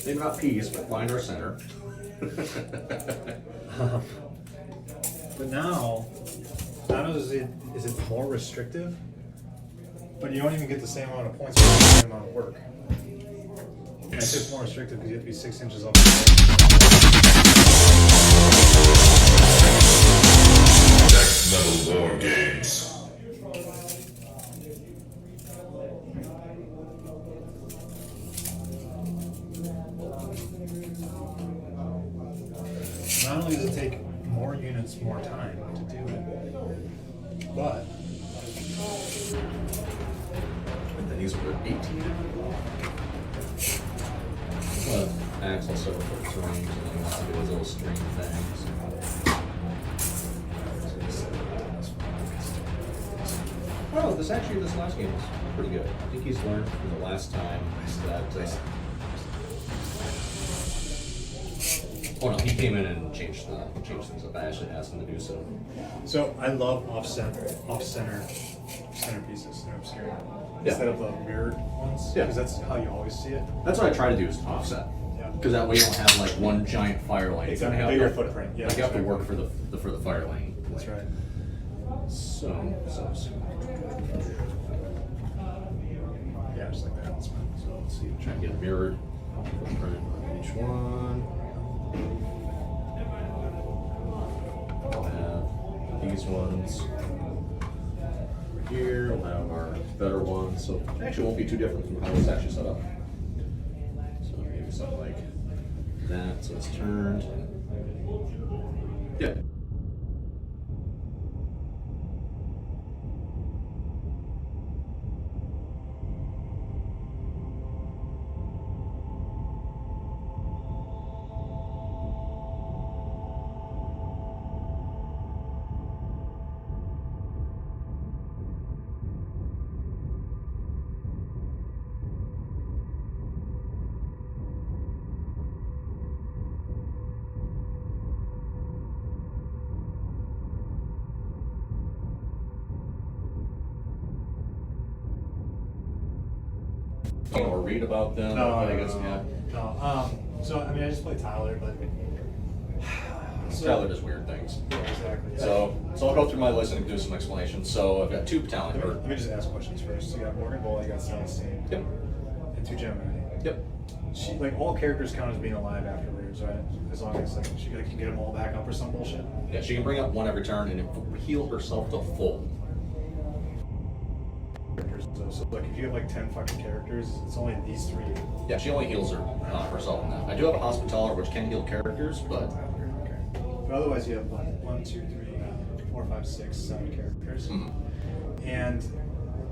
Maybe not peace, but find our center. But now, not only is it more restrictive, but you don't even get the same amount of points for the same amount of work. And I say it's more restrictive because you have to be 6 inches up. Next level Wargames. Not only does it take more units more time to do it, but And then these were 18. Well, Axel sort of for terrain, and then he wants to do his little string things. Oh, this last game was pretty good. I think he's learned from the last time that. Oh no, he came in and changed things up. I actually asked him to do so. so I love off-center pieces. They're obscure. Yeah. Instead of the mirrored ones. Yeah. Because that's how you always see it. That's what I try to do is offset. Yeah. Because that way you don't have like one giant fire lane. It's You're a gonna bigger have to, footprint. Yeah. like you have to work for the fire lane. That's right. So. Yeah, just like that. That's fine. So let's see, try and get mirrored footprint on each one. We'll have these ones over here. We'll have our better ones. So it actually won't be too different from how it's actually set up. So maybe something like that. So it's turned. Yeah. Or read about them. No, I guess, yeah. No. So I mean, I just play Tyler, but Tyler does weird things. Yeah, exactly. So I'll go through my list and do some explanations. So I've got 2 battalion. Let me just ask questions first. So you got Morgan Bull, you got Celestine, Yep. and 2 Gemini. Yep. She, like, all characters count as being alive afterwards, right? As long as like she can get them all back up or some bullshit. Yeah, she can bring up 1 every turn and heal herself to full. Characters, though. So like if you have like 10 fucking characters, it's only these 3. Yeah, she only heals herself in that. I do have a Hospitaller which can heal characters, but Okay. But otherwise, you have 1, 2, 3, 4, 5, 6, 7 characters. And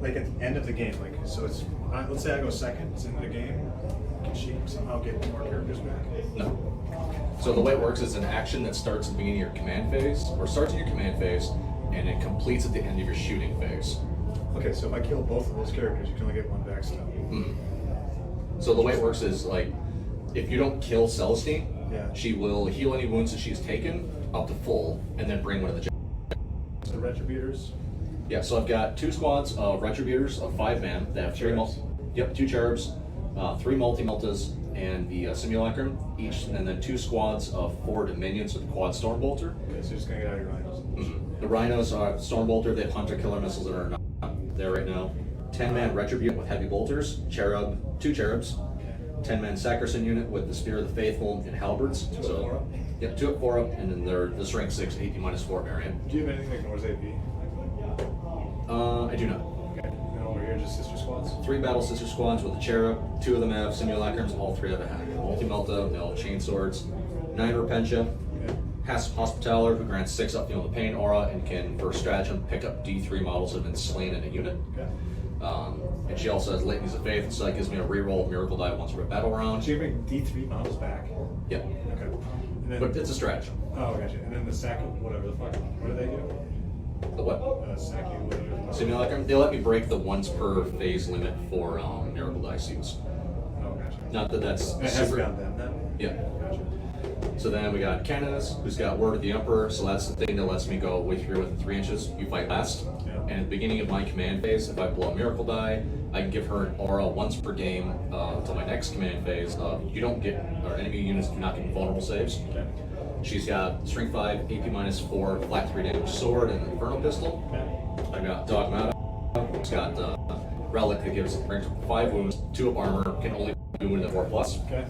like at the end of the game, like so it's let's say I go second, it's into the game. Can she somehow get more characters back? no. So the way it works is an action that starts at the beginning of your command phase, or starts in your command phase, and it completes at the end of your shooting phase. Okay, so if I kill both of those characters, you can only get 1 back still. So the way it works is like, if you don't kill Celestine, Yeah. she will heal any wounds that she's taken up to full, and then bring 1 of the. So Retributors. Yeah, so I've got 2 squads of Retributors of 5 man. They have 3 Cherubs. 2 cherubs, 3 multi-meltas, and the simulacrum each, and then 2 squads of 4 dominions with the quad stormbolter. Okay, so you're just gonna get out of your rhinos. The rhinos are stormbolter. They have hunter killer missiles that are not there right now. 10-man retribute with heavy bolters, 2 cherubs. 10-man Sackerson unit with the Spear of the Faithful and halberds. 2 at 4 up. Yep, 2 at 4 up, and then they're the strength 6, 18 minus 4 variant. Do you have anything that ignores AP? I do not. Okay. And over here, just sister squads. 3 battle sister squads with a cherub. 2 of them have simulacrums. All 3 have a hack. Multi-melta, they all have chain swords. 9 Repentia. Okay. Hospitaller, who grants 6 up the pain aura and can, for stratagem, pick up D3 models that have been slain in a unit. Okay. And she also has Litanies of Faith, so that gives me a reroll of Miracle Die once per battle round. So you bring D3 models back. Yeah, Okay. And then, but it's a stratagem. oh, gotcha. And then the Saku, whatever the fuck. What do they do? The what? Saku, whatever. Simulacrum, they let me break the once per phase limit for Miracle Die suits. Oh, gotcha. Not that that's And it has to super. be on them then? Yeah. Gotcha. So then we got Canonus, who's got Word of the Emperor, so that's the thing that lets me go way through within 3 inches. You fight last. Yeah. And at the beginning of my command phase, if I blow a Miracle Die, I can give her an aura once per game until my next command phase. You don't get, or enemy units do not get vulnerable saves. Okay. She's got Strength 5, AP -4, flat 3 damage sword, and an Inferno pistol. Okay. I got Dogmata. It's got Relic that gives 5 wounds, 2 of armor, can only be wounded at 4+. Okay.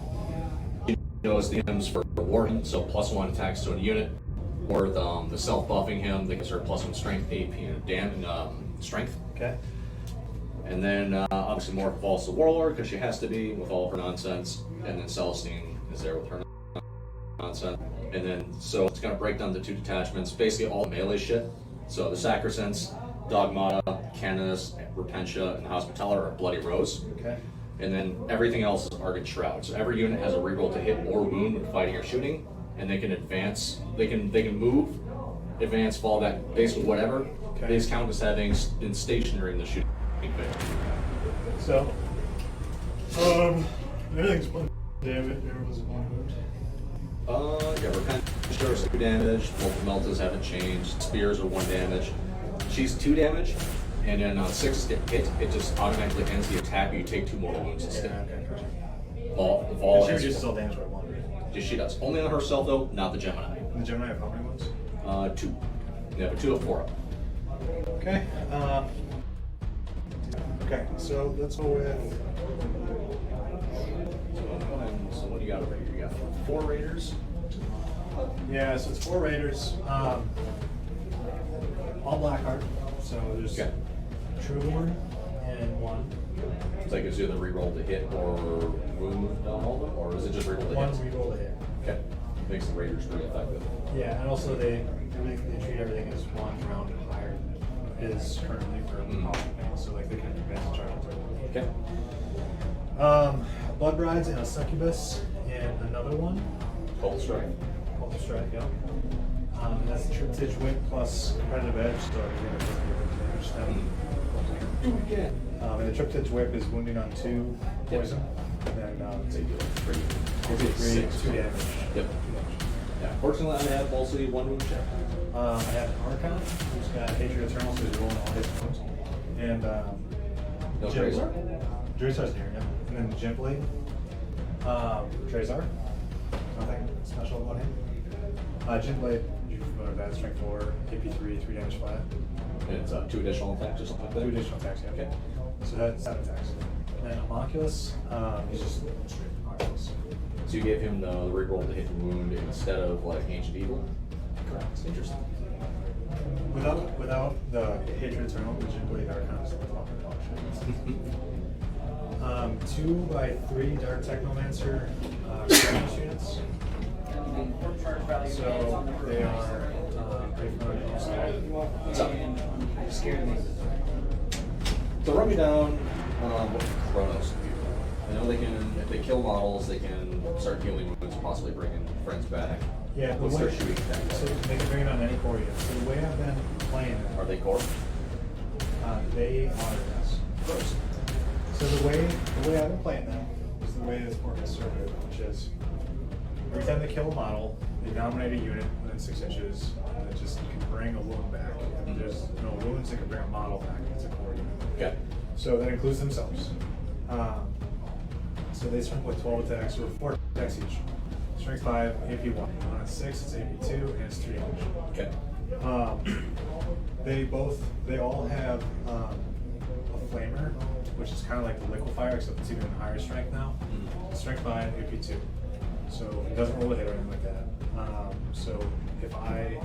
She knows the M's for warding, so +1 attacks to a unit. Or the self-buffing him that gives her +1 strength, AP, and strength. Okay. And then obviously more falls to Warlord because she has to be with all of her nonsense. And then Celestine is there with her nonsense. And then so it's gonna break down to 2 detachments, basically all melee shit. So the Sacrosanct, Dogmata, Canis, Repentia, and Hospitaller are Bloody Rose. Okay. And then everything else is Argent Shroud. So every unit has a reroll to hit or wound when fighting or shooting, and they can advance. They can move, advance, fall back, basically whatever. Okay. They just count as having been stationary in the shooting phase. So, everything's 1 damage. Everyone's 1 wound. Yeah, Repentia is 2 damage. Multiple Meltas haven't changed. Spears are 1 damage. She's 2 damage, and then on 6 get hit, it just automatically ends the attack, but you take 2 more wounds Yeah. instead. Okay. Gotcha. All She has- reduces all damage by 1. Yes, she does. Only on herself though, not the Gemini. And the Gemini have how many ones? 2. Yeah, but 2 of 4 up. Okay. Okay. So let's go with. So what do you got over here? You got 4 Raiders. Yeah. So it's 4 Raiders. All Blackheart. So there's Okay. Trueborn and 1. So that gives you the reroll to hit or wound on all of them, or is it just reroll to 1 hit? reroll to hit. Okay. Makes the Raiders pretty effective. Yeah, and also they treat everything as 1 round higher than it is currently for power things. So like they can advance and charge it. Okay. Blood Brides and a Succubus and another one. Cold Strike. Called the Strike, yeah. And that's the Triptych Whip plus Competitive Edge, so you're going to take damage Yeah. and the Triptych Whip is wounding on 2 poison. And then So you do like 3. it'll be 3, 2 damage. Yep. Yeah. Fortunately, I have mostly 1 wound check. I have an Archon who's got Hatred Eternal, so he's rolling all his wounds. And No Gem- Tracer? Drazar's here, yeah. And then Gem Blade. Drazar. Nothing special about him. Gem Blade, you're familiar with that, strength 4, AP3, 3 damage flat. And it's 2 additional attacks or something like that? 2 additional attacks, yeah. Okay. So that's 7 attacks. And then Homunculus, he's just straight Homunculus. So you gave him the reroll to hit and wound instead of like Ancient Evil? Correct. Interesting. Without the Hatred Eternal, the Gem Blade Archon is the fucking dog shit. 2x3 Dark Technomancer Ranged units. So they are pretty familiar with them. What's up? You scared me. So run me down what Chronos do. I know they can, if they kill models, they can start healing wounds, possibly bringing friends back. Yeah, the What's way, their shooting attack? so they can bring it on any core unit. So the way I've been playing Are it, they core? they are yes. First. So the way I've been playing them is the way that's more conservative, which is every time they kill a model, they dominate a unit within 6 inches, and it just can bring a wound back. And there's no wounds that can bring a model back. It's a core unit. Okay. So that includes themselves. So they start with 12 attacks, or 4 attacks each. Strength 5, AP 1. On a 6, it's AP 2, and it's 3 damage. Okay. They all have a flamer, which is kind of like the liquefier, except it's even higher strength now. Strength 5, AP 2. So it doesn't roll a hit or anything like that. So if I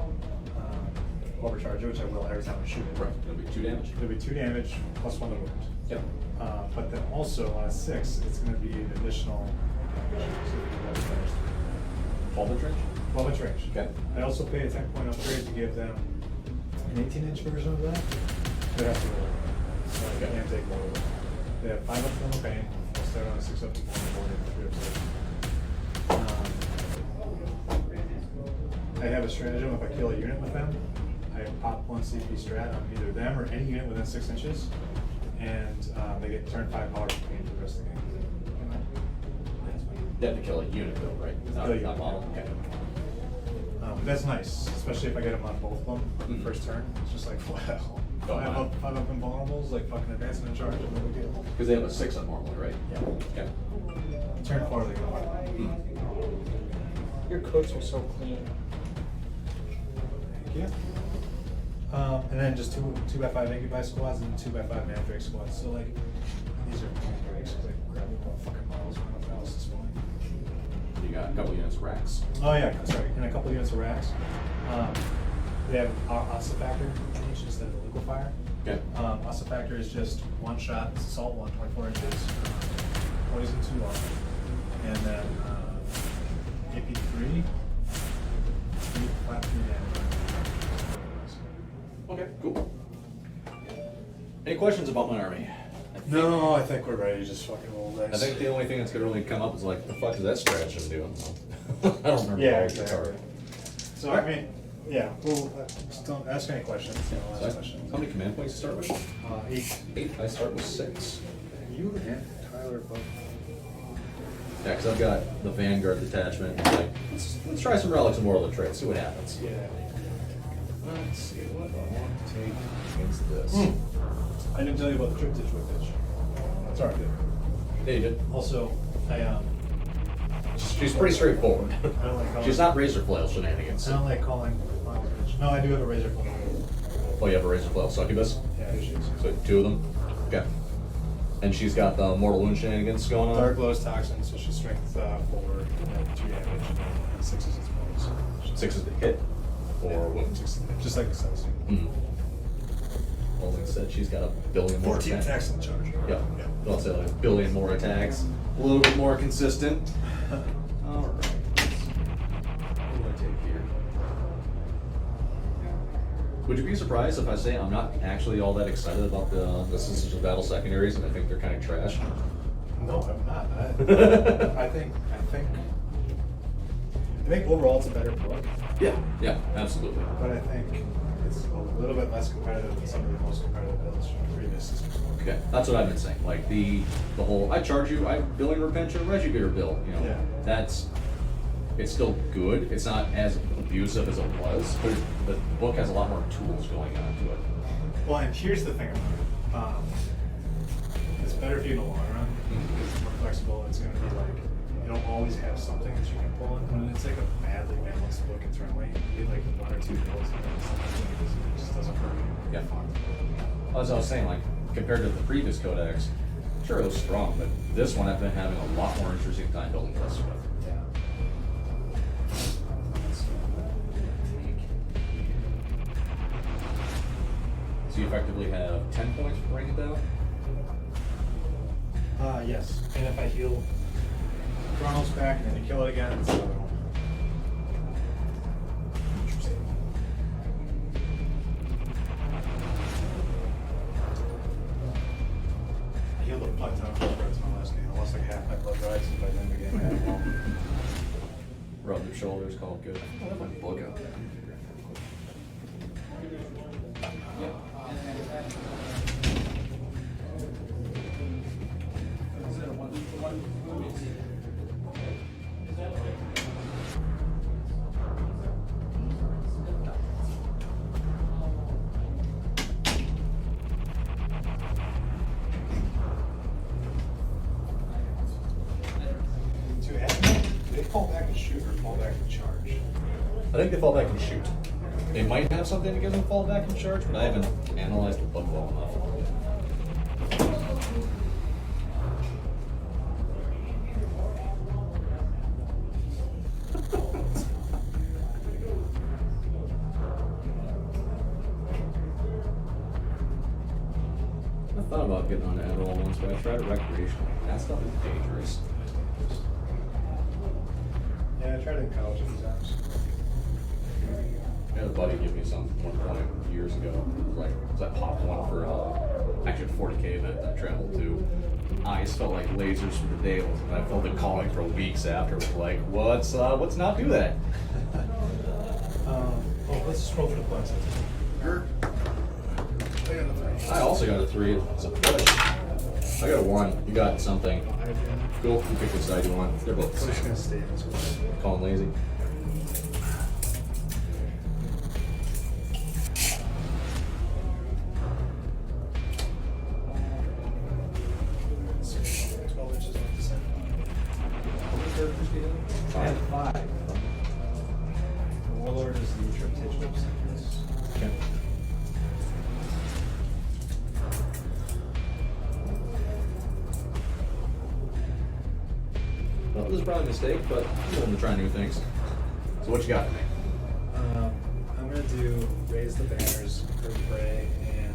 overcharge it, which I will every time I shoot it, Right. It'll be 2 damage. it'll be 2 damage plus 1 to wound. Yep. But then also on a 6, it's going to be an additional 12 inch range? 12 inch range. Okay. I also pay a 10 point upgrade to give them an 18-inch version of that. They have to roll it. So I Okay. can't take more of it. They have 5 up thermal pain. I'll start on a 6 up to 4 and 3 up to 6. I have a stratagem. If I kill a unit with them, I pop 1 CP strat on either them or any unit within 6 inches, and they get turn 5 power from pain for the rest of the game. They have to kill a unit though, right? Not, Kill a not unit. model. Okay. But that's nice, especially if I get them on both of them on the Mhm. first turn. It's just like, wow. Oh, Five up invulnerables, like fucking advancing and charge, no big deal. Because they have a 6 on normally, right? Yeah. Okay. Turn 4, they go. Your coats are so clean. Yeah. And then just 2x5 Incubus squads and 2x5 Mandrake squads. So like, these are Mandrakes because I grabbed them fucking models from my house this morning. You got a couple units of racks. Oh yeah, sorry, and a couple units of racks. They have Ossifactor instead of the liquefier. Okay. Ossifactor is just one shot, it's assault 1, 24 inches, poison 2 long, and then AP3, flat 3 damage. Okay, cool. Any questions about my army? No, I think we're ready to just fucking roll I dice. think the only thing that's gonna really come up is like, the fuck is that stratagem doing? I don't remember. Yeah, all the exactly. card. So I mean, yeah, well, just don't ask any questions. You know, So ask how questions. many command points to start with? 8. 8. I start with 6. You and Tyler both. Yeah, because I've got the Vanguard detachment. Like, let's try some relics and moral of the trade. See what happens. Yeah. Let's see what I want to take against this. I didn't tell you about the trip ditch whippage. That's alright. Yeah, you did. Also, I She's pretty straightforward. I don't like calling. She's not razor flail shenanigans. I don't like calling. No, I do have a razor flail. Oh, you have a razor flail succubus? Yeah, here she is. So 2 of them? Okay. And she's got the mortal wound shenanigans going on? Dark Glow's toxin, so she's strength 4, 2 damage, and 6 is its bonus. 6 is the hit? Or wound? Just like the cells. Well, like I said, she's got a billion more 14 attacks in the charge. Yeah. Yeah. I'll say like a billion more attacks. A little bit more consistent. Alright. What do I take here? Would you be surprised if I say I'm not actually all that excited about the Sisters of Battle secondaries and I think they're kind of trash? No, I'm not. I think overall it's a better book, Yeah, absolutely. but I think it's a little bit less competitive than some of the most competitive builds from the previous systems. Okay, that's what I've been saying. Like the whole I charge you, I billing repention, Regigator bill. You know, Yeah. it's still good. It's not as abusive as it was, but the book has a lot more tools going on to it. Well, and here's the thing about it. It's better for you in the long run because it's more flexible. It's going to be like, you don't always have something that you can pull in. When it's like a badly balanced book internally, you get like 1 or 2 builds and then sometimes it just doesn't work. Yeah. As I was saying, like compared to the previous codex, sure it was strong, but this one I've been having a lot more interesting time building this with. Yeah. So you effectively have 10 points for bringing it down? Yes. And if I heal Chronos back and then you kill it again, so. Interesting. I healed a butt ton of blood drives in my last game. I lost like half my blood drives, and by the end of the game I had them all. Rub your shoulders, call it good. I have my book out there. To add, do they fall back and shoot or fall back and charge? I think they fall back and shoot. They might have something to give them fall back and charge, but I haven't analyzed the book well enough. I thought about getting on Adderall once, but I tried it recreationally. That stuff is dangerous. Yeah, I tried it in college a few times. I had a buddy give me some one point years ago. It was like popped one for actually a 40K event that I traveled to. Eyes felt like lasers from the Dales, and I felt it calling for weeks after. It was like, what's not do that? Let's just roll for the points. I also got a 3. It's a push. I got a 1. You got something. Cool. You pick which side you want. They're both the I'm just same. gonna stay in this one. Calling lazy. characters do you have? I have 5. The Warlord is the Interpretation of Secrets. Okay. Well, this is probably a mistake, but I'm willing to try new things. So what you got for me? I'm going to do Raise the Banners, Drukhari, and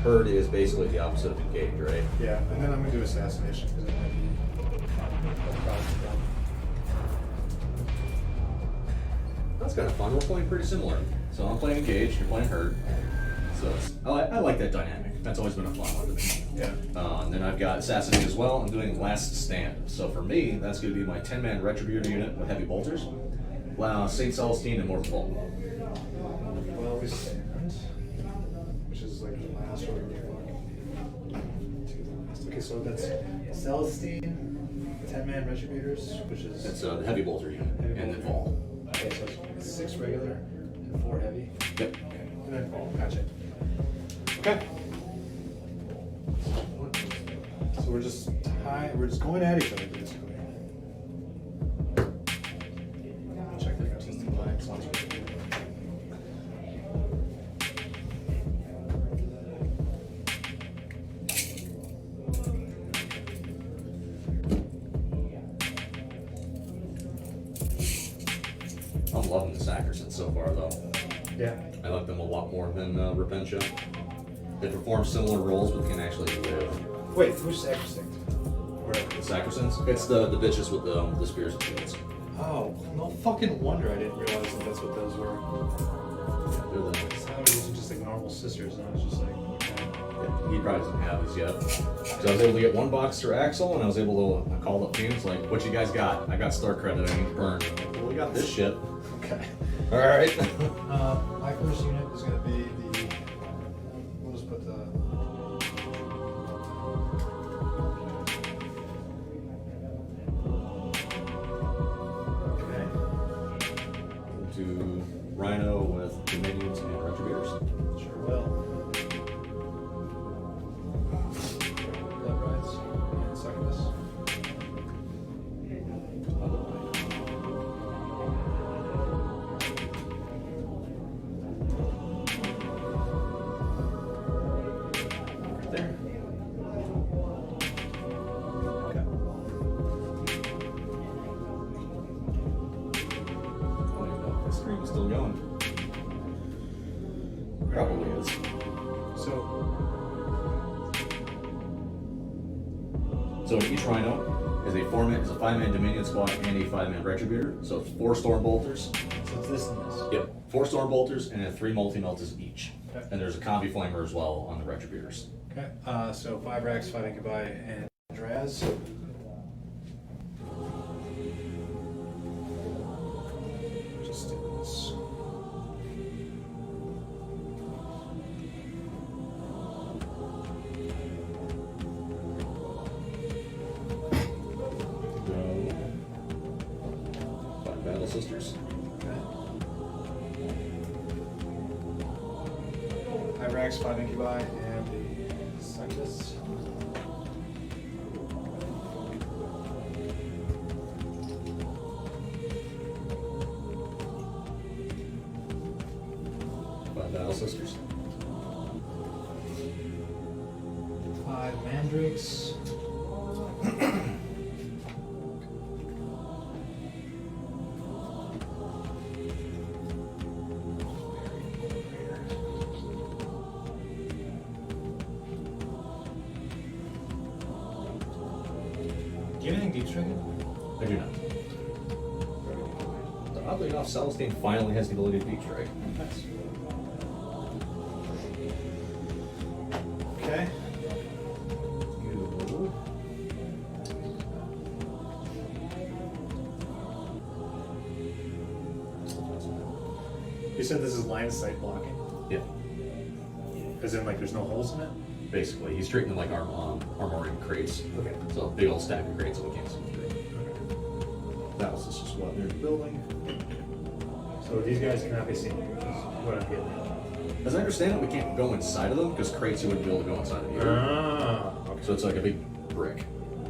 Herd is basically the opposite of engage, right? yeah, and then I'm going to do Assassination because it might be a problem. That's kind of fun. We're playing pretty similar. So I'm playing engage, you're playing herd. So I like that dynamic. That's always been a fun one to me. Yeah. And then I've got Assassinate as well. I'm doing Last Stand. So for me, that's going to be my 10-man Retributor unit with heavy bolters. St. Celestine and Mortal Vault. Well, we stand, which is like the last or okay, so that's Celestine, 10-man Retributors, which is It's the heavy bolter unit. And then Vault. okay, so it's 6 regular and 4 heavy, Yep. and then Vault. Gotcha. Okay. So we're just going at each other basically. Check the consistent lines. I'm loving the Sacrosanct so far, though. Yeah. I like them a lot more than Repentia. They perform similar roles, but they can actually live. Wait, who's Sacrosanct? The Sacrosancts? It's the bitches with the spears and shields. Oh, no fucking wonder I didn't realize that that's what those were. Yeah, they're the. I thought these were just like normal sisters, and I was just like, Yeah, he probably doesn't have these yet. So I was able to get 1 box through Axel, and I was able to call up teams like, "What you guys got? I got star credit. I need to burn." I'm like, well, we got this shit. okay. All right. My first unit is going to be the. We'll just put the. Okay. To Rhino with Dominions and Retributors. Sure will. Blood Rides and Succubus. Right there. Okay. I don't even know if the screen is still going. Probably is. So each Rhino is a 5-man Dominion squad and a 5-man Retributor. So it's 4 Storm Bolters. So it's this and this. Yep, 4 Storm Bolters and then 3 Multi-Meltas each. Okay. And there's a Combi Flamer as well on the Retributors. Okay. So 5 racks, 5 incubi, and Draz. Just do this. Go. 5 Battle Sisters. Okay. 5 racks, 5 incubi, and the Succubus. Battle Sisters. 5 mandrakes. Do you have anything deep striking? I do not. But oddly enough, Celestine finally has the ability to deep strike. Nice. Okay. You. You said this is line of sight blocking? Yeah, As in, like, there's no holes in it? basically. He's treating them like armoring crates. Okay. So big old stack of crates that we can't see through. That was just what near the building. So these guys cannot be seen, is what I'm getting at. As I understand it, we can't go inside of them because crates you wouldn't be able to go inside of you. Ah, okay. So it's like a big brick.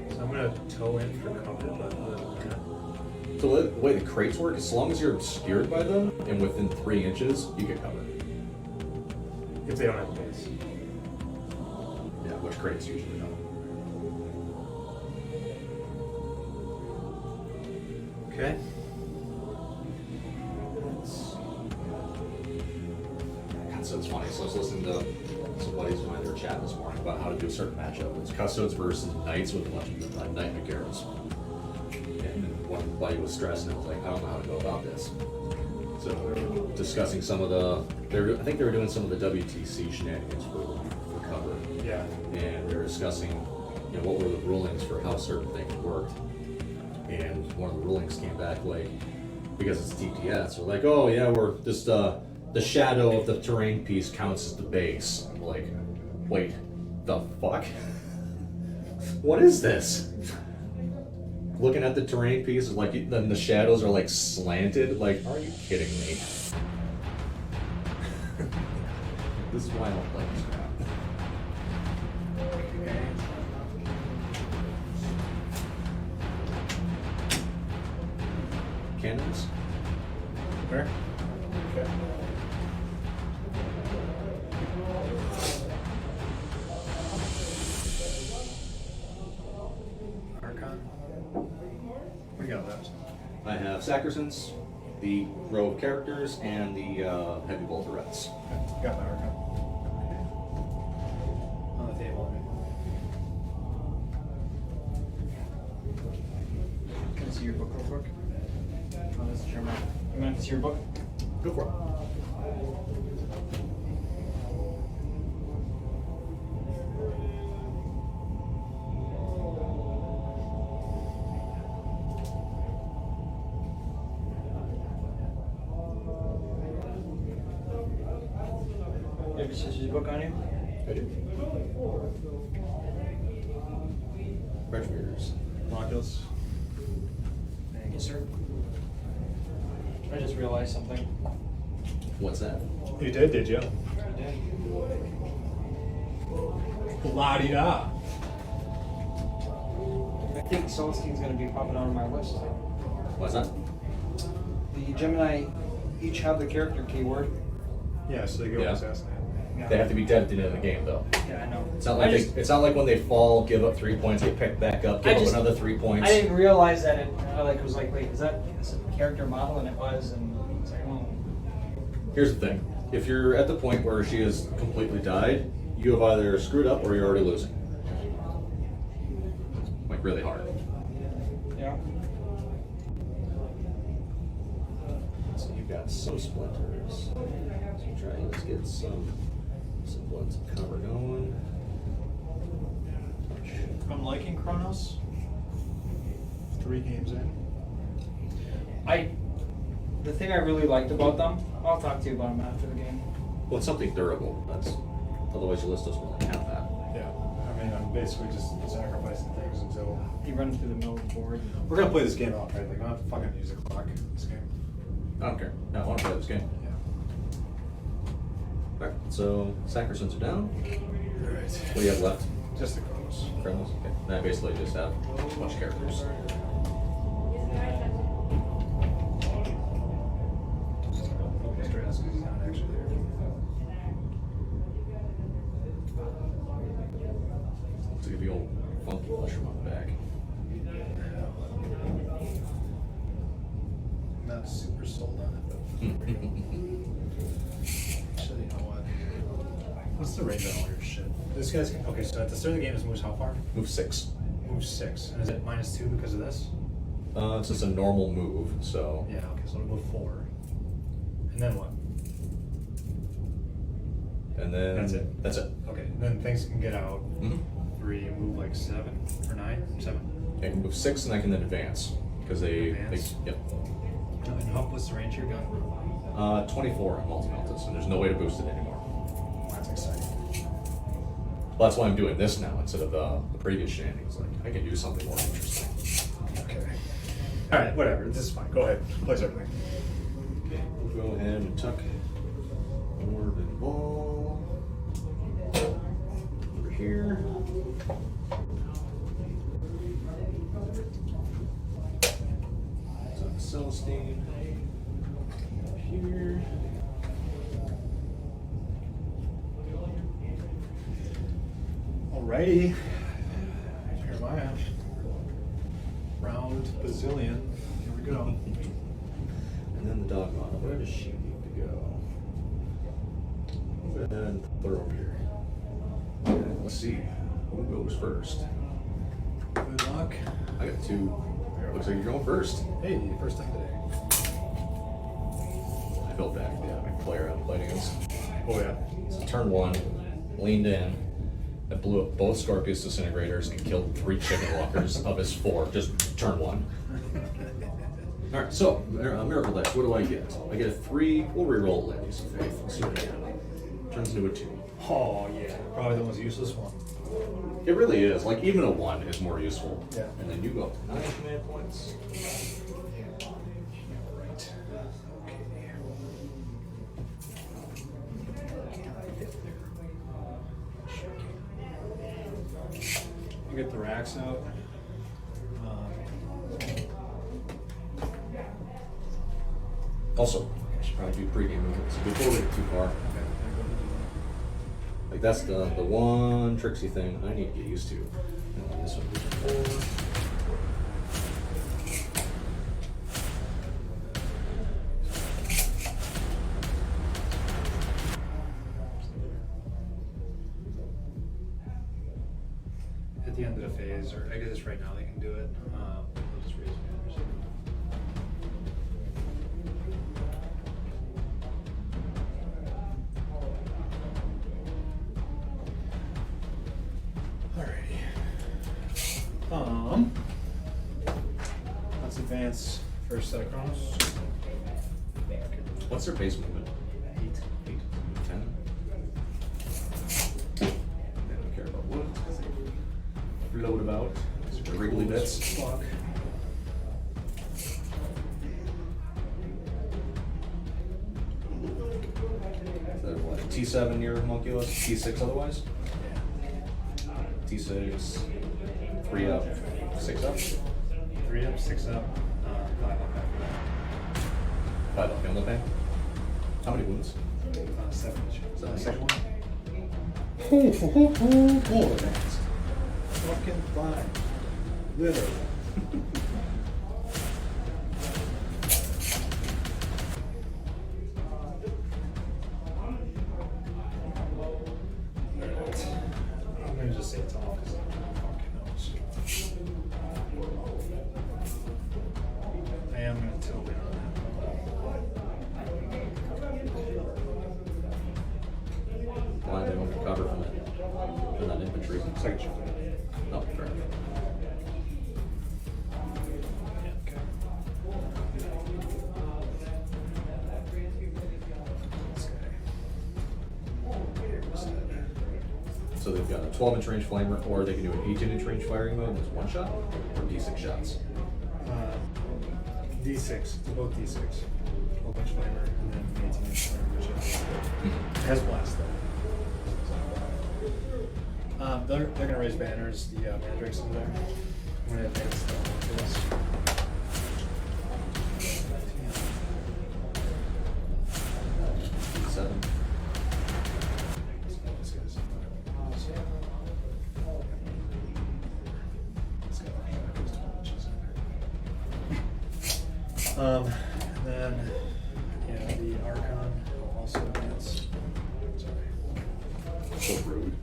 So I'm gonna toe in for cover, but other than that, So the way the crates work, as long as you're obscured by them and within 3 inches, you get covered. if they don't have a base. Yeah, which crates usually don't. Okay. God, so it's funny. So I was listening to some buddies of mine, they were chatting this morning about how to do a certain matchup. It's Custodes versus Knights with a bunch of Knight McGarretts. And one buddy was stressed, and I was like, I don't know how to go about this. So they were discussing some of I think they were doing some of the WTC shenanigans for cover. Yeah. And we were discussing, what were the rulings for how certain things worked. And one of the rulings came back like, because it's TTS, we're like, oh yeah, we're just the shadow of the terrain piece counts as the base. I'm like, wait, the fuck? What is this? Looking at the terrain piece, like then the shadows are like slanted. Like, are you kidding me? This is why I don't play this crap. Cannons? Where? Okay. Archon. What do you got left? I have Sacrosands, the row of characters, and the heavy bolterettes. Okay. Got my Archon. On the table. Can I see your book real quick? Oh, that's your map. You want to see your book? Go for it. You have your sister's book on you? I do. Retrovers. Modules. Thank you, sir. I just realized something. What's that? You did you? I did. La-di-da. I think Celestine's going to be popping out on my list. What's that? The Gemini each have the character keyword. Yeah, so they go Yeah. assassinate. Yeah. They have to be dead at the end of the game, though. Yeah, I know. It's not like it's not like when they fall, give up 3 points, get picked back up, give I up just- another 3 points. I didn't realize that it was like, wait, is that a character model? And it was, and it's like, oh. Here's the thing: if you're at the point where she has completely died, you have either screwed up or you're already losing. Like really hard. Yeah. So you've got some splinters. So try and just get some semblance of cover going. I'm liking Chronos. 3 games in. The thing I really liked about them, I'll talk to you about them after the game. Well, it's something durable. Otherwise your list doesn't really have that. Yeah. I mean, I'm basically just sacrificing things until. You run through the middle of the board. We're gonna play this game out, right? Like, I don't have to fucking use a clock this game. I don't care. No, I want to play this game. Yeah. Alright, so Sacrosands are down. Alright. What do you have left? Just the Chronos. Chronos? Okay. And I basically just have a bunch of characters. Mr. S, 'cause he's not actually there. Let's give the old funky mushroom on the back. I'm not super sold on it, but. Actually, you know what? What's the range on all your shit? This guy's. Okay, so at the start of the game, this moves how far? Move 6. Moves 6. And is it -2 because of this? It's just a normal move, so. Yeah, okay, so it'll move 4. And then what? And then That's it. That's it. Okay, and then things can get out. Mm-hmm. 3, move like 7 or 9? 7. I can move 6 and I can then advance. Because they Advance? yep. And what's the range of your gun? 24 on multi-meltas, and there's no way to boost it anymore. That's exciting. Well, that's why I'm doing this now instead of the previous shenanigans. Like, I can do something more interesting. Okay. Alright, whatever. This is fine. Go ahead. Place everything. Okay, we'll go ahead and tuck Orb and Ball over here. Steam. Here. Alrighty. Here I am. Round bazillion. Here we go. And then the dog model. Where does she need to go? And put her over here. Okay, let's see. Who goes first? Good luck. I got 2. Looks like you're going first. Hey, first time today. I felt bad for the enemy player I'm playing against. Oh yeah. So turn 1, leaned in. I blew up both Scorpius disintegrators and killed 3 chicken walkers of his 4. Just turn 1. Alright, so Miracle Dice, what do I get? I get a 3. We'll reroll Ladies of Faith. Let's see what I get. Turns into a 2. Oh yeah. Probably the most useless one. It really is. Like, even a 1 is more useful. Yeah. And then you go 9 command points. Right. You get the racks out. Also, I should probably do pregame movements before we get too far. Like, that's the one tricksy thing I need to get used to. And this one goes 4. At the end of the phase, or I guess it's right now they can do it. They'll just raise banners. Alrighty. Let's advance first set of chronos. What's their base movement? 8. 8, 10. They don't care about wood. Float about. Wriggly bits. Block. So what, T7 your homunculus, T6 otherwise? T6, 3 up, 6 up? 3 up, 6 up, 5 up after that. 5 up, on the bank. How many wounds? 7 each. Is that the second second one? Full advanced. Fucking fine. Literally. I'm gonna just say it's all because I fucking knows. I am gonna tilt in on Why they don't recover from that infantry? that. Second shift. Oh, fair enough. So they've got a 12-inch range flamer, or they can do an 18-inch range firing mode that's 1 shot, or D6 shots. D6, both D6. 12-inch flamer and then 18-inch flamer, which has blast though. They're gonna raise banners. The mandrakes over there. I'm gonna advance the homunculus. D7. Then, yeah, the Archon will also advance. Sorry. So rude.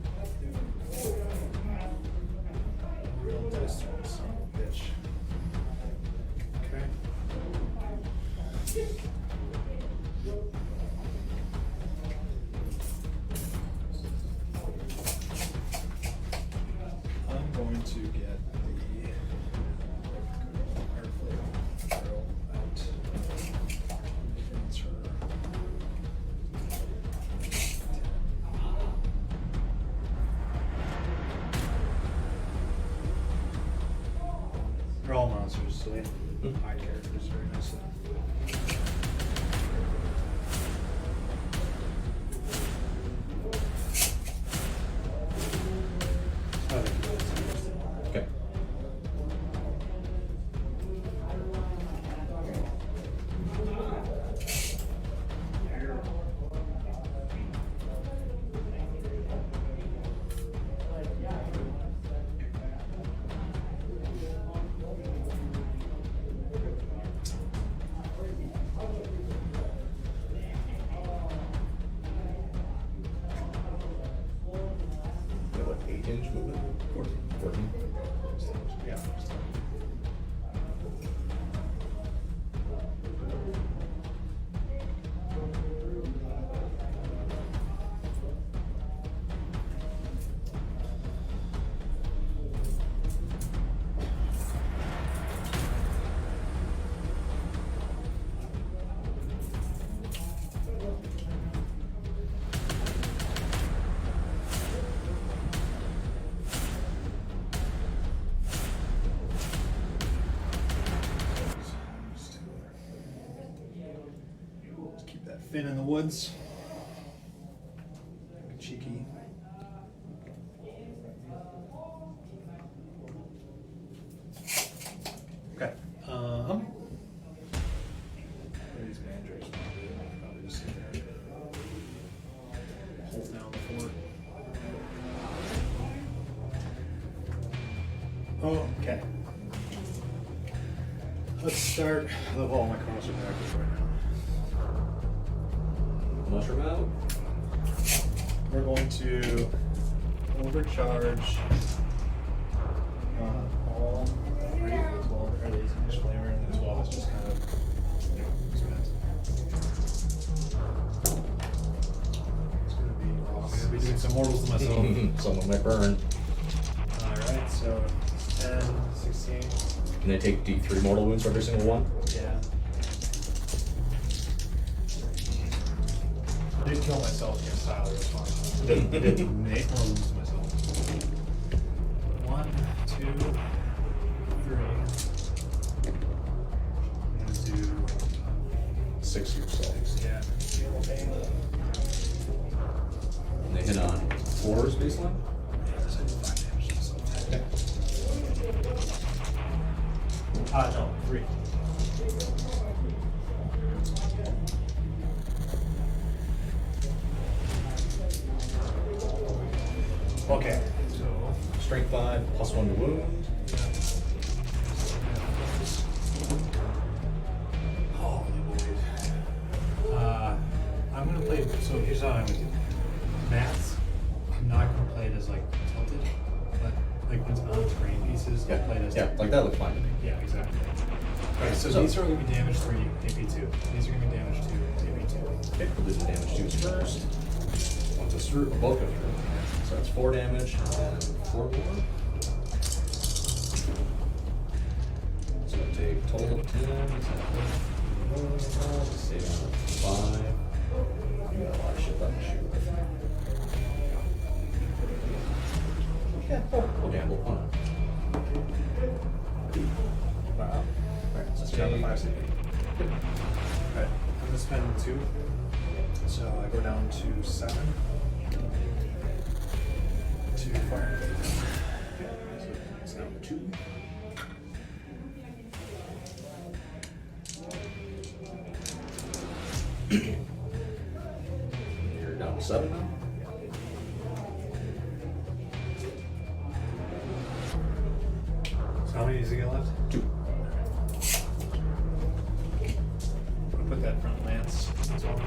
Real dice throw, son of a bitch. Okay. I'm going to get the airflow barrel out. Advance her. They're all monsters, so they hide characters very nicely. Okay. Yeah. Let's keep that fin in the woods. Cheeky. Okay. What are these managers? Probably just sit there. Hold down the fort. Oh, okay. Let's start. I love all my crossers active right now. Mushroom out. We're going to overcharge all three of the 12 are these English flavor, and the 12 is just kind of spent. It's going to be raw. I'm going to be doing some mortals to myself. Someone might burn. Alright, so 10, 16. Can they take D3 mortal wounds for every single one? Yeah. I did kill myself against Tyler, it was fun. I did 8 more wounds to myself. 1, 2, 3. I'm gonna do 6 yourselves. yeah. And they hit on 4's baseline? Yeah, this I do 5 damage to myself. Okay. No, 3. Okay, so Strength 5, +1 to wound. holy boys. I'm gonna play. So here's how I'm gonna do. Mats. I'm not gonna play it as like tilted, but like when it's on screen pieces, I'll play it as Yeah, like that looks fine to me. yeah, exactly. Alright, so these are gonna be damage 3, AP2. These are gonna be damage 2, AP2. Okay, we'll do the damage 2s first. One goes through, or both go through. So that's 4 damage, and then 4 more. So I'll take total of 10. Save on 5. You got a lot of shit left to shoot with. Yeah, we'll gamble. Hold on. Wow. Alright, so Let's go to take 5 CP. Alright, I'm gonna spend 2. So I go down to 7. 2 fire. So it's down to 2. You're down to 7 now. So how many does he get left? 2. I'll put that front lance. That's all.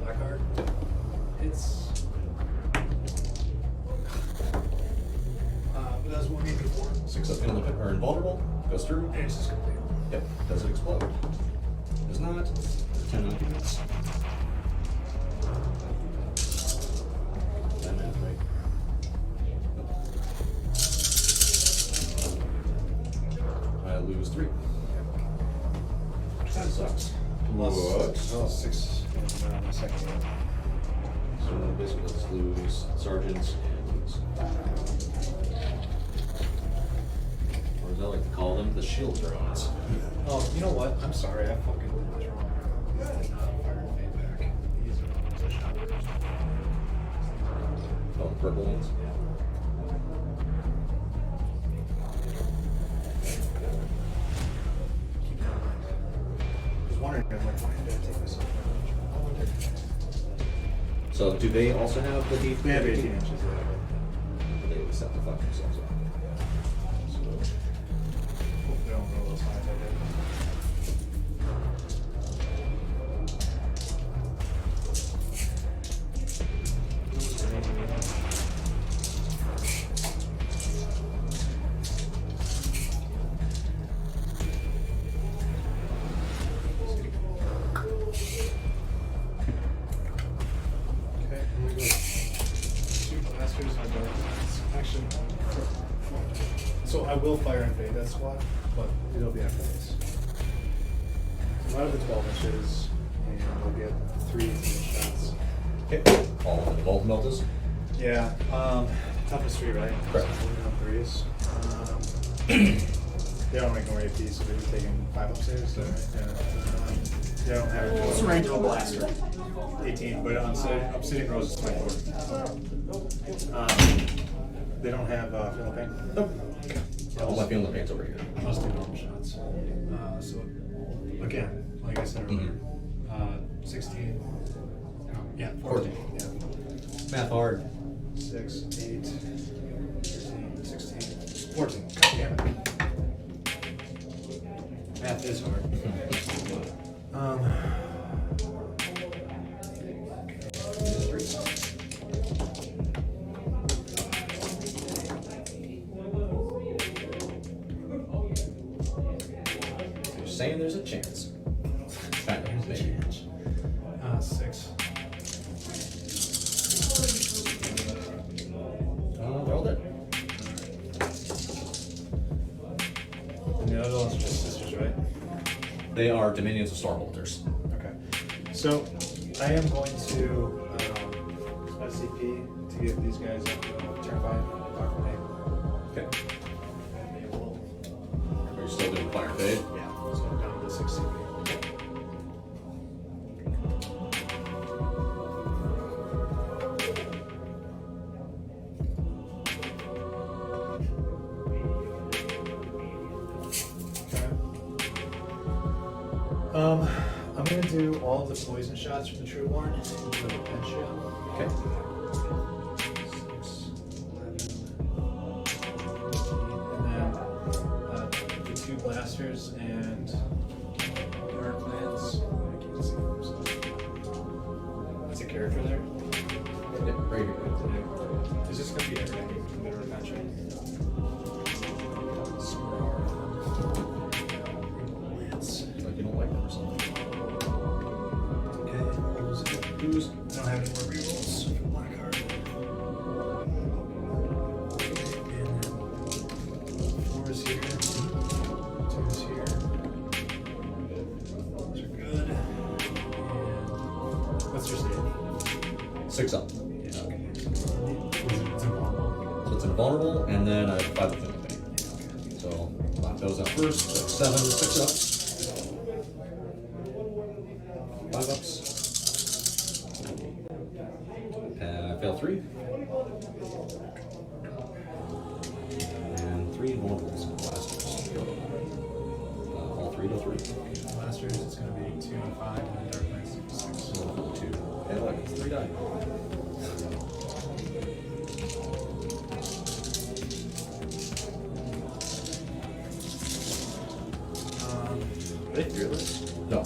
Black card. It's. That's 184. 6 up or invulnerable. Goes through. And it's just complete. Yep. Does it explode? Does not. 10 occupants. 10 minutes, right? I lose 3. That sucks. Plus, What? oh, 6 on the second one. So basically, let's lose sergeants and lose. Or as I like to call them, the shield drones. Oh, you know what? I'm sorry. I fucking did this wrong. I did not fire fade back. These are the ones I shot first. Oh, the purple ones. Keep that in mind. I was wondering, I'm like, why did I take this so much? So do they also have the D3? We have 18 inches. They would set the fuck themselves up. So, Hopefully I don't roll as high as I did. So I will fire invade that squad, but it'll be after this. So out of the 12 inches, and we'll get 3 shots. Okay. All of the vault melters. Yeah, toughest 3, right? Correct. So we're on 3s. They don't make no AP, so they're taking 5 upstairs. So, they don't have. What's the range of a blaster? 18, but Obsidian Rose is 24. They don't have Field of Pain? Nope. All my feeling the paint's over here. I'll just do normal shots. So, again, like I said earlier, 16. Yeah, 14. Yeah. Math hard. 6, 8, 13, 16, 14. God damn it. Math is hard. You're saying there's a chance. Kind of, There's a maybe. chance. 6. They're all dead. And the other ones are just sisters, right? They are Dominions of Stormbolters. Okay. So I am going to SCP to give these guys a turn 5 Dark Name. Okay. And they will. Are you still doing fire fade? Yeah. So I'm down to 6 CP. I'm going to do all of the poison shots for the True Warren into the pen shell. Okay. 6, 11, 15, and then the 2 blasters and Dark Lands. I can't see them, so. That's a character there. Yep, right here. Is this going to be everything from the Repention? Like you don't like them or something. Okay, who's I don't have any more rerolls for Black Heart. And then 4 is here, 2 is here. Those are good. And what's your save? 6 up. Yeah, okay. It's invulnerable. So it's invulnerable, and then I have 5 of feeling pain. So lock those up first. So 7, 6 ups. 5 ups. Fail 3. And 3 vulnerables. Blasters. All 3 to 3. Blasters, it's going to be 2 and 5, and then Dark Lands 6. So 2. And look, it's 3 die. Are they fearless? No.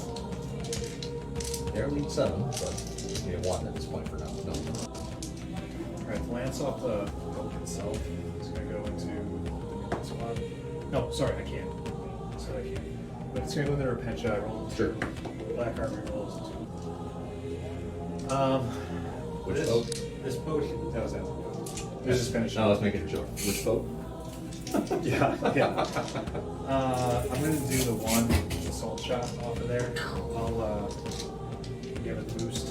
They're lead 7, but we have 1 at this point for now. No. Alright, the lance off the oak itself is going to go into the squad. No, sorry, I can't. Sorry, I can't. But it's going to go into the Repentia. I roll. Sure. Black Army rolls. Which this, boat? This boat. That was that. Let's just finish. No, let's make it sure. Which boat? Yeah, yeah. I'm going to do the 1 assault shot off of there. I'll give it a boost.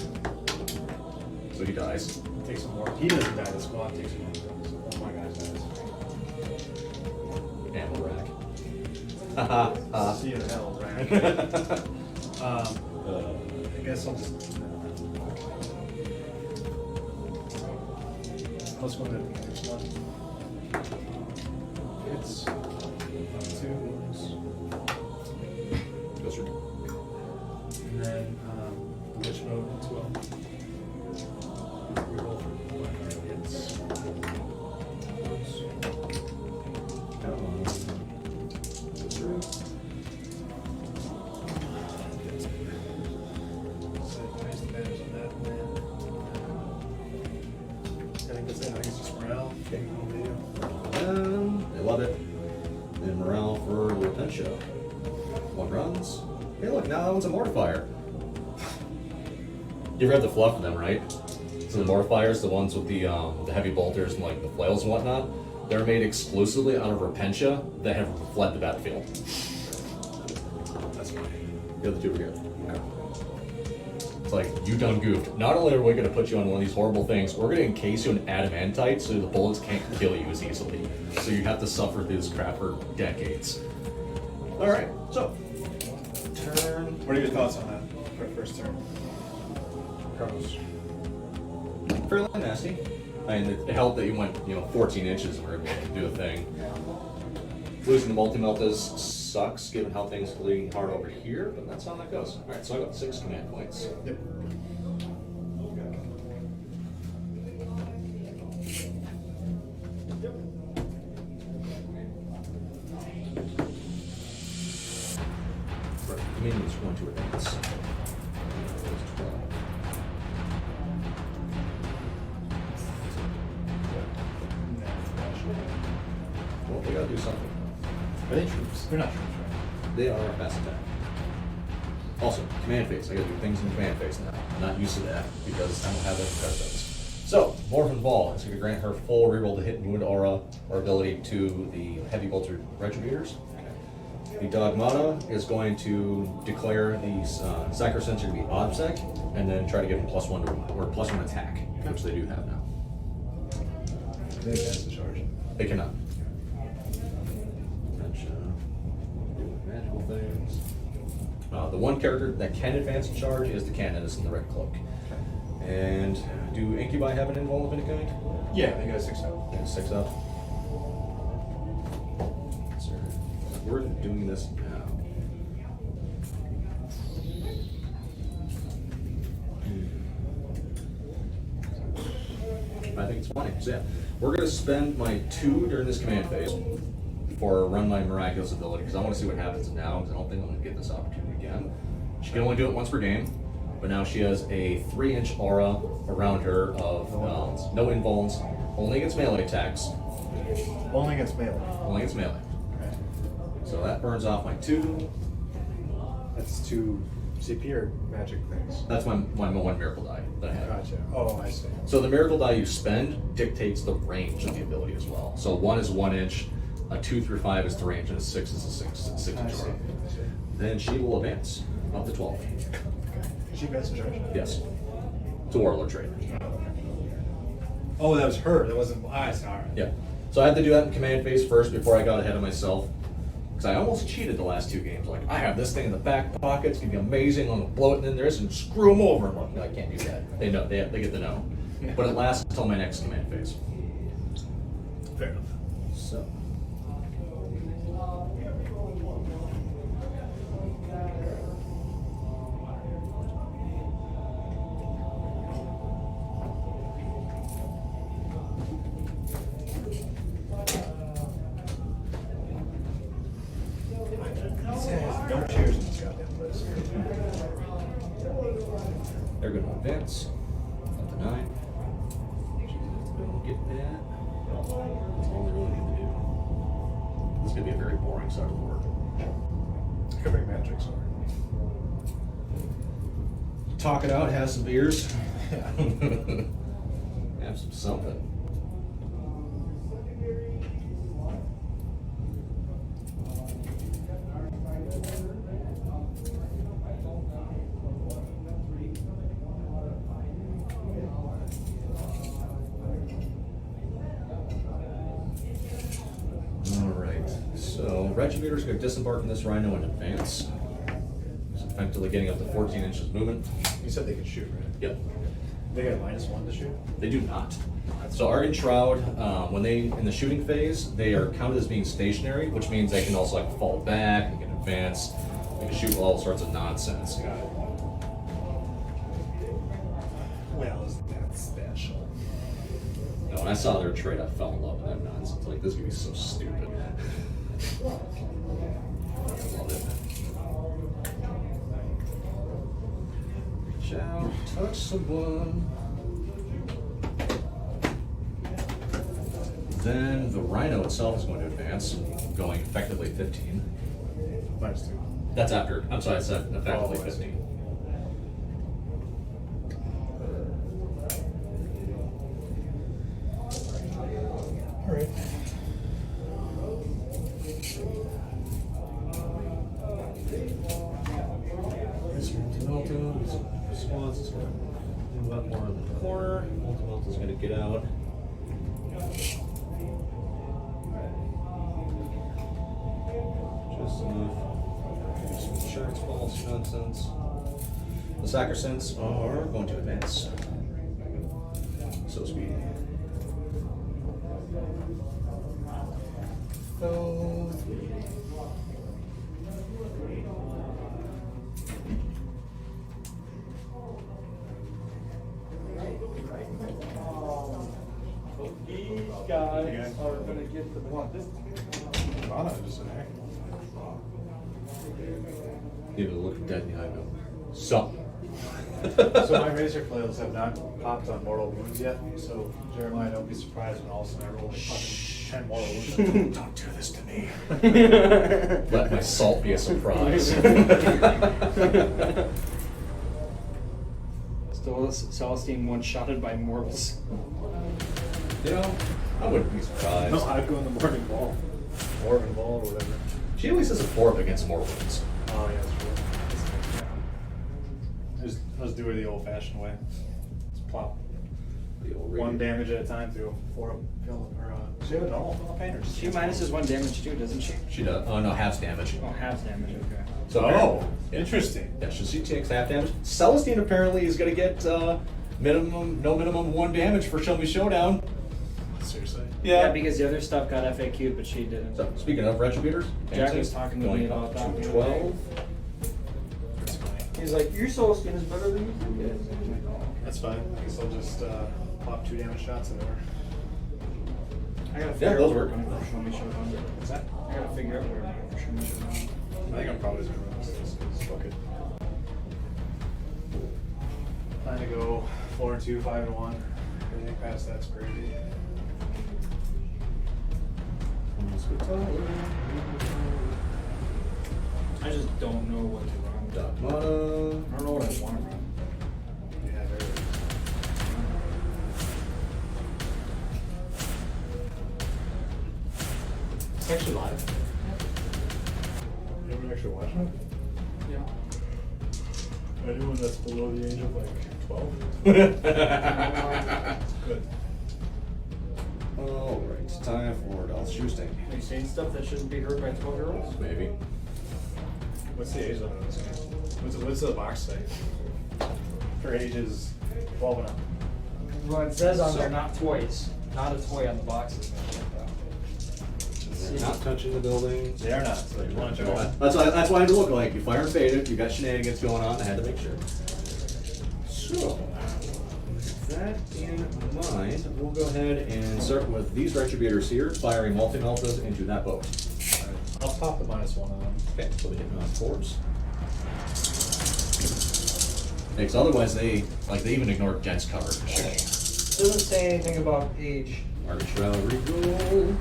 So he dies. Take some more. He doesn't die. The squad takes more. So one of my guys dies. Ammo rack. Haha. See you in hell, right? I guess I'll just. Let's go to the next one. It's 2 wounds. Goes through. And then Witch Mode as well. Reroll for Black Heart hits. Goes through. So nice damage on that one. I think that's it. I think it's just morale. Okay. They love it. And morale for the tent show. 1 runs. Hey, look, now that one's a mortifier. You ever had the fluff of them, right? So the mortifiers, the ones with the heavy bolters and like the flails and whatnot, They're made exclusively out of Repentia that have fled the battlefield. That's funny. The other two are good. Okay. It's like, you done goofed. Not only are we going to put you on one of these horrible things, we're going to encase you in adamantite so the bullets can't kill you as easily. So you have to suffer through this crap for decades. Alright, so. Turn. What are your thoughts on that for first turn? Carlos. Fairly nasty. I mean, it helped that you went, 14 inches and were able to do a thing. Losing the multi-melt sucks, given how things are bleeding hard over here, but that's how that goes. Alright, so I got 6 command points. Yep. Right, minions going to advance. There's 12. Well, we gotta do something. Are they troops? They're not troops, right? They are a fast attack. Also, command phase. I gotta do things in command phase now. I'm not used to that because I don't have that in customs. So, Morphin Ball is going to grant her full reroll to hit and wound aura or ability to the heavy bolter retributors. The Dogmata is going to declare these Sacrosanct to be obsec and then try to give them +1 to or +1 attack, which they do have now. They advance the charge. They cannot. Do magical things. The one character that can advance in charge is the Canonist in the red cloak. And do Incubi have an invul of any kind? Yeah, they got 6 out. Yeah, 6 up. Sir, we're doing this now. I think it's funny. So yeah, we're going to spend my 2 during this command phase for run my miraculous ability because I want to see what happens now because I don't think I'm going to get this opportunity again. She can only do it once per game, but now she has a 3-inch aura around her of no invuls, only against melee attacks. Only against melee. Only against melee. Okay. So that burns off my 2. That's 2 CP or magic things. That's my one miracle die that I have. Gotcha. Oh, I see. So the miracle die you spend dictates the range of the ability as well. So 1 is 1 inch, a 2 through 5 is the range, and a 6 is a 6 I inch see. aura. Then she will advance up to 12. Okay. Is she advance in charge? Yes. It's a warlord trait. Oh, that was her. That wasn't. I see. All right. Yeah. So I had to do that in command phase first before I got ahead of myself. Because I almost cheated the last 2 games. Like, I have this thing in the back pocket. It's going to be amazing. I'm going to blow it in there and screw them over. I'm like, no, I can't do that. They know. They get the know. Yeah. But it lasts until my next command phase. Fair enough. So. This guy has no chairs in this goddamn list. They're going to advance up to 9. Get that. That's all they really need to do. This is going to be a very boring side of the board. I could bring magic sword. Talk it out, have some beers. Have some something. Alright, so Retributor's going to disembark on this rhino in advance. It's effectively getting up to 14 inches movement. You said they could shoot, right? Yep. They got -1 to shoot. They do not. So Argon Shroud, when they in the shooting phase, they are counted as being stationary, which means they can also like fall back, they can advance, they can shoot all sorts of nonsense. Got it. Well, is that special? No, when I saw their trait, I fell in love with that nonsense. Like this could be so stupid. I love it. Reach out, touch someone. Then the rhino itself is going to advance, going effectively 15. -2. That's after, I'm sorry, I said effectively Oh, I see. 15. All right. about more in the corner. Multi-melt is going to get out. Just enough. Do some insurance policy nonsense. The Sacrosants are going to advance. So speedy. Oh, These guys are gonna get the blunt. Mana just in there. give it a look dead in the eye, Bill. So. So my razor flails have not popped on mortal wounds yet. So Jeremiah, don't be surprised when all of a sudden I roll like fucking 10 mortal wounds. Don't do this to me. Let my salt be a surprise. Still Celestine one-shotted by mortals. You know, I wouldn't be surprised. No, I'd go in the Morgan Ball. Morgan Ball or whatever. She at least has a 4-up against mortal wounds. Oh yeah, that's true. Let's do it the old-fashioned way. Just plop The old one radio. damage at a time through 4 kill or she have a normal pain or just She minuses 1 damage too, doesn't she? She does. Oh no, half damage. Oh, half damage, okay. So Oh, apparently- yeah. interesting. Yeah, so she takes half damage. Celestine apparently is going to get no minimum 1 damage for Show Me Showdown. Seriously. Yeah, because the other stuff got FAQ'd, but she didn't. So speaking of Retributors, Jack was talking to me going about up that to the other 12. That's funny. He's like, your soul skin is better than you think it is. That's fine. I guess I'll just plop 2 damage shots into her. I gotta Yeah, figure those out work. where I'm gonna Show Me Showdown. What's that? I gotta figure out where I'm gonna Show Me Showdown. I think I'm probably just gonna run this. Fuck it. Plan to go 4 and 2, 5 and 1. Everything past that's gravy. I just don't know what to run. Dark Mana. I don't know what I want to run. Yeah, there it is. It's actually live. You ever actually watching it? Yeah. Anyone that's below the age of like 12? Good. Alright, time for Dolph Shoesting. Are you saying stuff that shouldn't be heard by 12-year-olds? Maybe. What's the age limit on this game? What's the box say? For ages 12 and up. Well, it says on there, not toys. Not a toy on the boxes. They're not touching the building. They are not, so you want to check That's why I had to look like you fire and faded, you got shenanigans going on, I had to make sure. So, with that in mind, we'll go ahead and start with these Retributors here, firing multi-meltas into that boat. I'll pop the -1 on them. Okay, so they hit me on 4s. Because otherwise they even ignore Jen's cover. Doesn't say anything about age. Archrow reroll.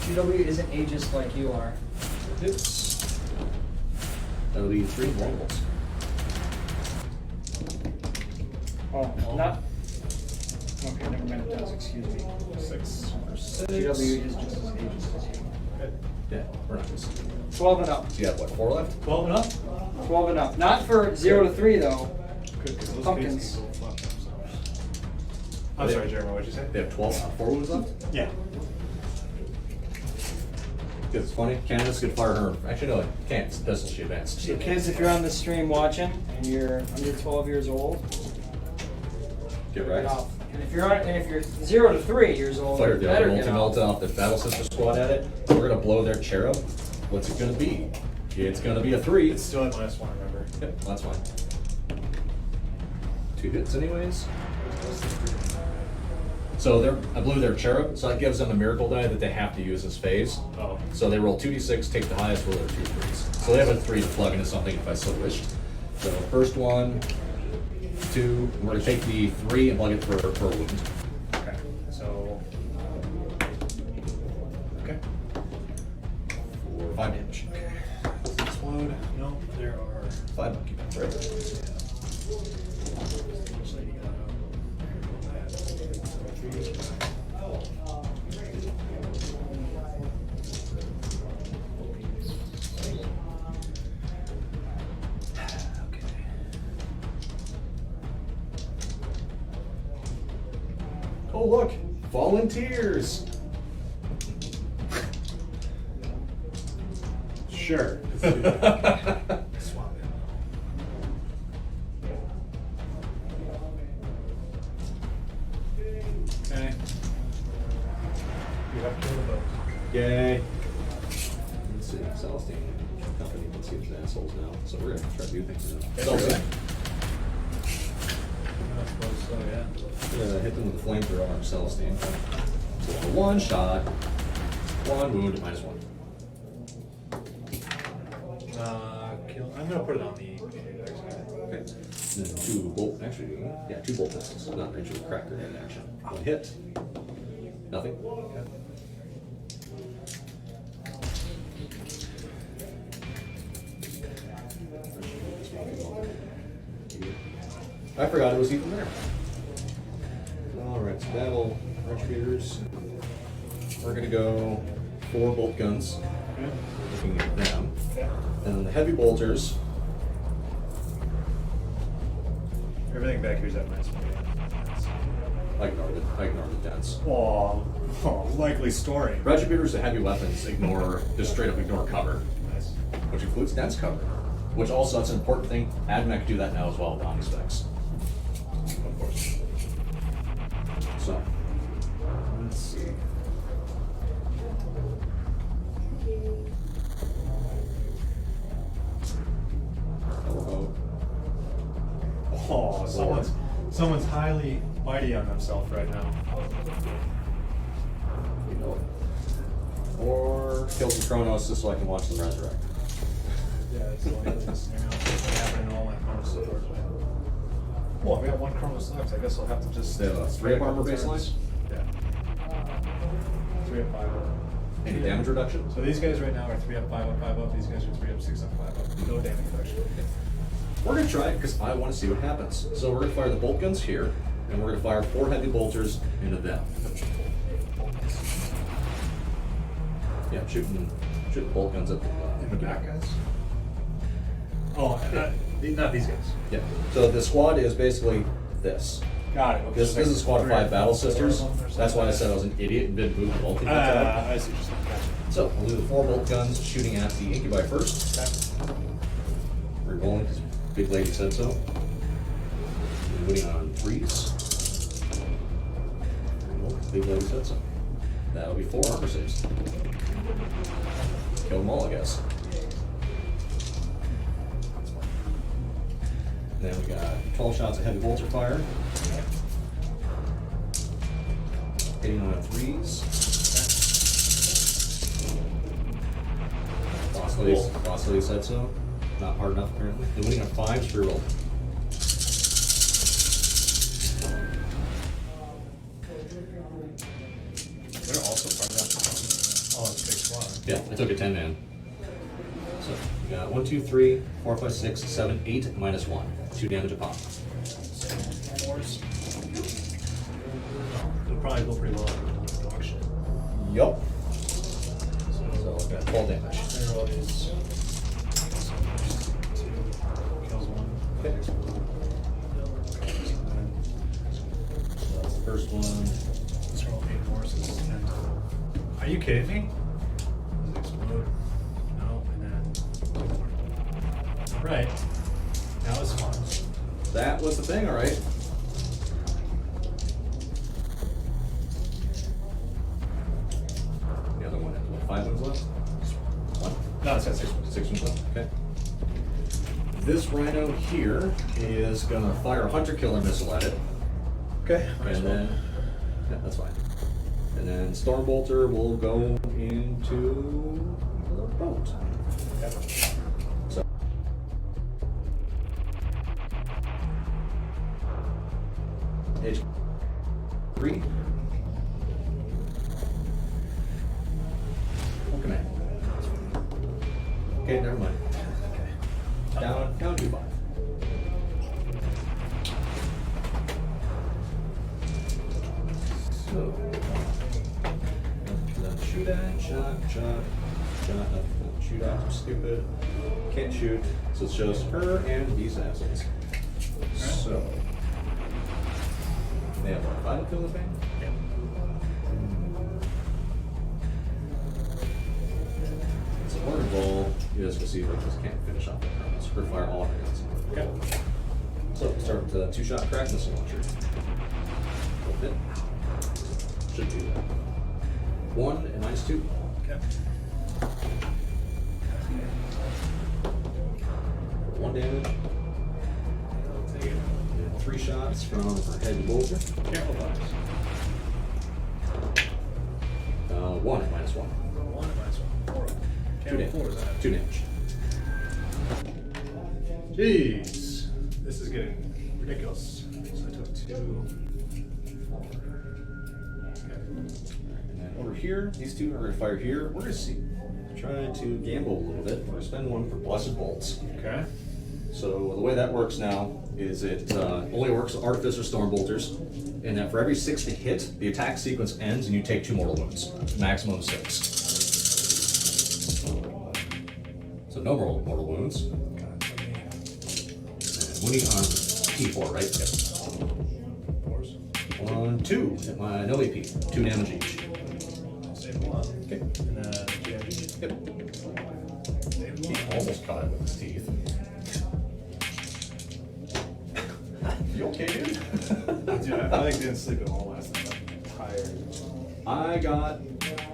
GW isn't ageist like you are. Hits. That'll be 3 vulnerables. Oh, not. Okay, never mind. It does. Excuse me. 6. GW is just as ageist as you. Good. Yeah, we're not just. 12 and up. So you have what, 4 left? 12 and up? 12 and up. Not for 0 to 3 though. Good, because those Pumpkins. kids can go fuck themselves. I'm sorry, Jeremy, what'd you say? They have 12, 4 wounds left? Yeah. Because it's funny, Candace could fire her. Actually, no, it can't. It's a pistol. She advanced. So kids, if you're on the stream watching and you're under 12 years old, Get right. get off. And if you're 0 to 3 years old, Fire you the better other get multi-melta off. off the Battle Sister Squad at it. We're gonna blow their cherub. What's it gonna be? It's gonna be a 3. It's still at -1, remember? Yep, that's fine. 2 hits anyways. So I blew their cherub, so that gives them a miracle die that they have to use this phase. Oh. So they roll 2d6, take the highest, roll their 2 3s. So they have a 3 to plug into something if I so wished. So first one, 2, we're gonna take the 3 and plug it for a wound. Okay. So. Okay. For 5 damage. Does it explode? No, there are. 5 monkey bones, right? Which lady got out? Oh look, volunteers. Sure. Let's do that. Swap it. Okay. You have to go to vote. Yay. Let's see, Celestine Company can see these assholes now, so we're gonna try to do things to them. Celestine. I suppose so, yeah. Hit them with the flamethrower on Celestine. So one shot, one wound, -1. Kill. I'm gonna put it on the. Okay. And then two bolt, actually, yeah, two bolt pistols, not actually cracker in action. One hit, nothing. I forgot it was even there. Alright, so battle retributors. We're gonna go 4 bolt guns. Looking at them. And then the heavy bolters. Everything back here is at -1. I ignore the dents. Oh, likely story. Retributors, the heavy weapons, just straight up ignore cover, Nice. which includes dense cover. Which also, that's an important thing. Admech do that now as well with Omni specs. Of course. So, let's see. How about Oh, someone's highly mighty on themselves right now. you know, or kill some Chronos just so I can watch them resurrect. Yeah, it's likely the scenario. It's gonna happen in all my Chronos stores. Well, we have 1 Chronos left. I guess I'll have to just. They have a 3-up armor baseline? Yeah. 3 up, 5 up. Any damage reduction? So these guys right now are 3 up, 5 up, 5 up. These guys are 3 up, 6 up, 5 up. No damage reduction. We're gonna try it because I want to see what happens. So we're gonna fire the bolt guns here, and we're gonna fire 4 heavy bolters into them. Yeah, shooting bolt guns at In the back, guys? Oh, not these guys. Yeah. So the squad is basically this. Got it. Okay, This so is a squad of 3 5 up, battle 4 sisters. of them or That's why I something. said I was an idiot and didn't move the multi. I see what you're saying. Gotcha. So we'll do the 4 bolt guns shooting at the incubi first. Okay. We're rolling because Big Lady said so. We're winning on 3s. Well, Big Lady said so. That'll be 4 armor saves. Kill them all, I guess. Then we got 12 shots of heavy bolter fire. Hitting on 3s. Boss Lady said so. Not hard enough, apparently. Then winning on 5s for roll. They're also part of that. Oh, it's a big squad. Yeah, I took a 10-man. So we got 1, 2, 3, 4, 5, 6, 7, 8, -1. 2 damage a pop. Wars. They'll probably go pretty well on the auction. Yup. So I've got 12 damage. There all these. 2 kills 1. Okay. So that's the first one. These are all 8 more, so this is 10 total. Are you kidding me? Does it explode? No, and then. Right. Now it's fun. That was the thing, alright. The other one has what, 5 ones left? 1? No, it's got 6 ones. 6 ones left, okay. This rhino here is gonna fire a hunter killer missile at it. Okay. And then, yeah, that's fine. And then Stormbolter will go into the boat. So. Edge 3. Full command. Okay, never mind. Down to 5. So, then shoot at, shot, shoot at, I'm stupid, can't shoot, so it's just her and these assholes. So, they have what, 5 up kill this thing? Yeah. You guys can see we just can't finish off that round. Let's fire all of our guns. Okay. So start with a 2-shot crack missile launcher. Flip it. Should do that. 1 and -2. Okay. 1 damage. I'll take it. And 3 shots from our head boulder. Careful, box. 1 and -1. 1 and -1. 4. 2 damage. 4 is that? 2 damage. Jeez. This is getting ridiculous. So I took 2. 4. Okay. And then over here, these two are going to fire here. We're going to see. Try to gamble a little bit. We're going to spend 1 for Blessed Bolts. Okay. So the way that works now is it only works with Artificer Storm Bolters, and that for every 6 to hit, the attack sequence ends and you take 2 mortal wounds. Maximum 6. So no mortal wounds. God, And wounding on P4, right? Yep. 4s. 1, 2 at my no AP. 2 damage each. I'll save 1. Okay. And then GMG. Yep. Save He 1. almost caught it with his teeth. You okay, dude? Dude, I didn't sleep at all last night. I'm tired.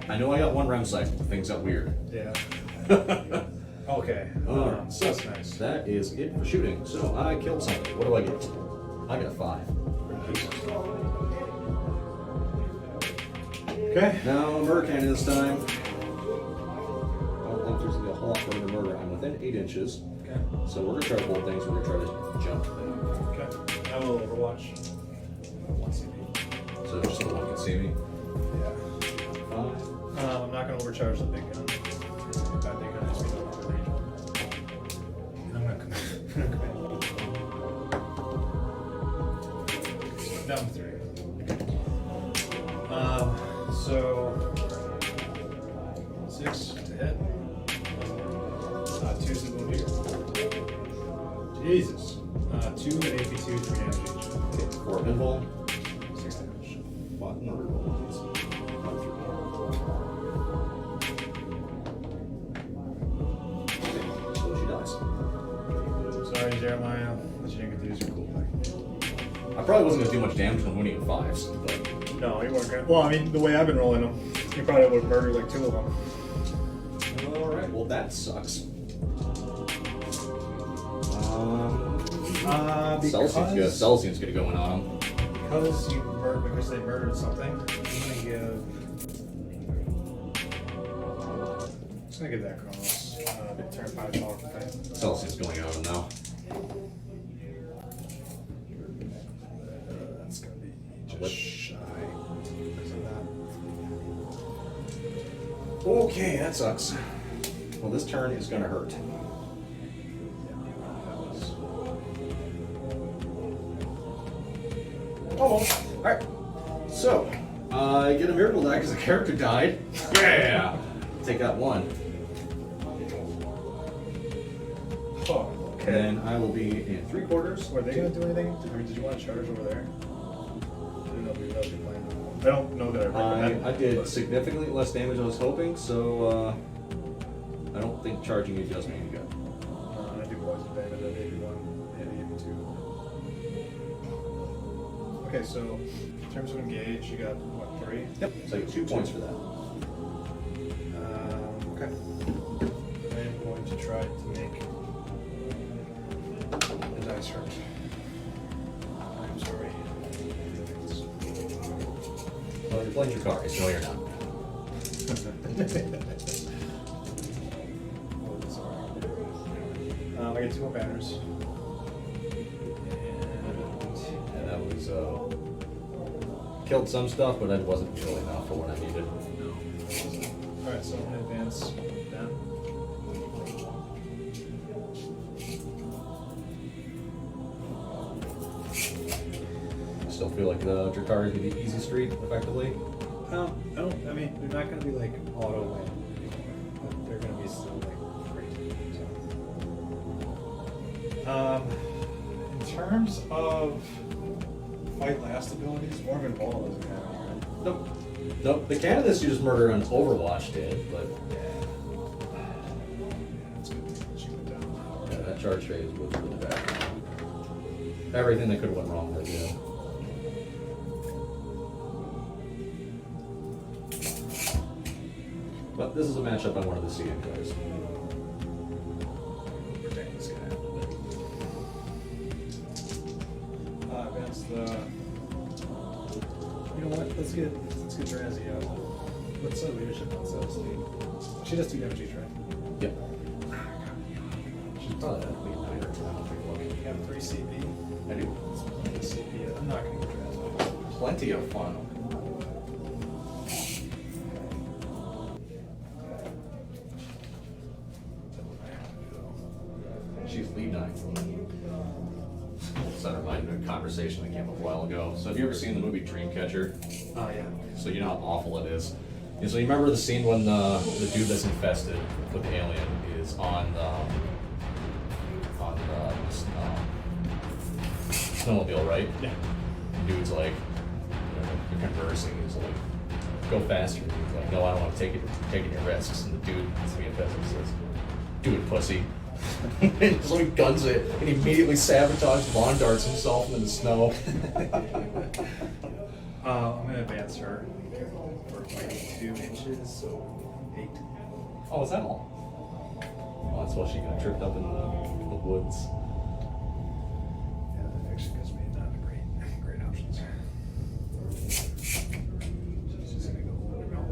I know I got 1 REM cycle, but things got weird. Yeah. Okay. Alright, so That's nice. that is it for shooting. So I killed something. What do I get? I got a 5. Okay. Now murder cannon this time. I don't think there's gonna be a whole lot for me to murder. I'm within 8 inches. Okay. So we're gonna try to hold things, we're gonna try to jump them. Okay. I will overwatch. 1 CP. So just so one can see me. Yeah. 5. I'm not going to overcharge the big gun. That big gun is going to range 1. And I'm going to come down to 3. So 6 to hit. 2 to wound here. Jesus. 2 and AP2, 3 damage each. Okay, 4 pinball. 6 damage. 5 murder. So she dies. Sorry, Jeremiah, that you didn't get to use your cool back. I probably wasn't gonna do much damage when winning in 5s, but No, you weren't good. Well, I mean, the way I've been rolling them, you probably would have murdered like 2 of them. alright, well that sucks. Celsius gonna go in on him. Because they murdered something, I'm just gonna give that Kronos turn 5 power play. Celsius going out on him now. That's gonna be What? just shy. Because of that. Okay, that sucks. Well, this turn is gonna hurt. Oh, alright. So, I get a miracle die because the character died. Yeah! Take out 1. Oh, And then I will be in 3/4. Were they gonna do anything? Or did you want to charge over there? I didn't know if you were playing. I don't know that I recommend. I did significantly less damage than I was hoping, so I don't think charging you does me any good. I do poison damage. I gave you 1, maybe even 2. Okay, so in terms of engage, you got what, 3? Yep. So I get 2 points for that. Okay. I am going to try to make the dice hurt. I'm sorry. Well, you're playing Drukhari, so no, you're not. I get 2 more banners. And that was killed some stuff, but it wasn't really enough for what I needed. Alright, so I'm going to advance down. Still feel like the Drukhari is the easy street, effectively. I mean, they're not going to be like auto win anymore. But they're going to be still like crazy. So. In terms of fight last abilities, Morgan Ball doesn't have any, right? Nope. Nope. The candidates you just murdered on Overwatch did, but That's good. charge phase was really bad. Everything that could have went wrong there, yeah. But this is a matchup I wanted to see anyways. Protect this guy. Advance the. You know what? Let's get Drazzy out. What's the leadership on Celestine? She does 2 damage each, right? Yep. She's probably at least 9 or 10. You have 3 CP. I do. It's CP. I'm not going to get Drazzy. Plenty of fun. She's lead 9. So that reminded me of a conversation that came up a while ago. So have you ever seen the movie Dreamcatcher? Oh, yeah. So you know how awful it is. And so you remember the scene when the dude that's infested with the alien is on the snowmobile, right? Yeah. The dude's like, you're conversing. He's like, go faster. He's like, no, I don't want to take taking your risks. And the dude that's being infested says, do it, pussy. And so he guns it and he immediately sabotages lawn darts himself into the snow. I'm going to advance her for like 2 inches, so 8. Oh, is that all? Oh, that's why she got tripped up in the woods. Yeah, that actually gives me not great options. She's just going to go over there.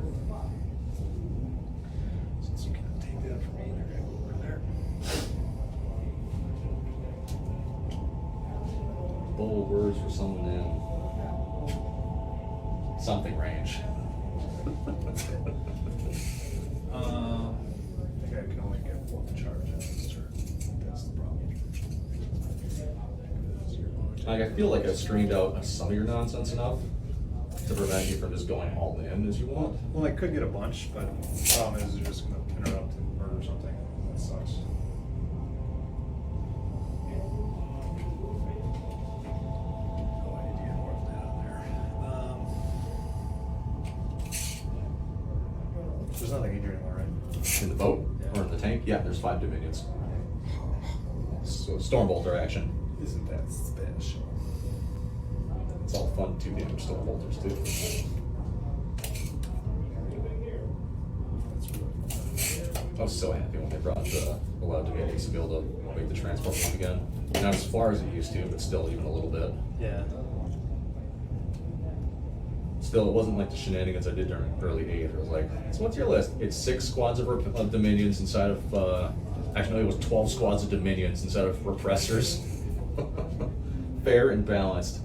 Since you cannot take that from me, they're going to go over there. Bold words for someone in something range. I think I can only get 1 charge out of this turn. That's the problem. Like, I feel like I've screened out some of your nonsense enough to prevent you from just going all in as you want. Well, I could get a bunch, but the problem is they're just going to interrupt and murder something. That sucks. Oh, I need to get more of that on there. There's nothing in here anymore, right? In the boat Yeah. or in the tank, yeah, there's 5 dominions. So Stormbolter action. Isn't that special? It's all fun 2 damage Stormbolters too. I was so happy when they brought the allowed dominions to be able to make the transport move again. Not as far as it used to, but still even a little bit. Yeah. Still, it wasn't like the shenanigans I did during early 8th. It was like, so what's your list? It's 6 squads of dominions inside of, actually it was 12 squads of dominions inside of repressors. Fair and balanced.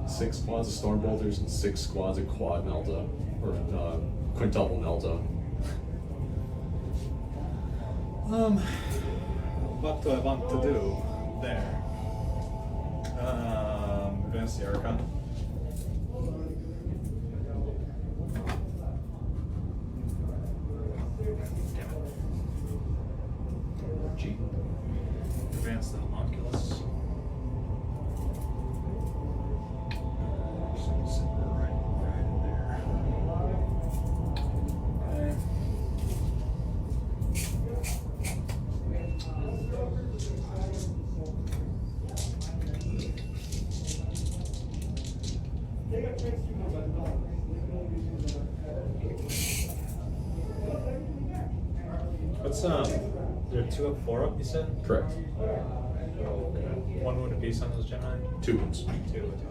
6 squads of Stormbolters and 6 squads of Quad Melta, or Quintuple Melta. What do I want to do there? Advance the Archon. Damn it. G. Advance the Homunculus. Sit right in there. Okay. What's there are 2 up, 4 up, you said? Correct. Okay. 1 wound apiece on those Gemini? 2 wounds. 2.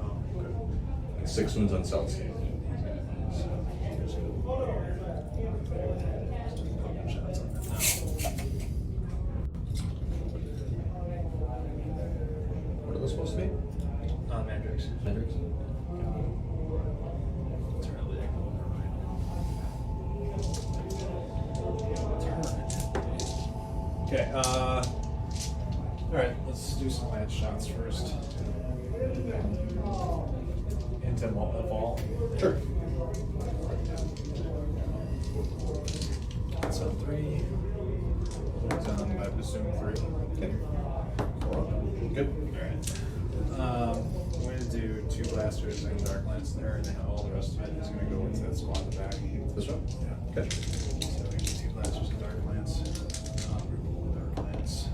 Oh, okay. And 6 wounds on Celestine. Shots on them now. What are those supposed to be? Mandrakes. Hendrix? Okay, alright, let's do some match shots first. Into Evolve. Sure. So 3. It's on, I presume 3. Okay. 4 up. Good. Alright. I'm going to do 2 blasters and Dark Lance there, and then all the rest of it is going to go into that squad in the back. This one? Yeah. Okay. So we get 2 blasters and Dark Lance. Dark Lance.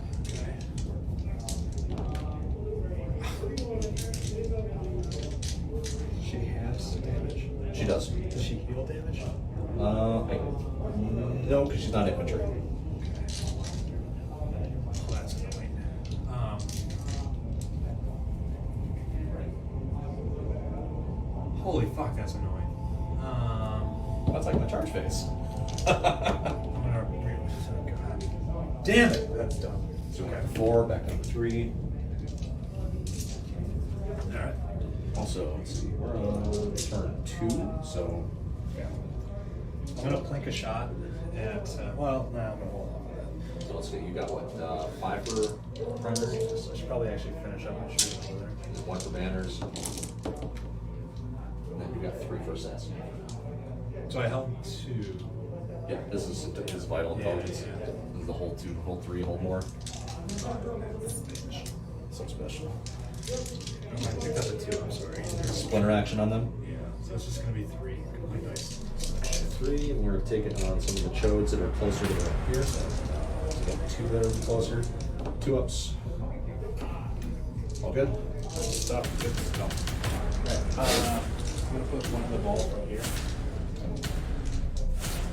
damage? No, because she's not infantry. Well, that's annoying. Holy fuck, that's annoying. That's like my charge phase. I'm gonna oh, God. Damn it! That's dumb. So we have 4, back down to 3. Alright. Also, let's see, we're on turn 2, so Yeah. I'm gonna plink a shot at, well, nah, I'm gonna hold on for that. so let's see, you got what, 5 for primary? So I should probably actually finish up my shooting over there. There's 1 for banners. And then you got 3 for assassin. So I held 2. Yeah, this is vital Yeah, intelligence. yeah. This is the whole 2, whole 3, hold more. So special. I picked up a 2, I'm sorry. Splinter action on them. Yeah, so it's just gonna be 3. Complete nice. 3, and we're taking on some of the chodes that are closer to the here. So we got 2 that are closer. 2 ups. All good? Stuff, good stuff. Alright, I'm gonna put one of the balls right here.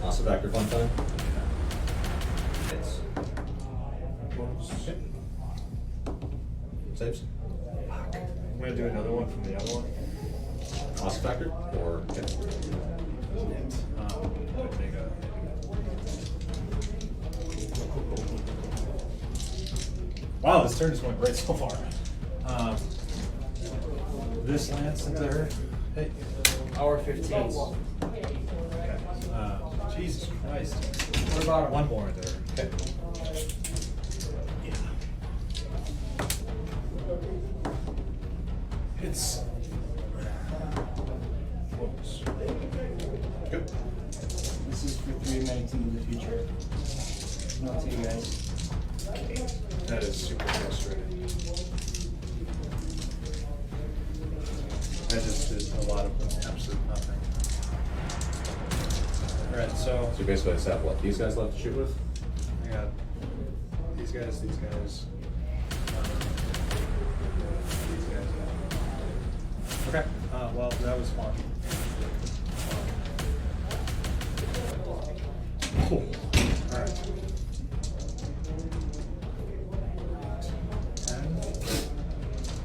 Awesome factor fun time. Hits. Okay. Saves. I'm gonna do another one from the other one. Awesome factor or okay. Could make a. Wow, this turn just went great so far. This lands into her. Hey. Hour 15. Okay. Jesus Christ. What about One more into her. Okay. Yeah. It's close. Good. This is for 3 minutes into the future. Not to you guys. That is super frustrating. I just did a lot of absolute nothing. Alright, so So you basically just have what? These guys left to shoot with? I got these guys, these guys. Okay, well, that was fun. Cool. Alright. 10.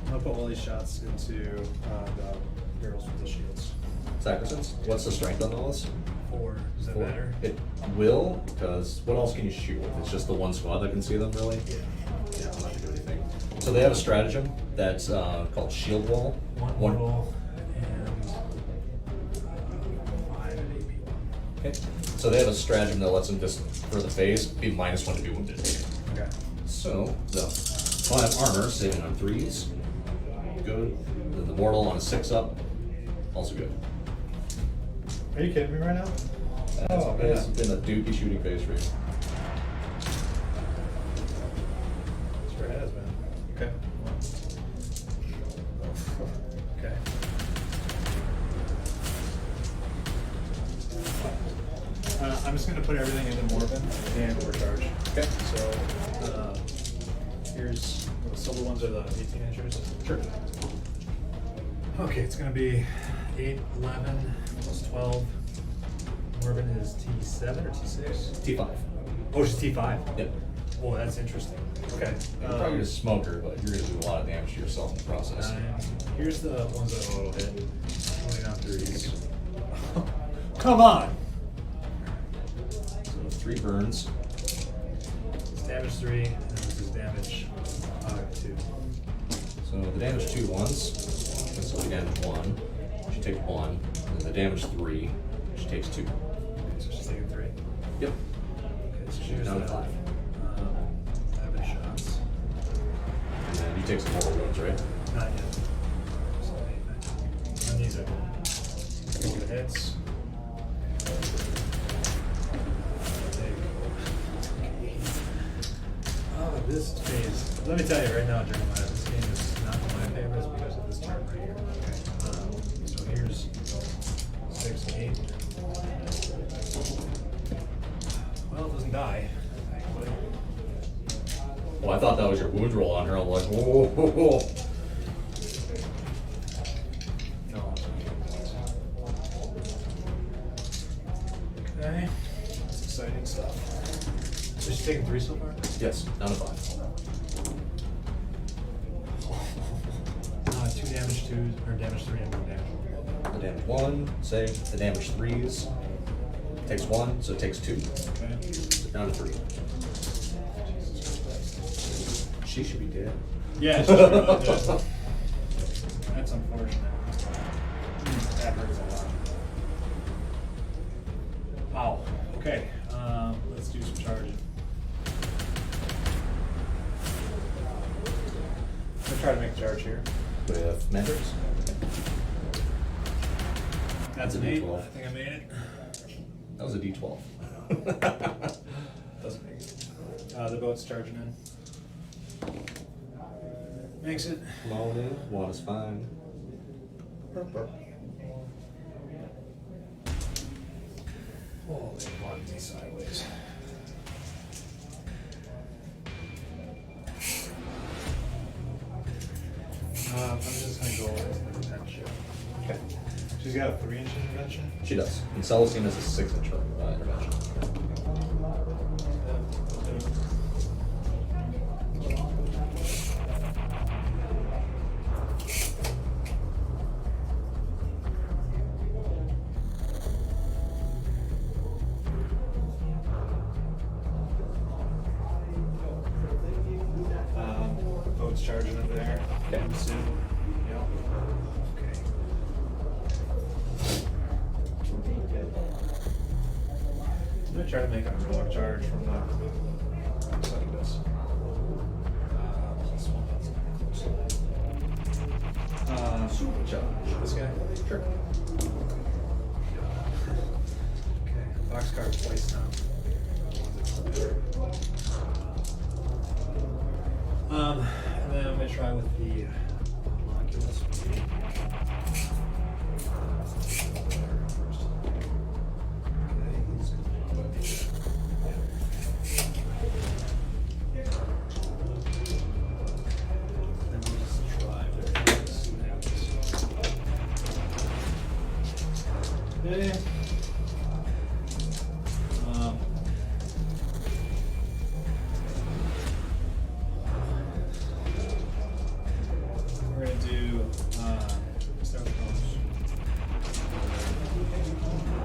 I'm gonna put all these shots into the barrels with the shields. Sacrifice. What's the strength on all this? 4. Is that better? It will, because what else can you shoot with? It's just the one squad that can see them, really? Yeah. Yeah, I'm not gonna do anything. So they have a stratagem that's called Shield Wall. One roll and 5 and 8 people. Okay. So they have a stratagem that lets them just, for the phase, be -1 to be wounded. Okay. So, the 5 armor, saving on 3s. Good. Then the mortal on a 6-up. Also good. Are you kidding me right now? Oh, It's man. been a dookie shooting phase for you. Sure has been. Okay. Okay. I'm just gonna put everything into Morbin and overcharge. Okay. So, here's, the silver ones are the 18 inchers. Sure. Okay, it's gonna be 8, 11, plus 12. Morbin is T7 or T6? T5. Oh, she's T5. Yep. Oh, that's interesting. Okay. You're probably a smoker, but you're gonna do a lot of damage to yourself in the process. Here's the ones that auto hit. 20 on 3s. Come on! So 3 burns. It's damage 3, and this is damage 2. So the damage 2 ones. So the damage 1. She takes 1. And the damage 3. She takes 2. Okay, so she's taking 3. Yep. Okay, so She's here's down to the 5. average shots. And then you take some mortal wounds, right? Not yet. So 8, 9. And these are all the hits. Oh, this phase. Let me tell you right now, Jeremiah, this game is not one of my favorites because of this turn right here. Okay. So here's 6, 8. Well, it doesn't die. Thankfully. Well, I thought that was your wound roll on her. I'm like, whoa, whoa, whoa. No. So she's taking 3 so far? Yes, down to 5. 2 damage 2, or damage 3 and 1 damage. The damage 1, save. The damage 3s. Takes 1, so it takes 2. Okay. Down to 3. She should be dead. Yeah, she's really dead. That's unfortunate. That hurts a lot. Wow. Okay. Let's do some charging. I'm gonna try to make a charge here. With measures. That's an 8. I think I made it. That was a D12. Doesn't make it. The boat's charging in. Makes it. Load in. 1 is fine. Holy quantity sideways. I'm just gonna go with intervention. Okay. She's got a 3-inch intervention. She does. And Celestine has a 6-inch intervention. Boat's charging up there. Okay. Soon. Yep. Okay. I'm gonna try to make a heroic charge from the side of this. Super charge. This guy? Sure. Okay. Boxcar twice now. And then I'm gonna try with the homunculus. Okay. We're gonna do start with those.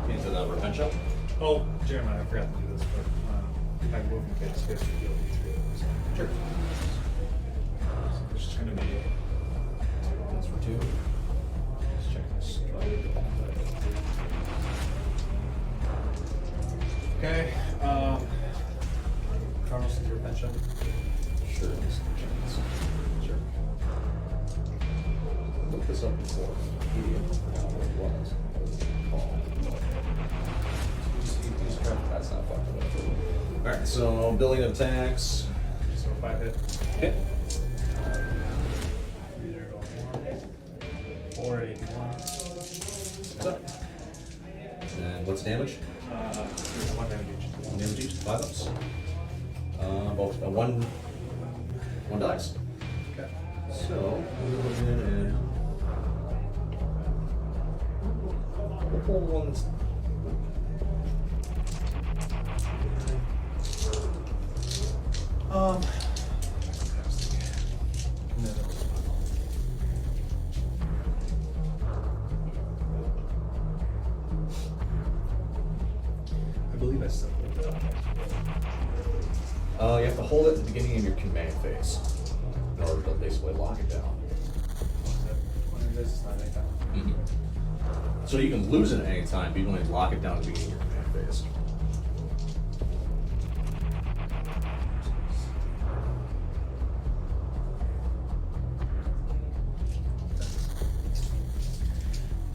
Into the revenge up. Oh, Jeremiah, I forgot to do this, but if I move my kids, you'll be 3 of those. Sure. So it's just gonna be That's for 2. just check this. Okay. Carlos, is your pension? Sure. Sure. Look this up before. That's not fucking. Alright, so building attacks. So 5 hit. Hit. Either 4, 8, 1. What's up? And what's damage? 1 damage each. 1 damage each. 5 ups. Both. 1 dice. Okay. So, we'll go ahead and we'll pull one that's I believe I still put that. you have to hold it at the beginning of your command phase in order to basically lock it down. When it is, it's not like that. So you can lose it at any time, but you can only lock it down at the beginning of your command phase.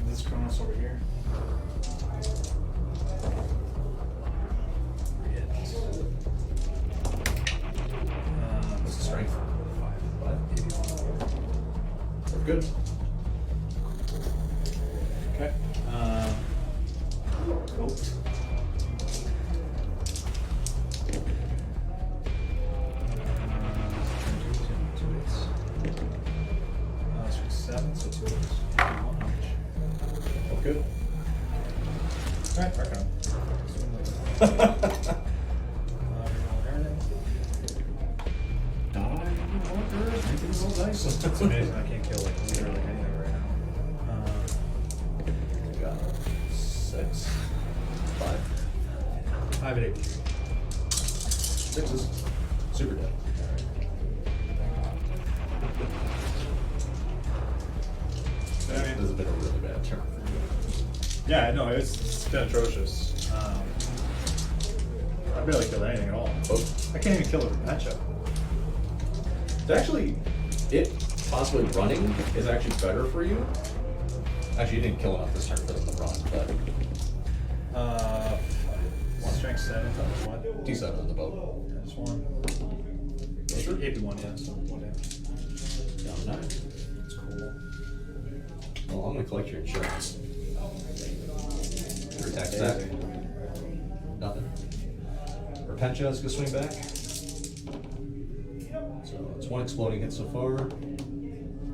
This Kronos over here. What's the strength? 5. We're good. Okay. Goat. So 7, so 2 is 1 each. Good. Alright, working on. dice. It's amazing. I can't kill like literally anything right now. We got 6, 5, 5 at 8. 6s. Super dead. But, I mean, This has been a really bad turn. yeah, no, it's been atrocious. I barely killed anything at all. Oh. I can't even kill a matchup. It's actually, it possibly running is actually better for you. Actually, you didn't kill enough this turn for them to run, but Strength 7 times what? D7 on the boat. Yeah, just 1. Sure. AP1, yeah, so 1 damage. Down to 9. That's cool. Well, I'm gonna collect your insurance. Your attack stat. Nothing. Repentia is gonna swing back. So it's 1 exploding hit so far.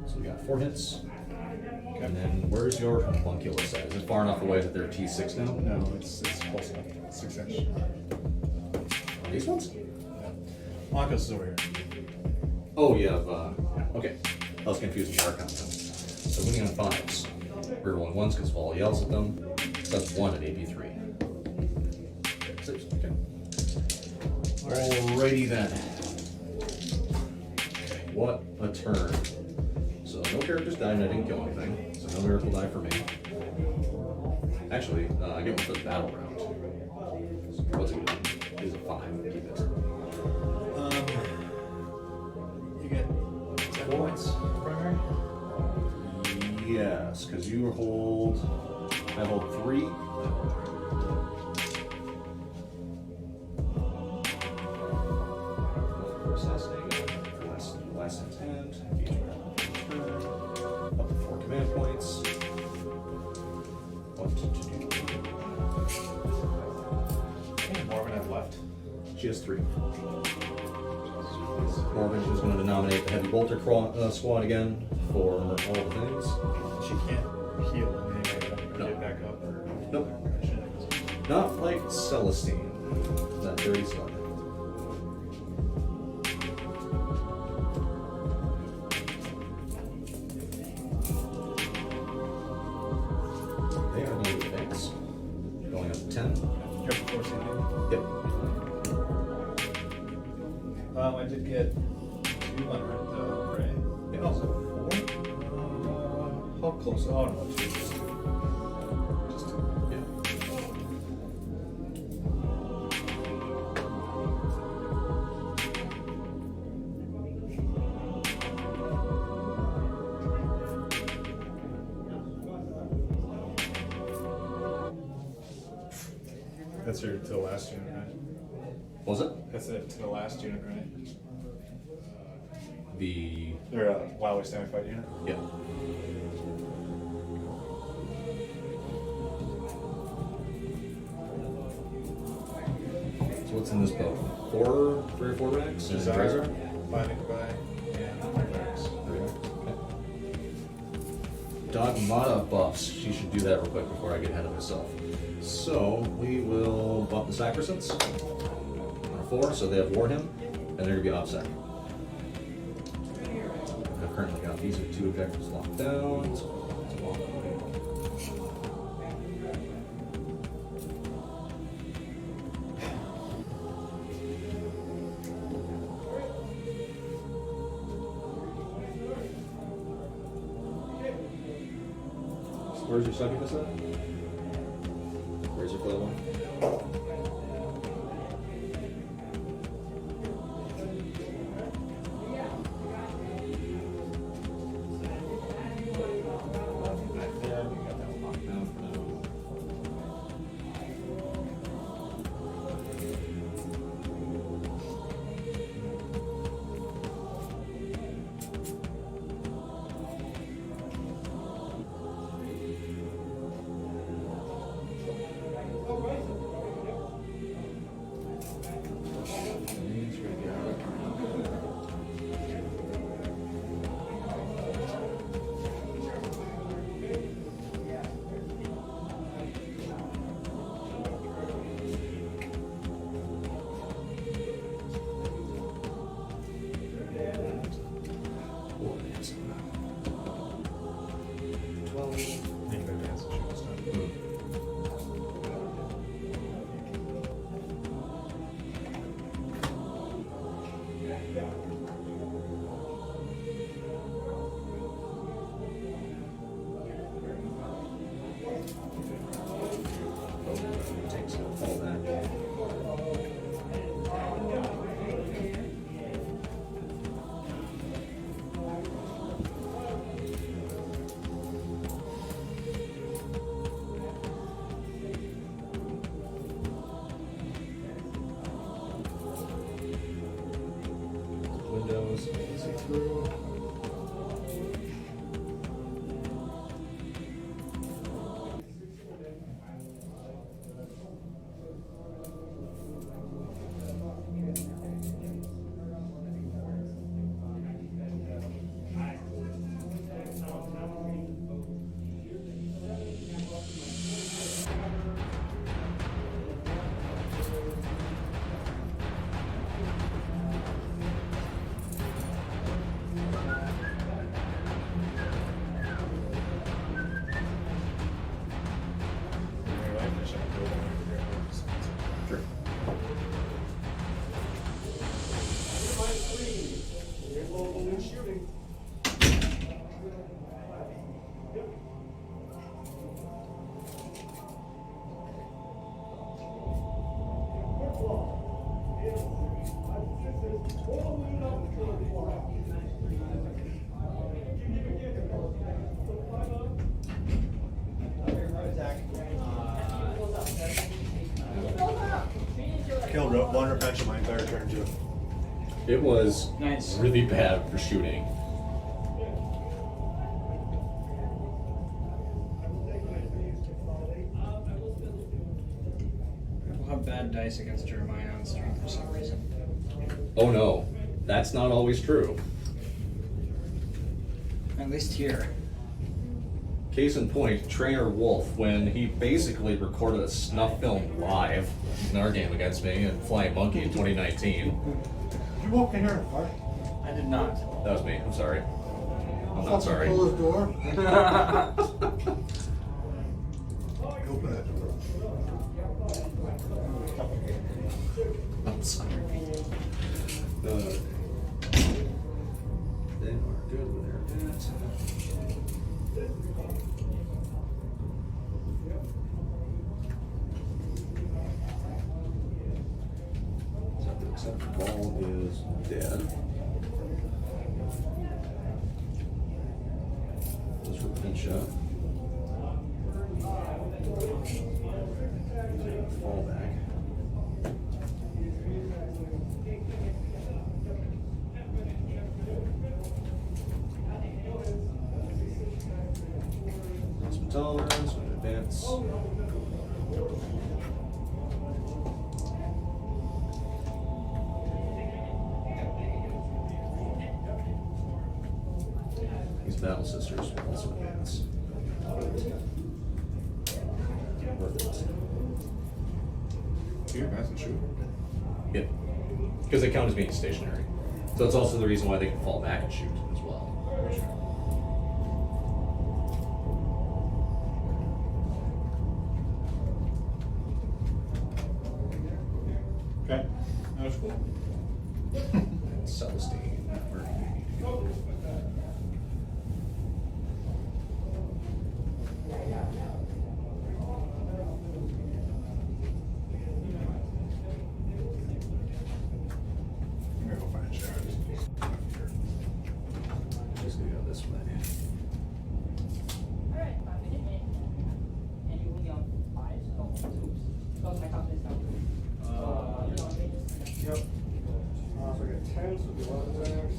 So we got 4 hits. And then where's your homunculus set? Is it far enough away that they're T6 now? No, it's close enough. 6 inch. These ones? Marcus is over here. Oh, you have, okay. I was confused with our content. So winning on 5s. Rerolling 1s because Vol yells at them. So that's 1 at AP3. 6, okay. Alrighty then. What a turn. So no characters died and I didn't kill anything. So no miracle die for me. Actually, I get one for the battle round. So what's it doing? Is a 5. Keep it. You get 10 points primary? Yes, because you hold. I hold 3. Assassinating. Last intent. Up to 4 command points. What to do? How many Mormon have left? She has 3. Morgan is going to nominate the Heavy Bolter squad again for all the things. She can't heal in any way or No. get back up or. Nope. Not like Celestine. That dirty slut. They are going to advance. Going up to 10. You're up to 4 CD. Yep. I did get 2 unread though, right? Yeah. Oh, so 4? How close? Oh, no, 2. Just 2. Yeah. That's your to the last unit, right? What was it? That's it to the last unit, right? The. They're a while we stand and fight unit. Yeah. So what's in this boat? 3 or 4 racks? And Desire, Dresser? Binding Goodbye, and 3 racks. Dogmata buffs. She should do that real quick before I get ahead of myself. So we will buff the Sacrosants on a 4, so they have Warhim, and they're going to be offset. I've currently got these 2 objectives locked down. So it's a long way. Where's your succubus at? Where's your flail one? There, we got that one locked down for now. was easy through. Sure. Killed one repentance my entire turn too. It was Nice. really bad for shooting. We'll have bad dice against Jeremiah on stream for some reason. Oh no, that's not always true. At least here. Case in point, Trainer Wolf, when he basically recorded a snuff film live in our game against me and Flying Monkey in 2019. You walk in here and fart. I did not. That was me. I'm sorry. I'm not sorry. Close the door. Open that door. I'm sorry. They are good with their bats. Except the ball is dead. This for the pinch shot. Fall back. Some tolerance, some advance. These battle sisters will also advance. Worth it. Do you advance and shoot? Yeah. Because they count as being stationary. So that's also the reason why they can fall back and shoot as well. Okay, that was cool. Celestine. Where do we need to go? I'm gonna go find a chair. Just gonna go this way. Alright, 5 minute hit. And you will be on 5, so oops. Oh, my confidence now. Yep. So I got 10, so do 11 attacks.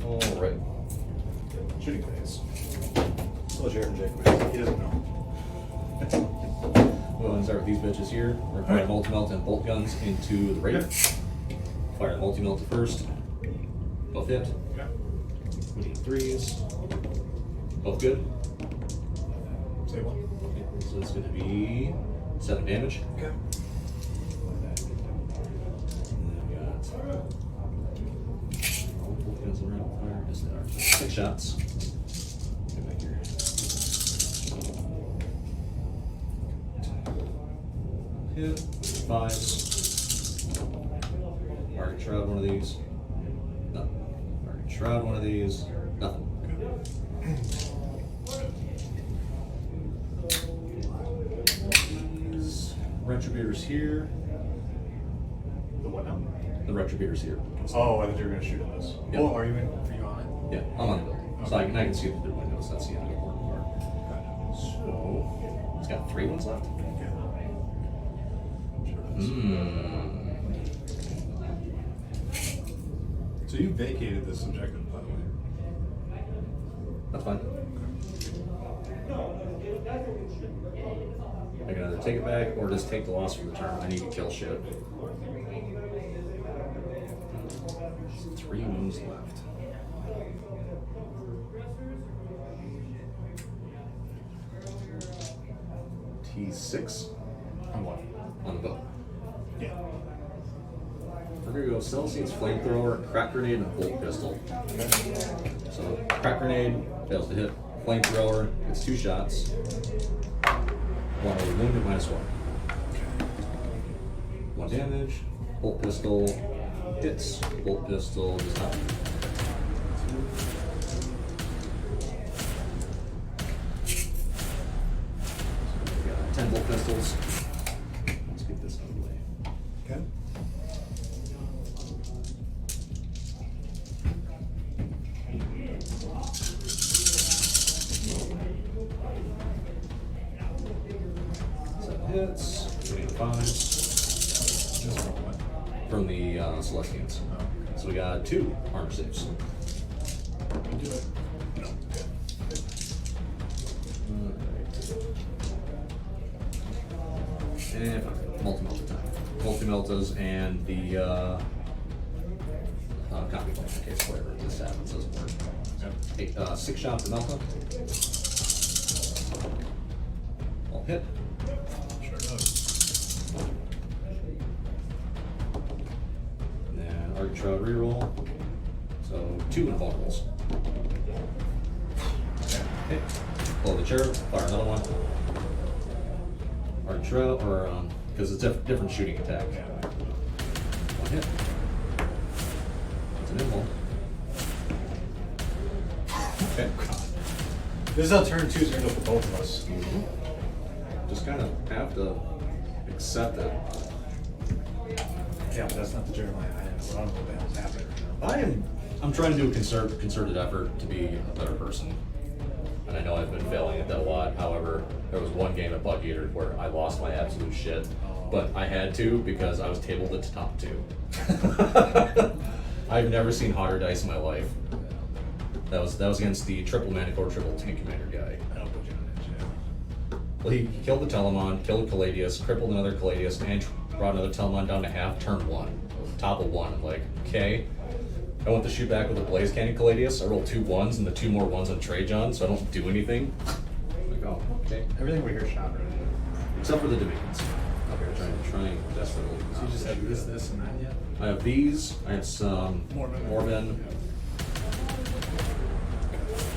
Alright. Shooting phase. Still Jared and Jake, man. He doesn't know. We'll then start with these bitches here. We're firing multi-melt and bolt guns into the raid. Fire the multi-melt first. Both hit. Yeah. We need threes. Both good. Say one. Okay, so it's gonna be 7 damage. Okay. And then we got bolt guns and rapid fire. Yes, they are. 6 shots. Get back here. Hit. 5s. Market shroud one of these. Nothing. Market shroud one of these. Nothing. These retributors here. The what now? The retributors here. Oh, I thought you were gonna shoot at this. Yeah. Oh, are you on it? Yeah, I'm on the building. So I can see through the windows. That's the end of the important part. So, it's got 3 ones left. Yeah. Sure does. Hmm. So you vacated this objective, by the way. That's fine. I can either take it back or just take the loss for the turn. I need to kill shit. 3 moves left. T6 On what? on the boat. Yeah. We're gonna go Celestine's Flamethrower, Crack Grenade, and Bolt Pistol. So, Crack Grenade fails to hit. Flamethrower gets 2 shots. 1 over wounded, -1. 1 damage. Bolt Pistol hits. Bolt Pistol does not. We got 10 Bolt Pistols. Let's get this out of the way. Okay. Hits, 5 Just from what? from the Celestians. Oh. So we got 2 armor saves. Do it. And multi-melta time. Multi-meltas and the copy point in case whatever this happens doesn't work. Yep. 6 shots to Melta. All hit. Sure does. And then Architrave reroll. So 2 invulnerables. Okay. Blow the cherub, fire another one. Architrave, or because it's different shooting attack. Yeah. 1 hit. It's an invul. Okay. This is how turn 2 is going to go for both of us. Just kind of have to accept it. Yeah, but that's not the Jeremiah I am. I don't know what the hell's happening right now. I'm trying to do a concerted effort to be a better person. And I know I've been failing at that a lot. However, there was one game at Bug Eater where I lost my absolute shit. But I had to because I was tabled at the top 2. I've never seen hotter dice in my life. That was against the triple Manicore, triple Tank Commander guy. I don't put you on edge, yeah. Well, he killed the Telemon, killed Caladius, crippled another Caladius, and brought another Telemon down to half, turn 1. Top of 1. I'm like, okay. I went to shoot back with a Blaze Cannon Caladius. I rolled 2 1s and the 2 more 1s on Trade John, so I don't do anything. I'm like, oh, okay. Everything we hear shot right. Except for the Dominions. Okay, trying desperately. So you just have this, and that yet? I have these. I have some Morbin.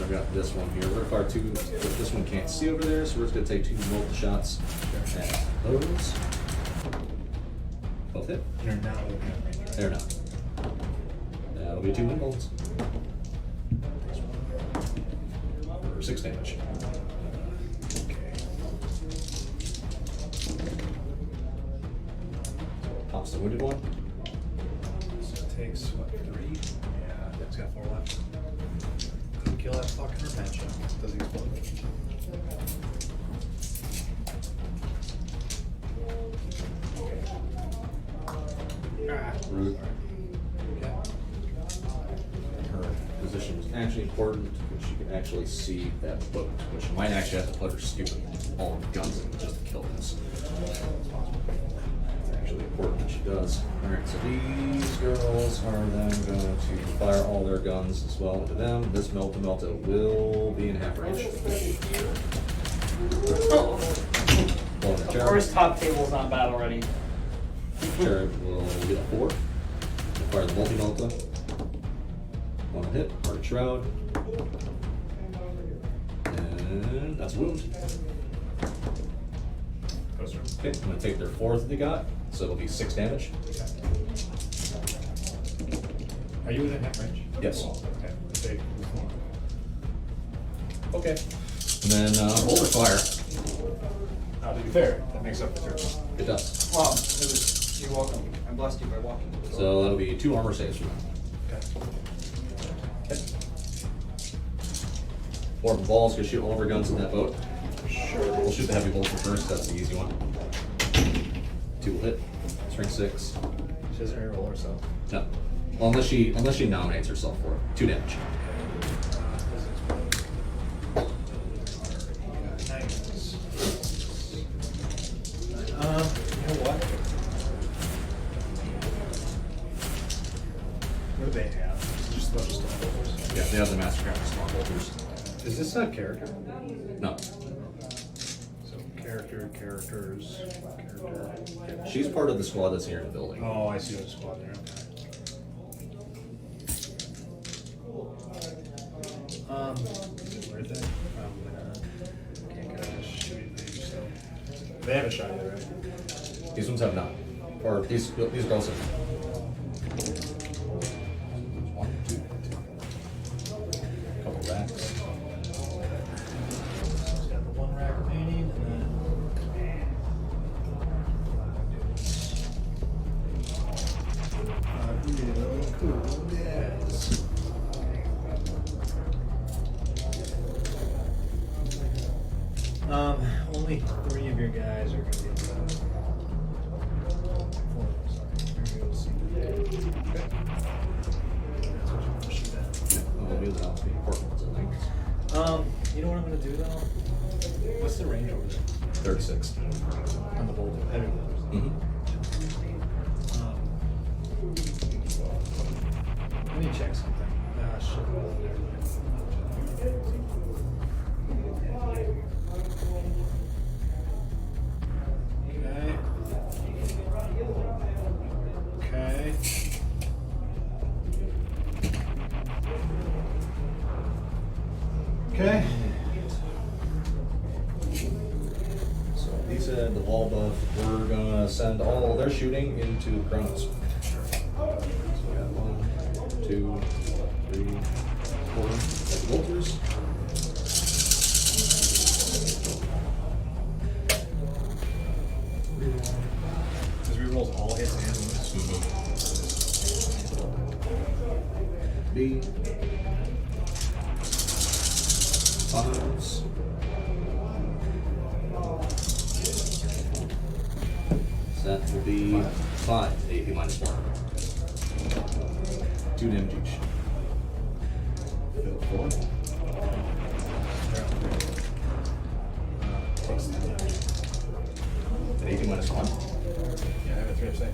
I've got this one here. We're gonna fire 2, but this one can't see over there, so we're just gonna take 2 multiple shots at those. Both hit. You're not looking at me. They're not. That'll be 2 wind bolts. For 6 damage. Okay. Pops the wounded one. So it takes, what, 3? Yeah, it's got 4 left. Couldn't kill that fucking revenge. Does he explode? Root. Okay. Her position was actually important because she could actually see that boat, which might actually have to put her stupid all her guns in just to kill this. It's actually important that she does. Alright, so these girls are then going to fire all their guns as well into them. This Melta will be in half range. Blowing the Of cherub. course, top table's not bad already. Cherub will get a 4. Fire the multi-melta. 1 hit, Heart Shroud. And that's a wound. Goes through. Okay, I'm gonna take their 4th they got, so it'll be 6 damage. Are you within half range? Yes. Okay. Take 4. Okay. And then Boulder Fire. To be fair, that makes up for turn 1. It does. Well, you're welcome. I blessed you by walking. So that'll be 2 armor saves for them. Okay. Okay. Orb balls, gonna shoot all of our guns in that boat. Sure. We'll shoot the heavy bolter first, that's the easy one. 2 will hit. Strength 6. She doesn't reroll herself. No. Well, unless she nominates herself for it. 2 damage. You know what? What do they have? Just a bunch of stuff. Yeah, they have the Mastercraft Small Bolters. Is this a character? No. So characters. She's part of the squad that's here in the building. Oh, I see the squad there. Where's that? Probably not. Can't get on the shooting page, so. They haven't shot yet, right? These ones have not. Or these girls have. 1, 2, 2. Couple racks. It's got the 1 rack remaining, and then. Cool. Yes. Only 3 of your guys are going to be. 4 of them, sorry. You're going to see. Okay. That's what you want to shoot at. Yeah, we'll do that. The important ones, I think. You know what I'm going to do though? What's the range over there? 36. On the bolt, heavy bolters. Mm-hmm. Let me check something. Ah, shit. Okay. Okay. So he said the wall buff, we're gonna send all their shooting into Kronos. So we got 1, 2, 3, 4 bolters. Because we rolled all hits and wounds. B. 5s. So that will be 5 AP minus 1. 2 damage each. 4. Takes the damage. An AP minus 1. Yeah, I have a 3 of sight.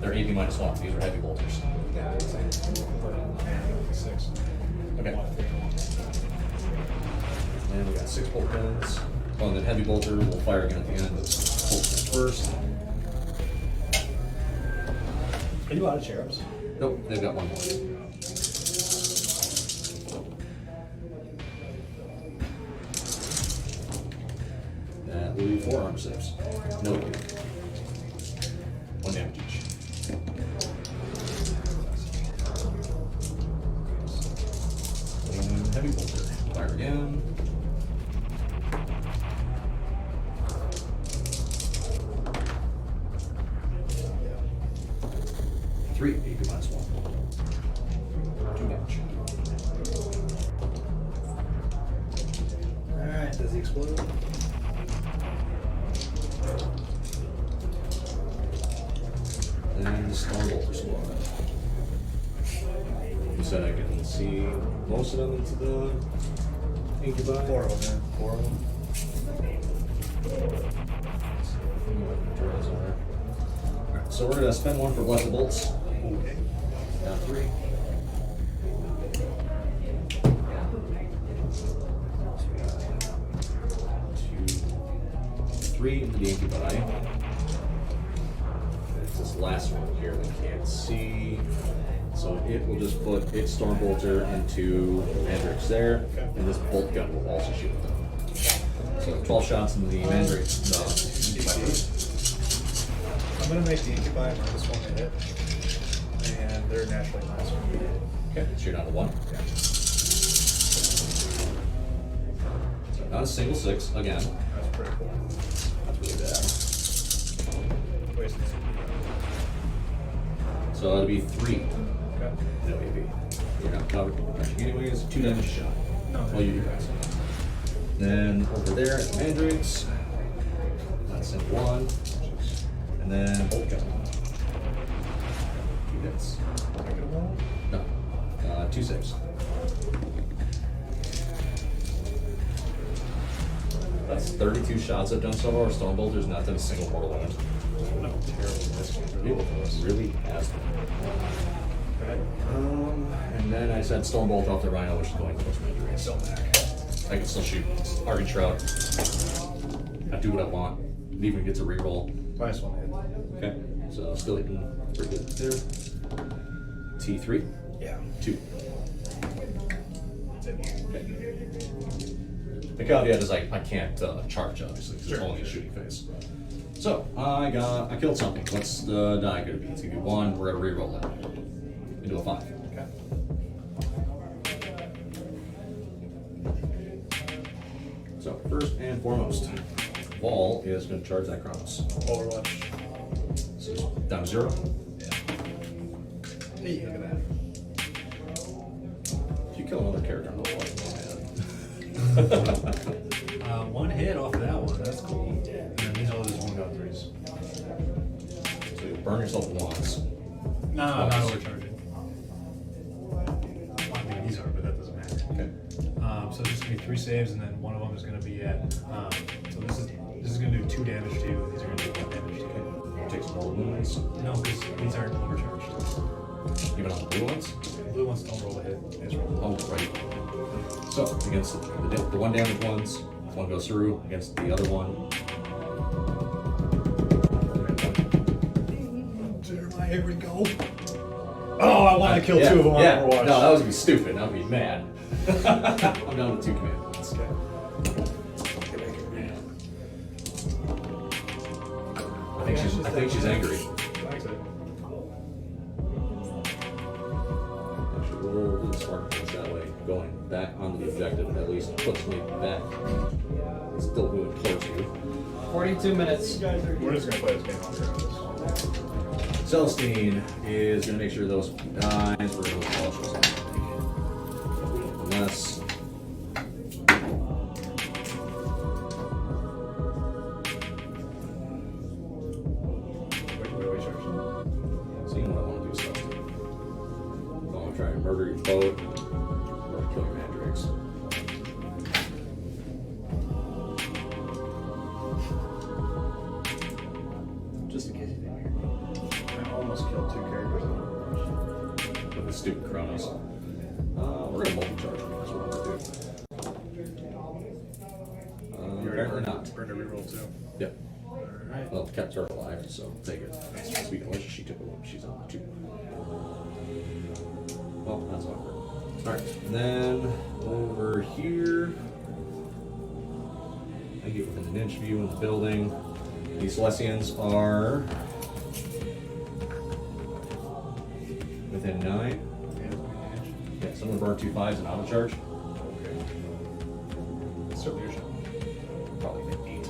They're AP minus 1. These are heavy bolters. Yeah, it's like 6. Okay. And we got 6 bolt guns. Oh, and then heavy bolter will fire again at the end. Bolt first. Are you out of cherubs? Nope, they've got 1 more. That will be 4 armor saves. No big deal. 1 damage each. And heavy bolter. Fire again. 3 AP minus 1. 2 damage. Alright, does he explode? And the Star Bolter squad. You said I can see most of them into the incubi? 4 of them, 4 of them. Alright, so we're gonna spend 1 for Blessed Bolts. Okay. Down 3. 3 into the incubi. It's this last one here we can't see. So it will just put its Storm Bolter into Mandrakes there, and this bolt gun will also shoot them. So 12 shots into the Mandrakes. I'm going to make the incubi minus 1 to hit. And they're naturally minus 1 to hit. Okay, so you're down to 1. Yeah. So not a single 6 again. That's pretty cool. That's really bad. Where's the So that'll be 3. Okay. No AP. You're not covered. Anyways, 2 damage a shot. No. Well, you guys. Then over there at the Mandrakes, that's in 1. And then bolt gun. 2 damage. hits. Negative one? No. 2 saves. That's 32 shots I've done so far. Stone Bolter's not done a single mortal wound. No, terrible miss one for It both of us. really has been. Okay. And then I said Stone Bolt off the Rhino, which is going close to injury. Still back. I can still shoot Argon Shroud. I do what I want. It even gets a reroll. Minus 1 hit. Okay, so still hitting pretty good there. T3, Yeah. 2. That's it. Okay. The caveat is I can't charge, obviously, because it's Sure, only a sure. shooting phase. So I killed something. What's the die gonna be? It's gonna be 1. We're gonna reroll it into a 5. Okay. So first and foremost, Wall is gonna charge that Kronos. Overwatch. So it's down to 0. Hey, look at that. If you kill another character, I'm not playing. 1 hit off of that one. That's cool. And then these all just 1.3s. So you burn yourself once. No, I'm not overcharging. I mean, these are, but that doesn't matter. Okay. So it's just gonna be 3 saves, and then one of them is gonna be at. So this is gonna do 2 damage to you, and these are gonna do 1 damage to you. Take some more wounds. No, because these aren't overcharged. Even on the blue ones. Blue ones don't roll a hit. They just roll. Oh, right. So against the 1 damage ones, 1 goes through. Against the other one. Jeremiah, here we go. Oh, I want to kill 2 of them on Yeah. Overwatch. No, that would be stupid. I'd be mad. I'm down to 2 command points. Okay. I think she's angry. Thanks, Ed. Actually, we'll do the smart points that way. Going back onto the objective at least puts me back. Still moving towards you. 42 minutes. We're just gonna play this game. Celestine is going to make sure those dies. We're going to cautious. Unless. Wait, charge. Seeing what I want to do, Celestine. I'm going to try and murder your boat or kill your Mandrakes. Just in case you didn't hear. I almost killed 2 characters on Overwatch. With the stupid Kronos. We're going to multi-charge. That's what we're going to do. Apparently not. Burned a reroll too. Yep. Alright. Well, kept her alive, so take it. Speaking of which, she took a look. She's on the 2. Well, that's awkward. Alright, and then over here, I get within an inch view in the building. These Celestians are within 9. Yeah, someone burned 2 5s and auto charge. Okay. Still leadership. Probably hit 8.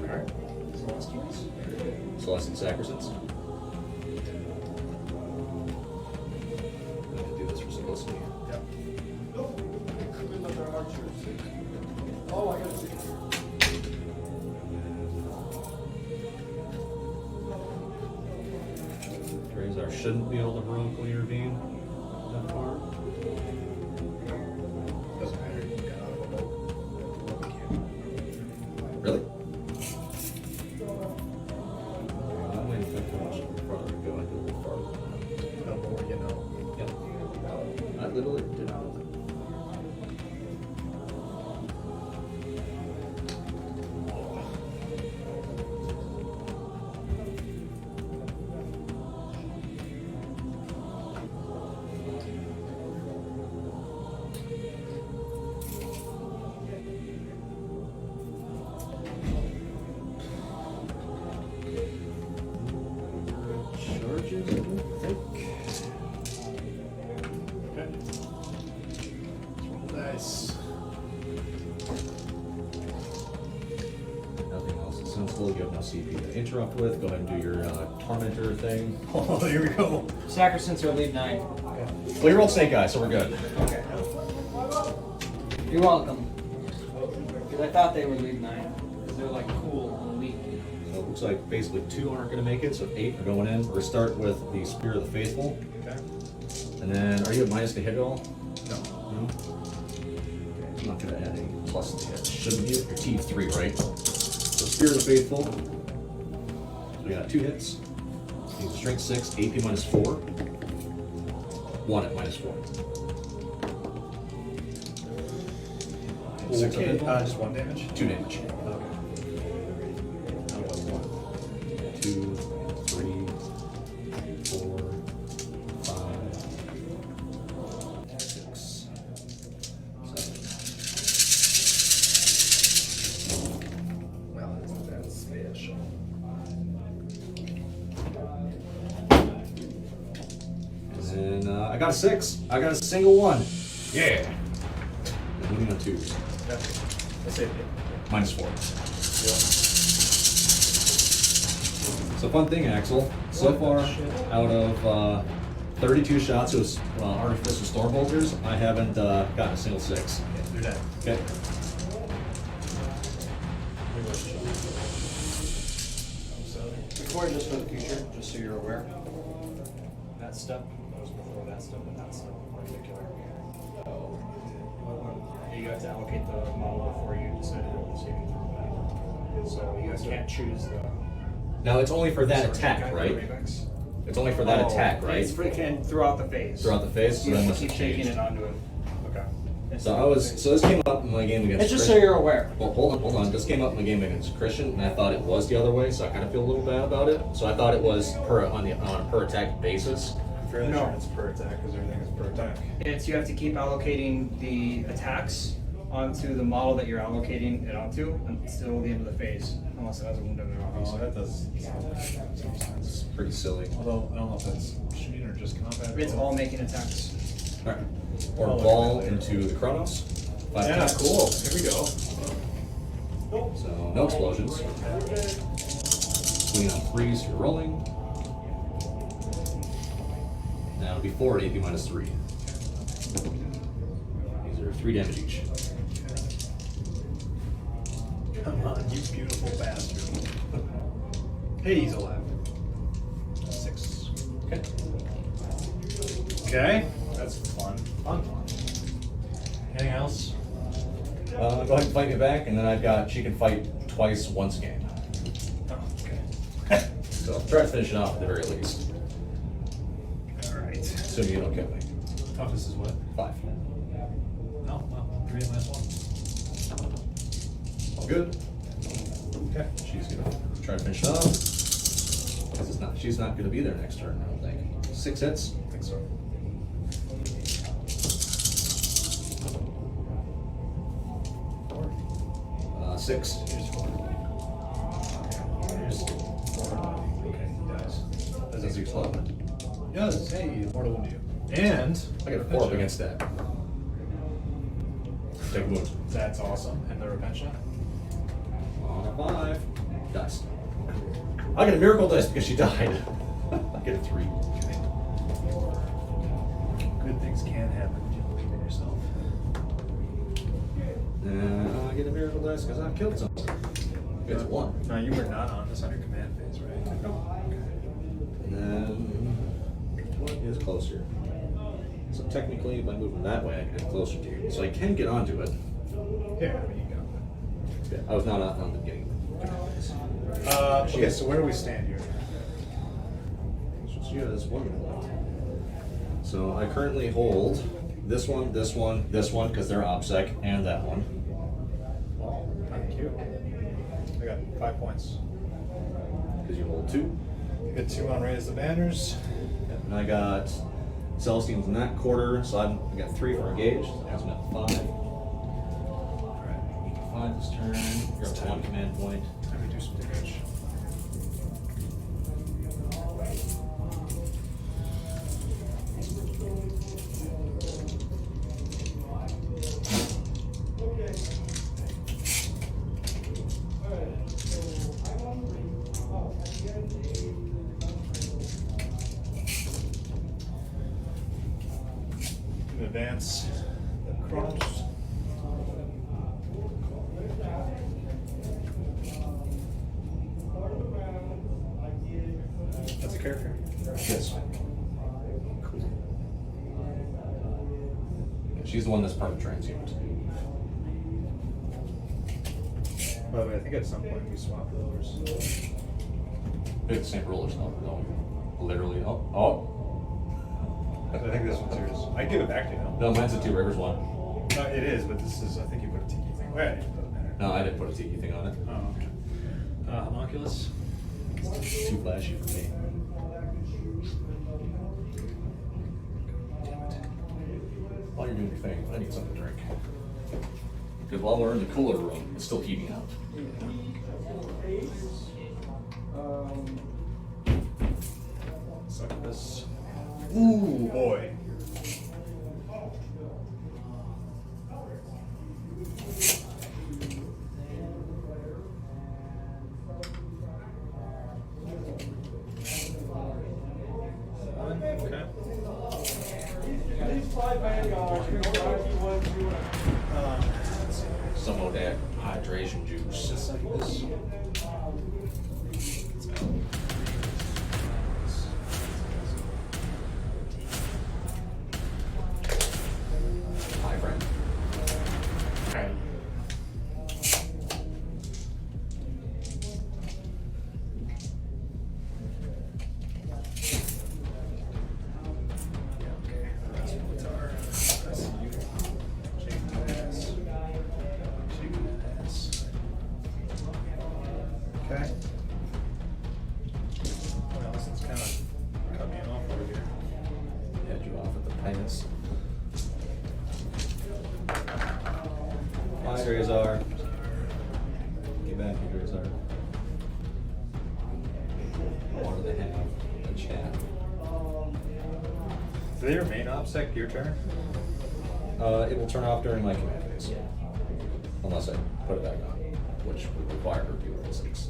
Alright. Celestials. Celestian Sacrosanct. I'm gonna do this for simplicity. Yep. Oh, I gotta see. Drazar shouldn't be able to heroically intervene that far. Doesn't matter. You got out of a boat. Really? I'm waiting for how much farther to go. I did a little farther. The more you know. Yep. I literally did not know that. Charges, I don't think. Okay. Let's roll the dice. Nothing else is sensible. You have no CP to interrupt with. Go ahead and do your tormentor thing. Oh, here we go. Sacrosanct are lead 9. Well, you rolled Snake Eye, so we're good. Okay. You're welcome. Because I thought they were lead 9. Because they're like cool and weak. So looks like basically 2 aren't going to make it, so 8 are going in. We're start with the Spear of the Faithful. Okay. And then, are you at minus to hit at all? No. No? I'm not going to add any plus to hit. Shouldn't be. Your T 3, right? So Spear of the Faithful. We got 2 hits. He's strength 6, AP minus 4. 1 at minus 4. Six Okay, of it. just 1 damage? 2 damage. Okay. 2, 3, 4, 5, 6, 7. Well, that's special. And then I got a 6. I got a single 1. Yeah. And moving on 2s. Let's say Minus 4. So fun thing, Axel. So far, out of 32 shots with Artificer Stormbolters, I haven't gotten a single 6. They're dead. Okay. Before, just for the future, just so you're aware, that step goes before that step and that step in particular. You have to allocate the model before you decide to roll the saving throw. So you guys can't choose the. Now it's only for that attack, Sorry, right? Rebecks. It's only for that Oh, attack, right? It's freaking throughout the phase. Throughout the phase, so You that have must to have keep taking changed. it onto it. Okay. So this came up in my game against It's just so Christian. you're aware. Well, hold on. This came up in my game against Christian, and I thought it was the other way, so I kind of feel a little bad about it. So I thought it was on a per attack basis. I'm fairly No. sure it's per attack because everything is per attack. It's you have to keep allocating the attacks onto the model that you're allocating it onto until the end of the phase, unless it has a wound of their own. Oh, that does some sense. It's pretty silly. Although, I don't know if that's shooting or just combat. It's all making attacks. All right. Or ball into the Chronos. 5 Yeah, attacks. cool. Here we go. So no explosions. Swing on 3s, you're rolling. Now it'll be 4 at AP minus 3. These are 3 damage each. Come on, you beautiful bastard. Hey, he's alive. 6. Okay. Okay, that's fun. Fun. Anything else? Go ahead and fight me back, and then she can fight twice once a game. Oh, okay. So try to finish it off at the very least. Alright. Assuming you don't kill me. Toughness is what? 5. Oh, well, 3 minus 1. All good. Okay. She's gonna try to finish it off. 'Cause she's not gonna be there next turn, I don't think. 6 hits. I think so. Uh, 6. Here's 4. Here's 4. Okay, he dies. Does he club? Yes, hey, mortal wound you. And I got a 4 up against that. Take a move. That's awesome. And the repentia? On a 5. Dice. I got a miracle dice because she died. I get a 3. Good things can happen when you believe in yourself. And I get a miracle dice because I killed something. It's 1. No, you were not on this on your command phase, right? No. And then what is closer? So technically, by moving that way, I can get closer to you. So I can get onto it. Here, I mean, you go. Yeah, I was not on the beginning. Okay, so where do we stand here? She has 1 left. So I currently hold this one, this one, this one, because they're OPSEC, and that one. Well, thank you. I got 5 points. Because you hold 2. You get 2 on Raise the Banners. And I got Celestine's in that quarter, so I got 3 for engage. So that's at 5. Alright. 5 this turn. You're up to 1 command point. Time to do some damage. Advance the Chronos. Yes. She's the one that's part of transient. By the way, I think at some point we swapped rulers. It's the same rulers, no. Literally, oh. I think this one's yours. I give it back to you. No, mine's a Two Rivers one. It is, but this is. I think you put a tiki thing. Wait, I didn't put it there. No, I didn't put a tiki thing on it. Oh, okay. Homunculus. Too flashy for me. Damn it. While you're doing your thing, I need something to drink. Because while we're in the cooler room, it's still heating out. Suck this. Ooh, boy. Okay. These 5 Vanguards, you know, Rocky 1, 2, Let's see. Some of that hydration juice. Just like this. Hi, friend. Okay. That's my guitar. I see you. Shaking that ass. Shaking that ass. Okay. Well, this is kind of cut me off over here. Head you off at the penis. Hi, Razor. Get back here, Razor. What do they have? A chat. Do they remain OPSEC your turn? It will turn off during my command phase. Unless I put it back on, which would require review of physics.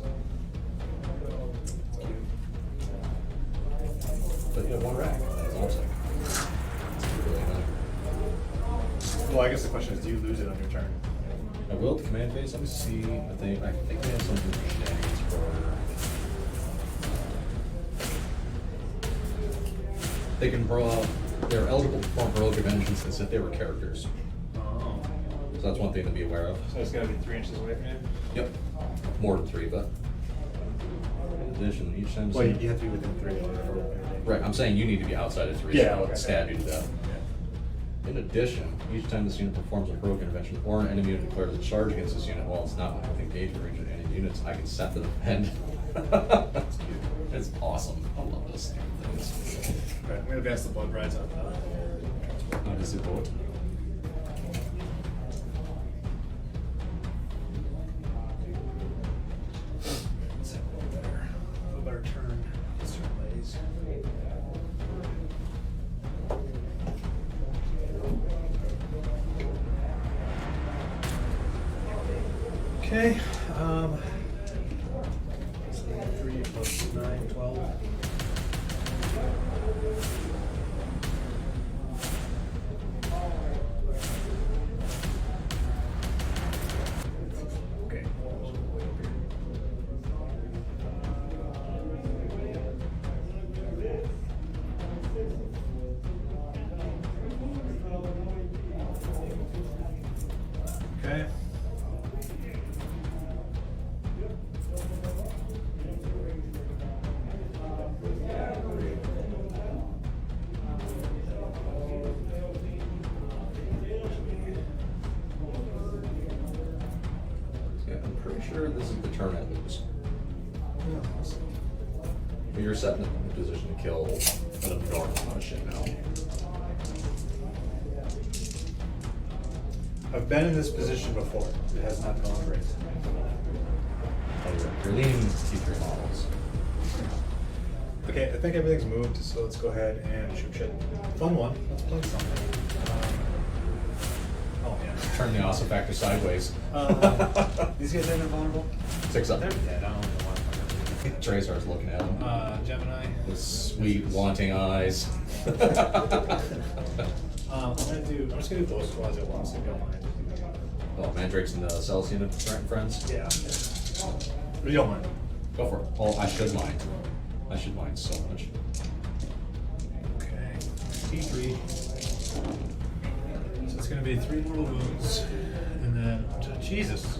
But you have one rack. That's awesome. It's really annoying. Well, I guess the question is, do you lose it on your turn? I will at the command phase. Let me see. I think they have something for shenanigans for. They can they're eligible to perform heroic vengeance as if they were characters. Oh. So that's one thing to be aware of. So it's got to be 3 inches away from you? Yep. More than 3, but in addition, each time. Well, you have to be within 3 or whatever. Right. I'm saying you need to be outside of 3. Yeah, So okay. I'll stab you to death. In addition, each time this unit performs a heroic intervention or an enemy unit declares a charge against this unit while it's not within engagement range of any units, I can set the defend. That's cute. It's awesome. I love this thing. Right, I'm going to advance the blood rides up. Not a super. Let's have a little better turn. Let's turn ladies. Okay. 3 plus 9, 12. Okay. Okay. Yeah, I'm pretty sure this is the turn I lose. But you're set in a position to kill an abnormal amount of shit now. I've been in this position before. It has not gone great. You're leaning T3 models. Okay, I think everything's moved, so let's go ahead and shoot shit. Fun one. Let's play something. Oh, yeah. Turn the awesome factor sideways. These guys are invulnerable? 6 up. They're dead. I don't know why. Tracer's looking at him Gemini. with sweet, wanting eyes. I'm just gonna do those squads at once if you don't mind. Oh, Mandrakes and the Cells unit friends? Yeah. But you don't mind. Go for it. Oh, I should mind. I should mind so much. be 3 mortal wounds, and then Jesus,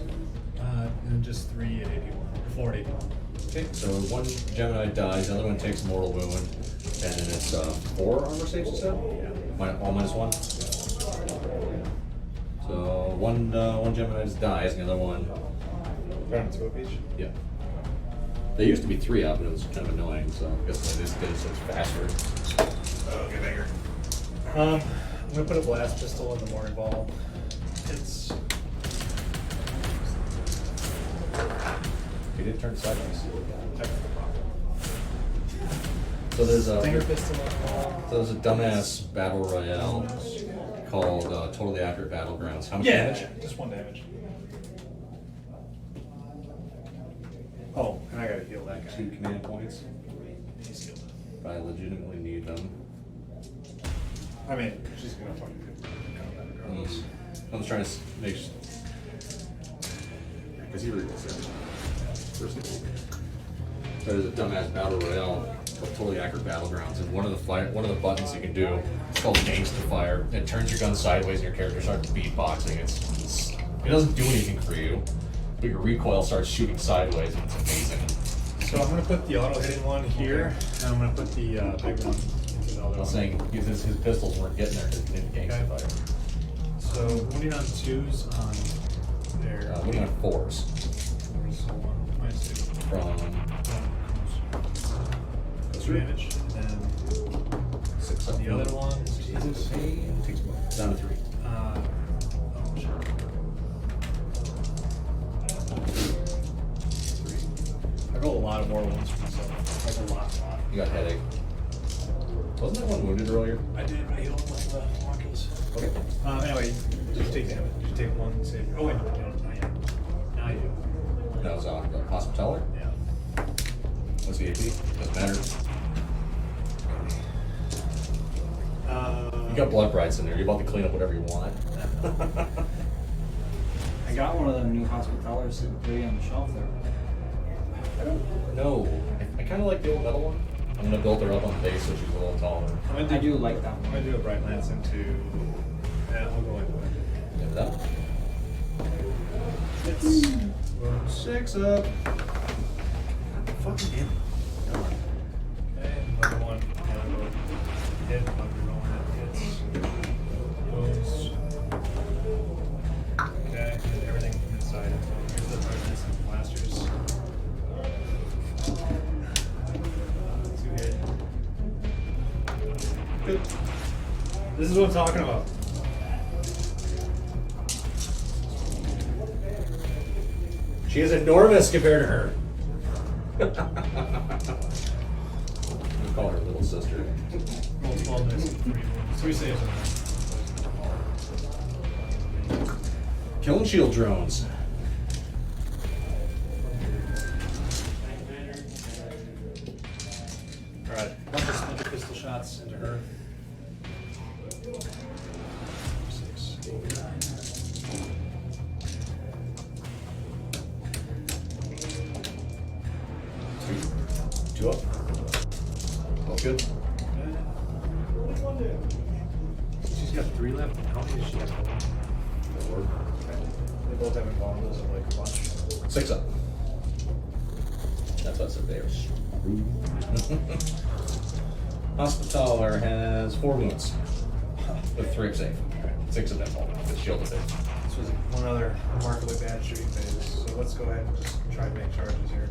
and then just 3 at 81, or 4 at 81. Okay, so one Gemini dies, the other one takes a mortal wound, and then it's 4 armor saves, you said? Yeah. Minus 1. So one Gemini just dies, and the other one. Put on 2 of each. Yeah. They used to be 3 up, and it was kind of annoying, so I guess this is faster. Oh, get bigger. I'm gonna put a blast pistol in the morning ball. It's He didn't turn sideways. technical problem. So there's a Stinger pistol on the wall. So there's a dumbass battle royale called Totally Accurate Battlegrounds. How much damage? Just 1 damage. Oh, and I gotta heal that guy. 2 command points. He's healed. But I legitimately need them. I mean, she's gonna fucking do combat regardless. I'm just trying to make sure. Because he really was there. First of all. There's a dumbass battle royale called Totally Accurate Battlegrounds, and one of the buttons you can do is called Gangsta Fire. It turns your gun sideways and your character starts beatboxing. It doesn't do anything for you, but your recoil starts shooting sideways, and it's amazing. So I'm gonna put the auto hitting one here, and I'm gonna put the big one into the other I'm one. saying his pistols weren't getting there because he didn't Gangsta Okay. Fire. So wounding on 2s on there. What do you want 4s? So 1 minus 2. From 2 damage, and then 6 up. the other one. Jesus. Takes down to 3. Oh shit. 3. I roll a lot of more ones for myself. Like a lot. You got headache. Wasn't that one wounded earlier? I did. I healed him with the Wargames. Okay. Anyway, just take damage. Just take 1 save. Oh wait, no, not yet. Now you do. That was the Hospitaller. Yeah. What's the AP? Doesn't matter. You got blood brights in there. You're about to clean up whatever you want. I got one of them new Hospitallers sitting pretty on the shelf there. I don't know. I kind of like the old metal one. I'm gonna build her up on the base so she's a little taller. I'm I do like that I'm one. gonna do a bright lance into. Yeah, I'll go into it. Get that. It's 6 up. fucking in. Okay, another one. Hit. I'll be rolling it. Hits. Wounds. Okay, and everything inside it. Here's the bright lance and blasters. 2 hit. Good. This is what I'm talking about. She is enormous compared to her. We call her little sister. Roll 12 dice and 3 wounds. 3 saves on that. Killing shield drones. Alright, bunch of splinter pistol shots into her. 6, 8, 9. 2 up. All good. She's got 3 left. How many does she have? They both have invulnerables of like a bunch. 6 up. That's us up there. Hospitaller has 4 wounds with 3 up safe. 6 of them with shield of it. This was one other remarkably bad shooting phase. So let's go ahead and just try to make charges here.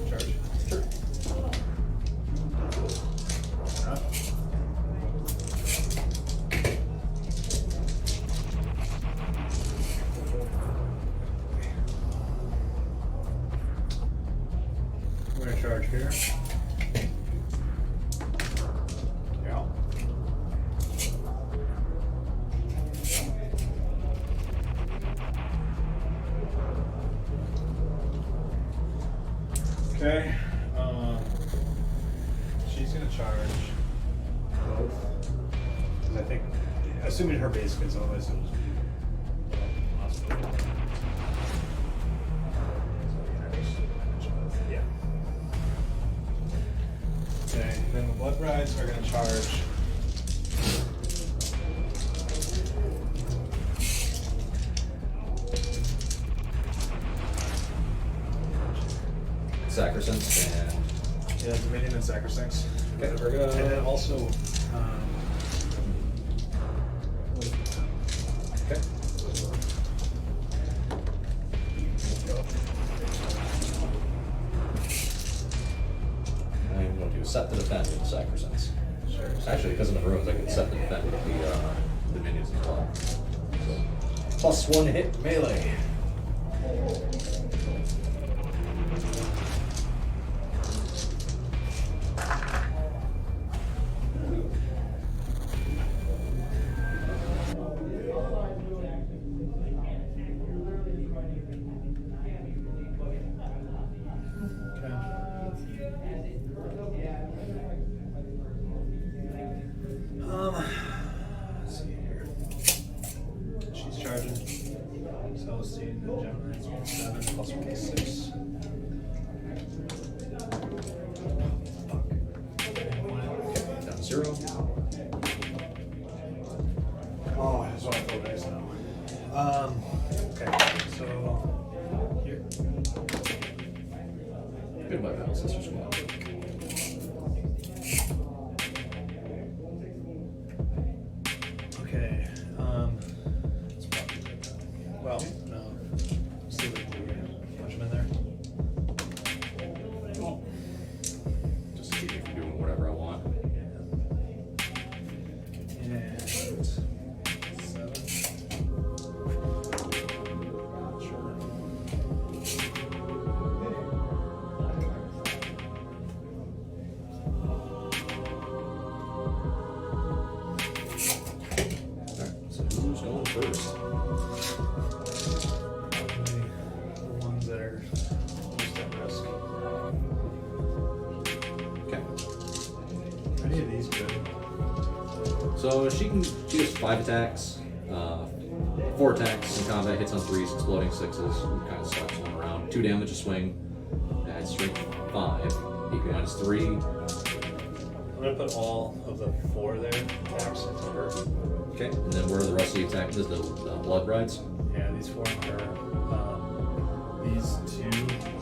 Charge. Sure. Up. We're gonna charge here. Yeah. Okay. She's gonna charge both. Because I think, assuming her base gets, otherwise it'll just be hospital. Yeah. Okay, then the blood brides are gonna charge Sacrosanct and Yeah, Dominion and Sacrosanct. okay, there we go. And then also, Okay. I'm going to set the defend with the Sacrosancts. sure. Actually, because of the ruins, I can set the defend with the minions as well. So, +1 hit melee. Let's see here. She's charging. Celestine and Gemini. 7 plus 1d6. Okay, down 0. Oh, I just want to throw dice now. Okay, so here. Goodbye, Battle Sister Squad. Okay. It's probably like that. Well, no. See like the punch him in there. Just to keep me from doing whatever I want. And 7. Sure. Alright, so who's going first? Probably the ones that are most at risk. Okay. Are any of these good? So she has 5 attacks, 4 attacks in combat, hits on 3s, exploding 6s, kind of slaps one around. 2 damage a swing, at strength 5, AP minus 3. I'm gonna put all of the 4 there attacks into her. Okay, and then where are the rest of the attacks? Is the blood rides? Yeah, these 4 are these 2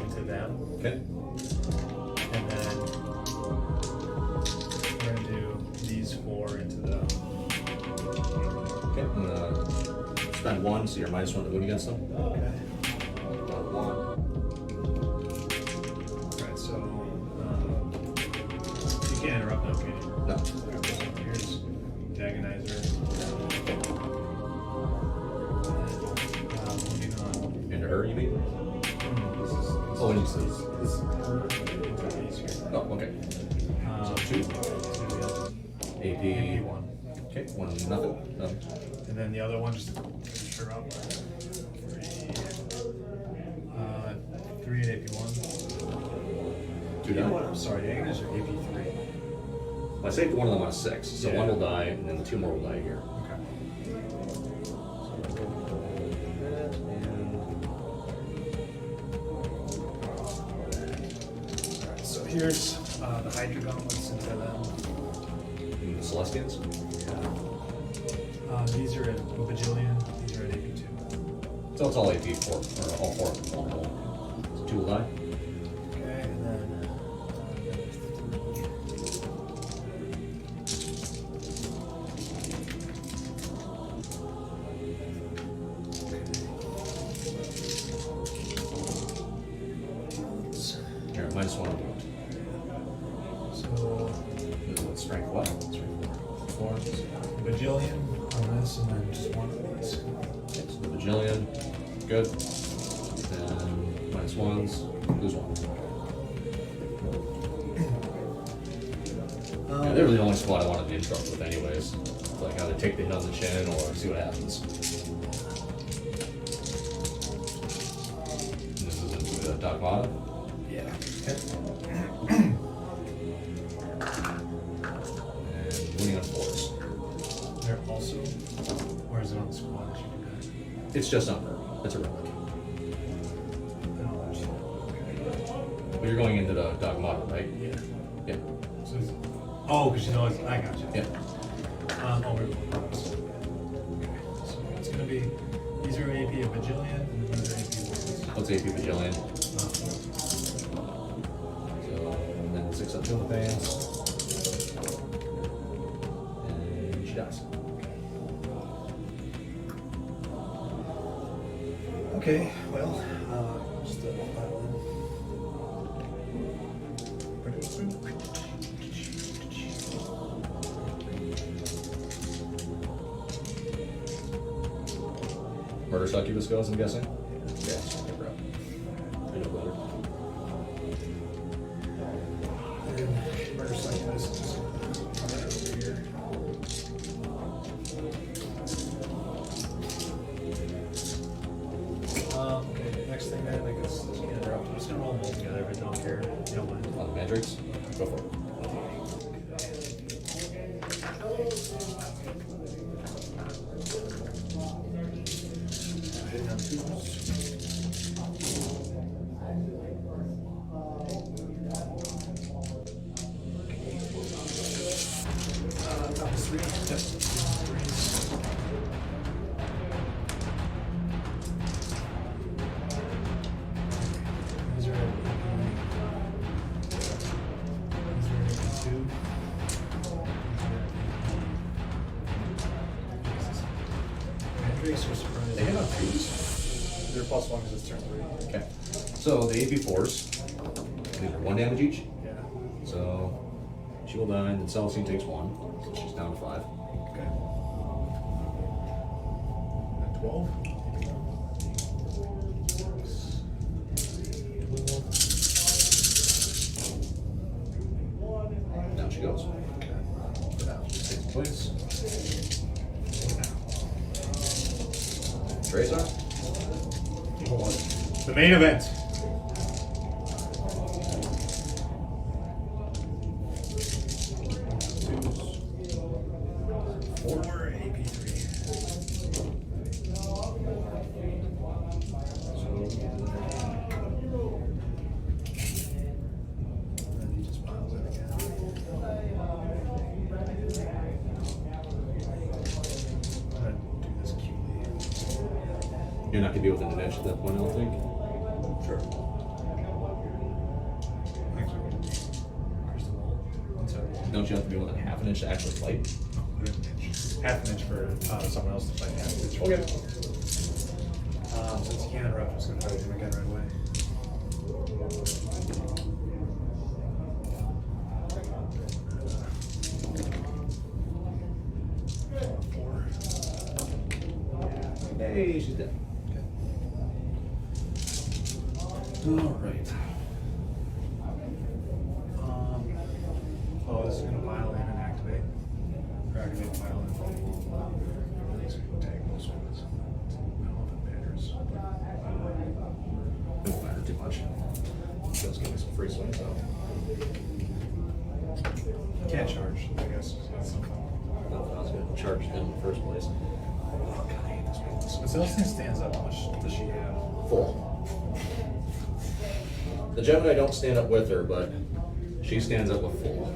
into them, Okay. and then we're gonna do these 4 into them. Okay, I'm gonna spend 1, so you're minus 1 to move against them. Okay. 1. Alright, so you can't interrupt now, can you? No. Here's Dagonizer. Moving on. Into her, you mean? This is Oh, and you said. this is her into these here. Oh, okay. So 2. AP. AP 1. Okay, 1 nothing. Nothing. And then the other one, just to finish her up. 3 at AP 1. 2 You know die. what? I'm sorry, the Agnes are AP 3. I saved one of them on 6, so Yeah. 1 will die, and then the 2 more will die here. Okay. Alright, so here's the Hydra Gauntlets into them. And the Celestians? These are at Bajillion, these are at AP 2. So it's all AP 4, or all 4 of them. All. So 2 will die. Okay, and then. Here, minus 1 wound. So, Strength what? Strength 4. Bajillion on this, and then just one of these. Okay, so the Bajillion. Good. Then minus 1s. Lose 1. Yeah, they were the only squad I wanted to interrupt with anyways. It's like either take the hit on the chin or see what happens. And this is into the Dogmata. Yeah. Okay. And winning on 4s. They're also, or is it on the squad? It's just on her. It's a relic. But you're going into the Dogmata, right? Yeah. Yeah. So is it, oh, because you know it's, I got you. Yeah. Oh, we're okay. So it's gonna be, these are AP a Bajillion, and then these are AP 1s. What's AP Bajillion? two in the face. And she dies. Okay, well, just a violin. Murder succubus goes, I'm guessing? Yes. Okay, bro. I know better. And murder succubus is just over here. Okay, next thing then, I guess, is interrupt. I'm just gonna roll them all together, but don't care. You don't mind. On the Mandrakes? Go for it. Hitting on twos. Top is three. Yep. Threes. These are at AP. These are at AP2. Mandrakes are surprised. They hit on twos. They're plus one because it's turn three. Okay. So the AP4s, these are 1 damage each. Yeah. So she will die, and then Celestine takes 1. So she's down to 5. Okay. And 12. Down she goes. Down. She takes place. Tracer. The main event. Four AP3. And he just piles it again. I'm gonna do this cutely. You're not going to be within an inch at that point, I don't think. Sure. Thanks. Crystal ball. That's it. Don't you have to be within half an inch to actually fight? Half an inch for someone else to fight half an inch. Okay. Since he can't interrupt, I'm just gonna fight him again right away. Four. Hey, she's dead. All right. Oh, this is gonna pile in and activate. Or activate and pile in. This is gonna take most of this. I don't know if it matters. Don't matter too much. Just give me some free swings though. Can't charge, I guess. That's so fun. Not that I was going to charge them in the first place. Oh, God, I hate this one. When Celestine stands up, how much does she have? Full. The Gemini don't stand up with her, but she stands up with full.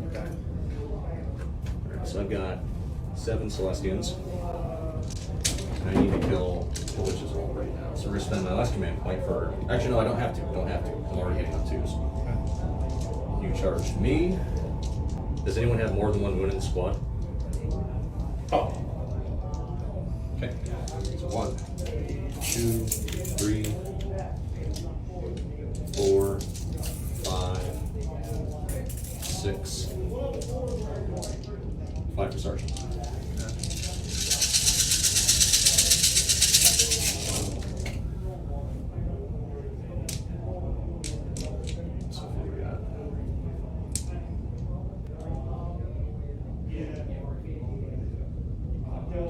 Okay. Alright, so I've got 7 Celestians. And I need to kill the Witch's Hole right now. So we're going to spend my last command point for... Actually, no, I don't have to. Don't have to. I'm already hitting on 2s. You charged me. Does anyone have more than 1 wound in the squad? Oh. Okay. So 1, 2, 3, 4, 5, 6, 5 for Sergeant. So what do we got?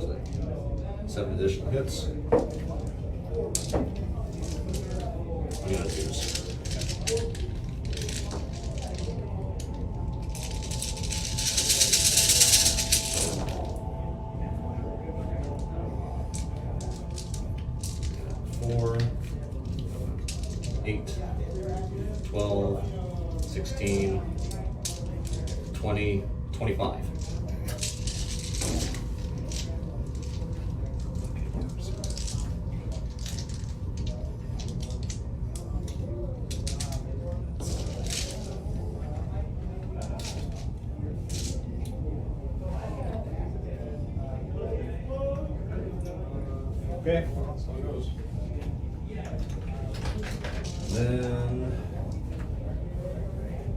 So 7 additional hits. I'm gonna choose. Four, 8, 12, 16, 20, 25. Okay, well, that's how it goes. Then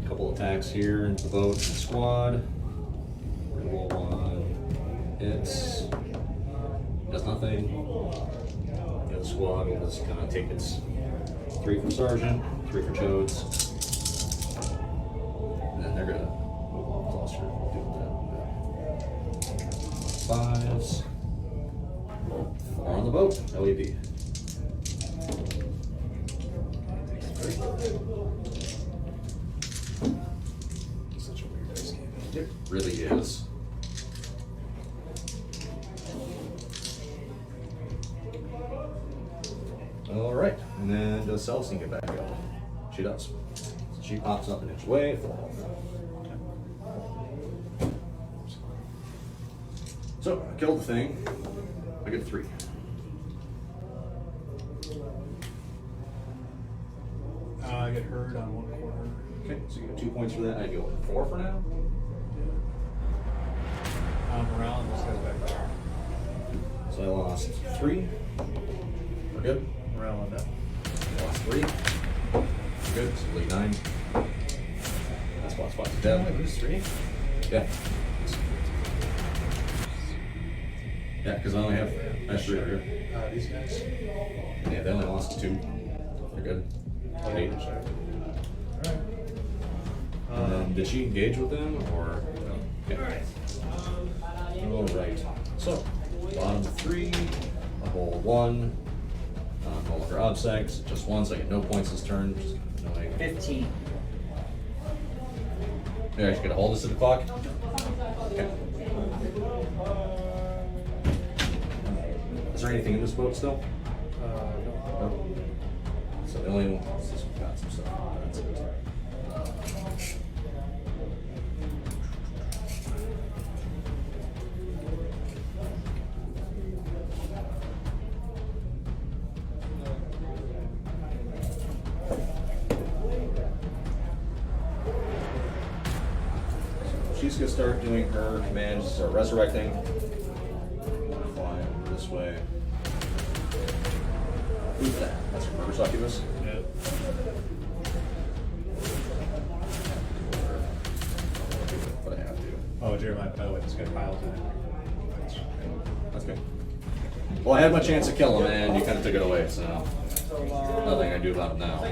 a couple attacks here into the boat and squad. Roll one. Hits. Does nothing. The other squad will just kind of take its 3 for Sergeant, 3 for Chodes. And then they're gonna move closer. Do that. 5s. 4 on the boat. LED. Such a weird dice game. It really is. All right, and then does Celestine get back up? She does. So she pops up an inch away. So I killed the thing. I get 3. I get hurt on 1/4. Okay, so you get 2 points for that. I go 4 for now. Morale and this guy's back there. So I lost 3. We're good. Morale on that. I lost 3. We're good. So bleed 9. That's why spots dead. Only lose 3? Yeah. Yeah, because I only have 3 right here. These guys. Yeah, they only lost 2. They're good. 8. Alright. And then did she engage with them or no? Okay. All right. So bottom 3, I hold 1. Roll for objects, just 1, so I get no points this turn. Just annoying. 15. Yeah, I just gotta hold this at the clock. Okay. Is there anything in this boat still? No. No. So the only one is this one got some stuff. That's it. She's gonna start doing her commands, resurrecting. Fly over this way. Who's that? That's your murder succubus? Yeah. But I have to. Oh, Jeremiah, by the way, this guy piled in. That's good. Well, I had my chance to kill him, and you kind of took it away, so nothing I can do about it now.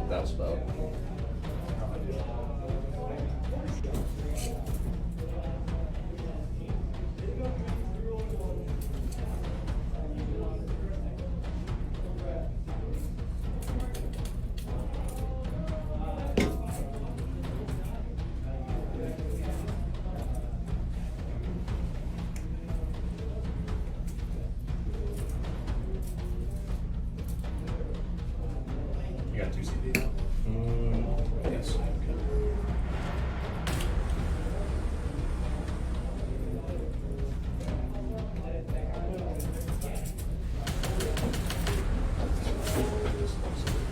That was about. You got 2 CD now? Yes.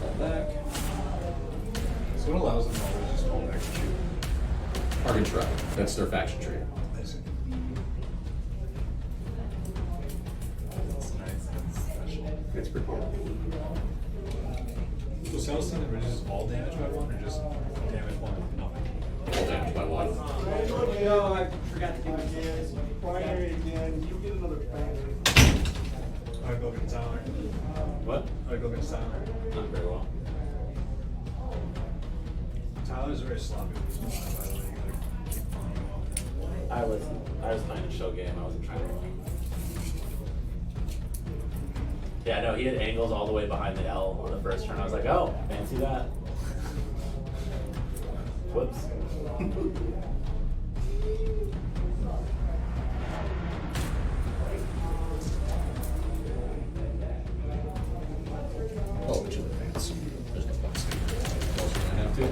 Fall back. So what allows them to always just fall back and shoot? Argon Shrub. That's their faction tree. That's nice. That's special. It's pretty good. So Celestine reduces all damage by 1 or just damage 1? Nothing. All damage by 1. Oh, I forgot to give it again. Primary again. You get another primary. I go get Tyler. What? I go get Tyler. Not very well. Tyler's very sloppy with this one, by the way. You gotta keep pulling him off. I was playing a show game. I wasn't trying to. Yeah, no, he had angles all the way behind the L on the first turn. I was like, oh, fancy that. Whoops. Oh, but you advance. There's no bugs. Closer than I have to.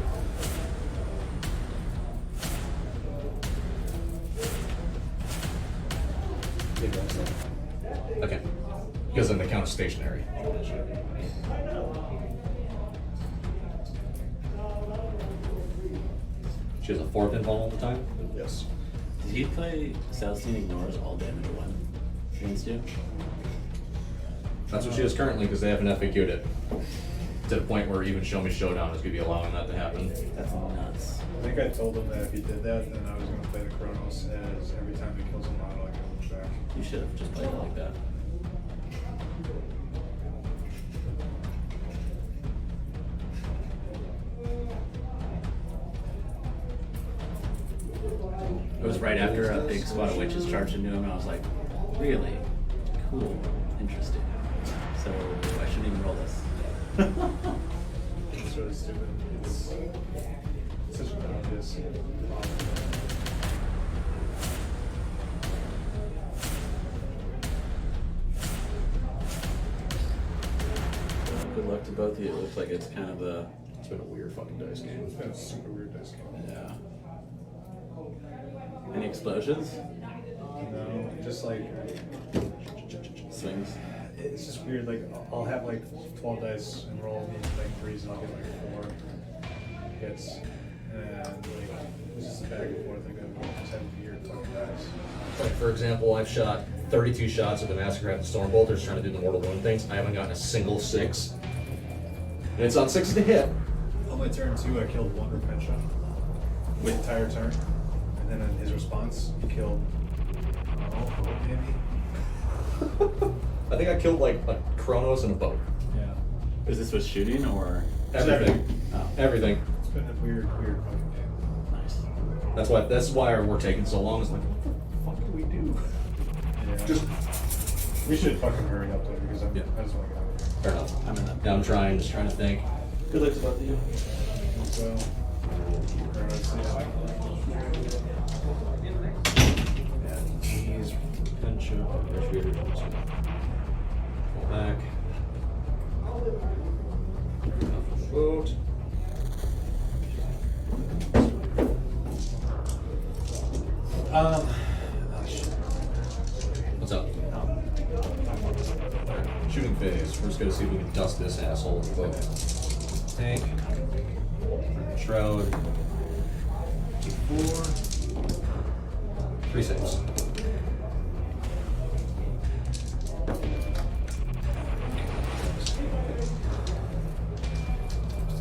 Okay. Because then they count as stationary. She has a 4-pin ball all the time? Yes. Did he play Celestine ignores all damage at one against you? That's what she is currently because they haven't FAQ'd it. To the point where even Show Me Showdown is going to be allowing that to happen. That's nuts. I think I told him that if he did that, then I was going to play the Chronos as every time he kills a model, I get him back. You should have just played it like that. It was right after a big squad of witches charged into him, and I was like, really? Cool. Interesting. So I shouldn't even roll this. It's really stupid. It's such an obvious problem. Good luck to both of you. It looks like it's kind of a... It's been a weird fucking dice game. It's been a super weird dice game. Yeah. Any explosions? No, just like, Swings? it's just weird. Like, I'll have like 12 dice and roll me like threes, and I'll get like 4 hits. And like, it's just back and forth. Like, I just have weird fucking dice. Like, for example, I've shot 32 shots at the Massacre and Stormbolters trying to do the Mortal Wound things. I haven't gotten a single 6. And it's on 6s to hit. On my turn 2, I killed 1 repent shot. With the entire turn. And then in his response, he killed. Maybe? I think I killed like a Chronos and a boat. Yeah. Is this with shooting or... Everything. Oh, Everything. It's been a weird fucking game. nice. That's why we're taking so long. It's like, what the fuck do we do? Yeah. Just We should fucking hurry up though, because Yeah. I just want to get out of here. fair enough. I'm in that. Now I'm just trying to think. Good luck to both of you. So, And he's pension. Pull back. Vote. What's up? Alright, shooting phase. We're just gonna see if we can dust this asshole. Tank. Shroud. 4. 3 saves.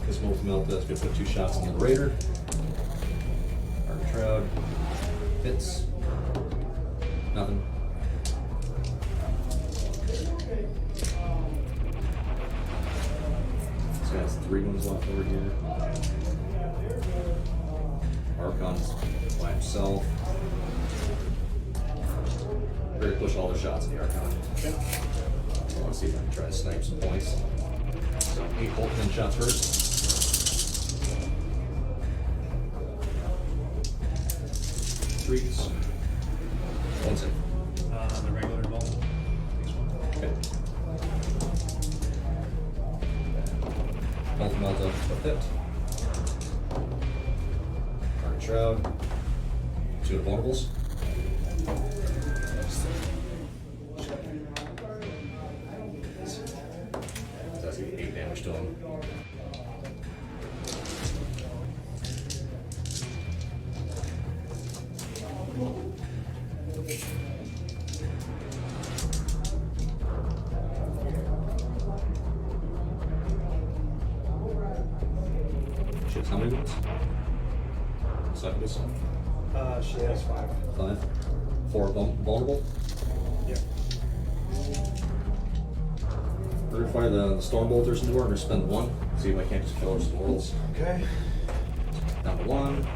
This wolf melt. That's gonna put 2 shots on the Raider. Our Shroud. Hits. Nothing. This guy has 3 ones left over here. Archon's by himself. Ready to push all the shots in the Archon. Okay. I want to see if I can try to snipe some points. So 8 bolt 10 shots first. Threes. 1 save. The regular ball. Okay. Both melt up a hit. Arc Shroud. 2 vulnerables. That's 8 damage to him. She has how many wounds? Second this one. She has 5. 5. 4 vulnerable. Yep. We're gonna fire the Stormbolters into her. I'm gonna spend 1. See if I can't just kill her with some rolls. Okay. Down to 1. I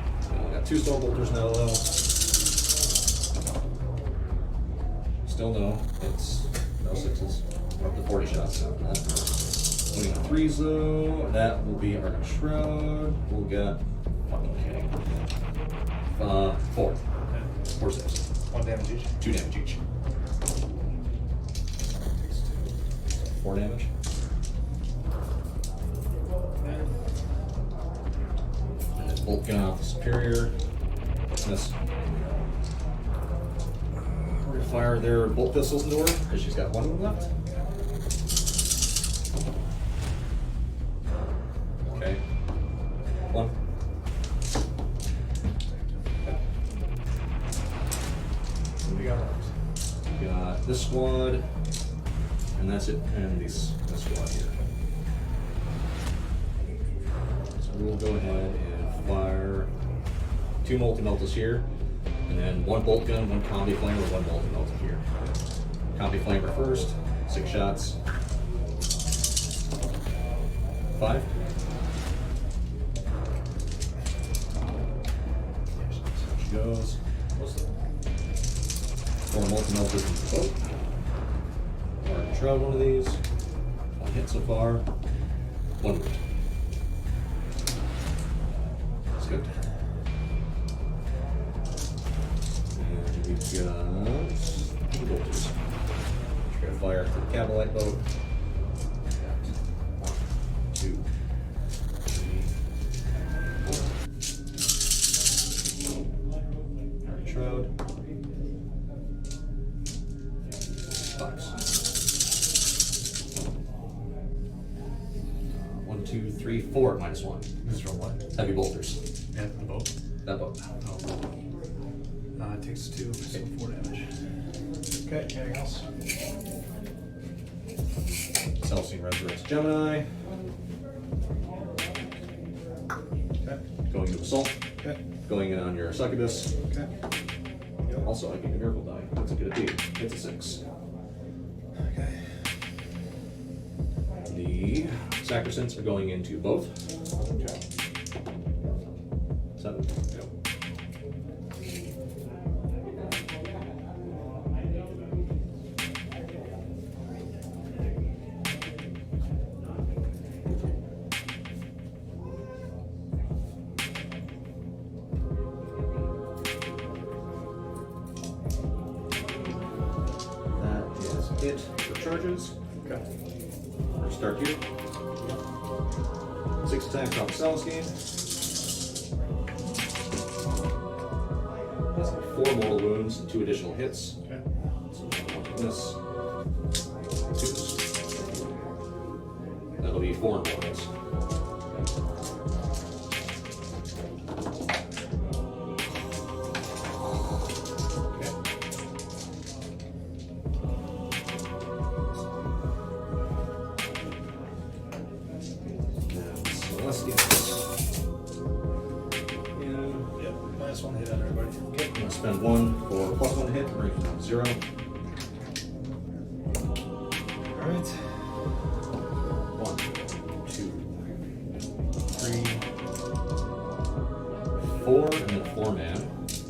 got 2 Stormbolters now though. Still no. It's no 6s. We're up to 40 shots after that. 20 on 3s though. That will be our Shroud. We'll get fucking kidding. 4. 4 saves. 1 damage each. 2 damage each. 4 damage. And it's bolt gun off the superior. Miss. We're gonna fire their bolt pistols into her because she's got 1 of them left. Okay. 1. this squad, and that's it, and this squad here. So we'll go ahead and fire 2 multi-meltas here, and then 1 bolt gun, 1 combi flamer, 1 multi-melta here. Combi flamer first, 6 shots. 5. There she goes. 4 multi-meltas in the boat. Already tried one of these. 1 hit so far. 1 wound. That's good. And we've got 2 bolters. We're gonna fire to the Cabalite boat. 2, 3, 4. Already shroud. 5s. 1, 2, 3, 4 minus 1. This is from what? Heavy bolters. Yeah, the boat. That boat. It takes 2, so 4 damage. Okay, anything else? Celestine resurrects Gemini. Okay. Going to assault. Okay. Going in on your succubus. Okay. Yep. Also, I get a miracle die. What's it gonna be? It's a 6. Okay. The sacrosanct are going into both. Okay. 7. Yep. That is it for charges. Okay. We'll start here. 6 attacks off the Celestine. That's 4 mortal wounds and 2 additional hits. Okay. So this. 2s. That'll be 4 mortals. Okay. And Celestials. Yeah. Yep. -1 hit on everybody. Okay, I'm gonna spend 1 for +1 hit, bring it down to 0. Alright. 1, 2, 3, 4, and then 4 man.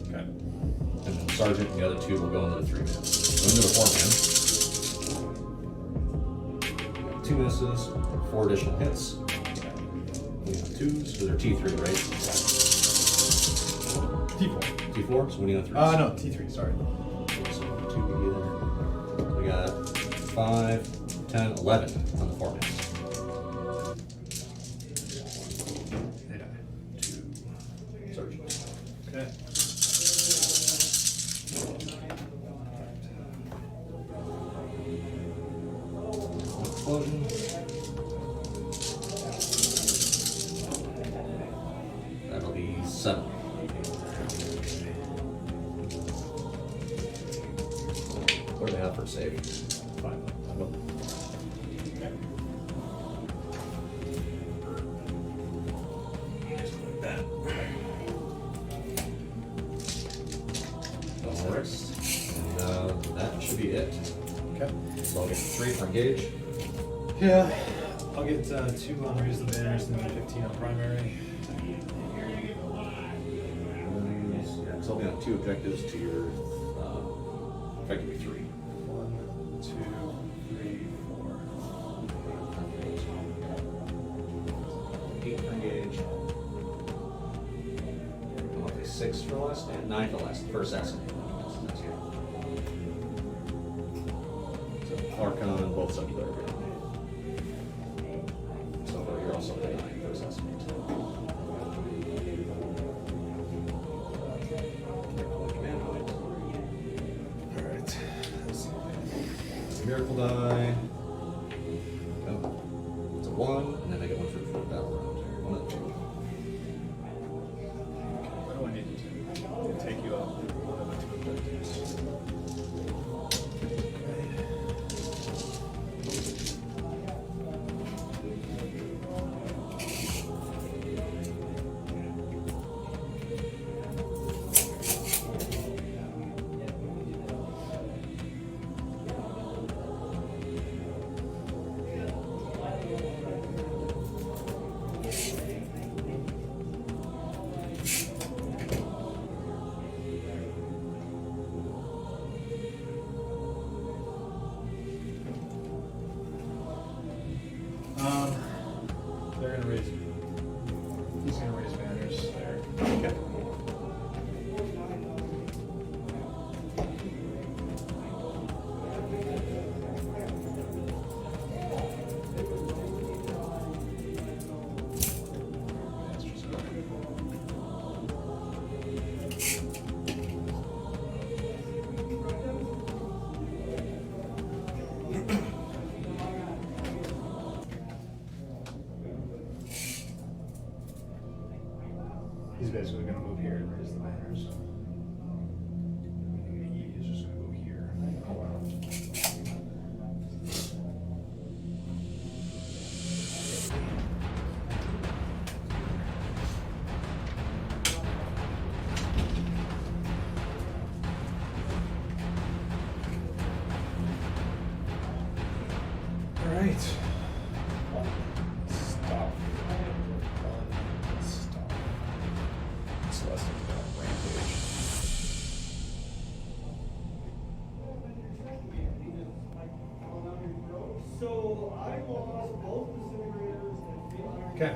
Okay. And then Sergeant and the other 2 will go into the 3 man. Go into the 4 man. 2 misses, 4 additional hits. We have 2s, so they're T3, right? T4. T4, so we need a 3. No, T3, sorry. So 2 would be there. We got 5, 10, 11 on the 4 man. They die. 2 Sergeant. Okay. Explosion. That'll be 7. What do they have for a save? 5. Just like that. Alright. And that should be it. Okay. So I'll get 3 for engage. Yeah. I'll get 2 on Raise the Banners and then 15 on Primary. Yeah, because I'll be on 2 objectives to your, effectively 3. 1, 2, 3, 4. 8 for engage. I'll be 6 for last, and 9 for last, for assassin. That's good. So Archon, both succubus are good. So you're also at 9 for assassin. Alright. Miracle die. Oh. It's a 1, and then I get 1 for the battle round. 1 of the 2. What do I need to do? Take you out. One of the 2 objectives. Okay. He's basically going to move here and raise the banners. He is just going to go here. All right. Stop. Stop. Celestine's gonna rampage. So I lost both disintegrators and Okay.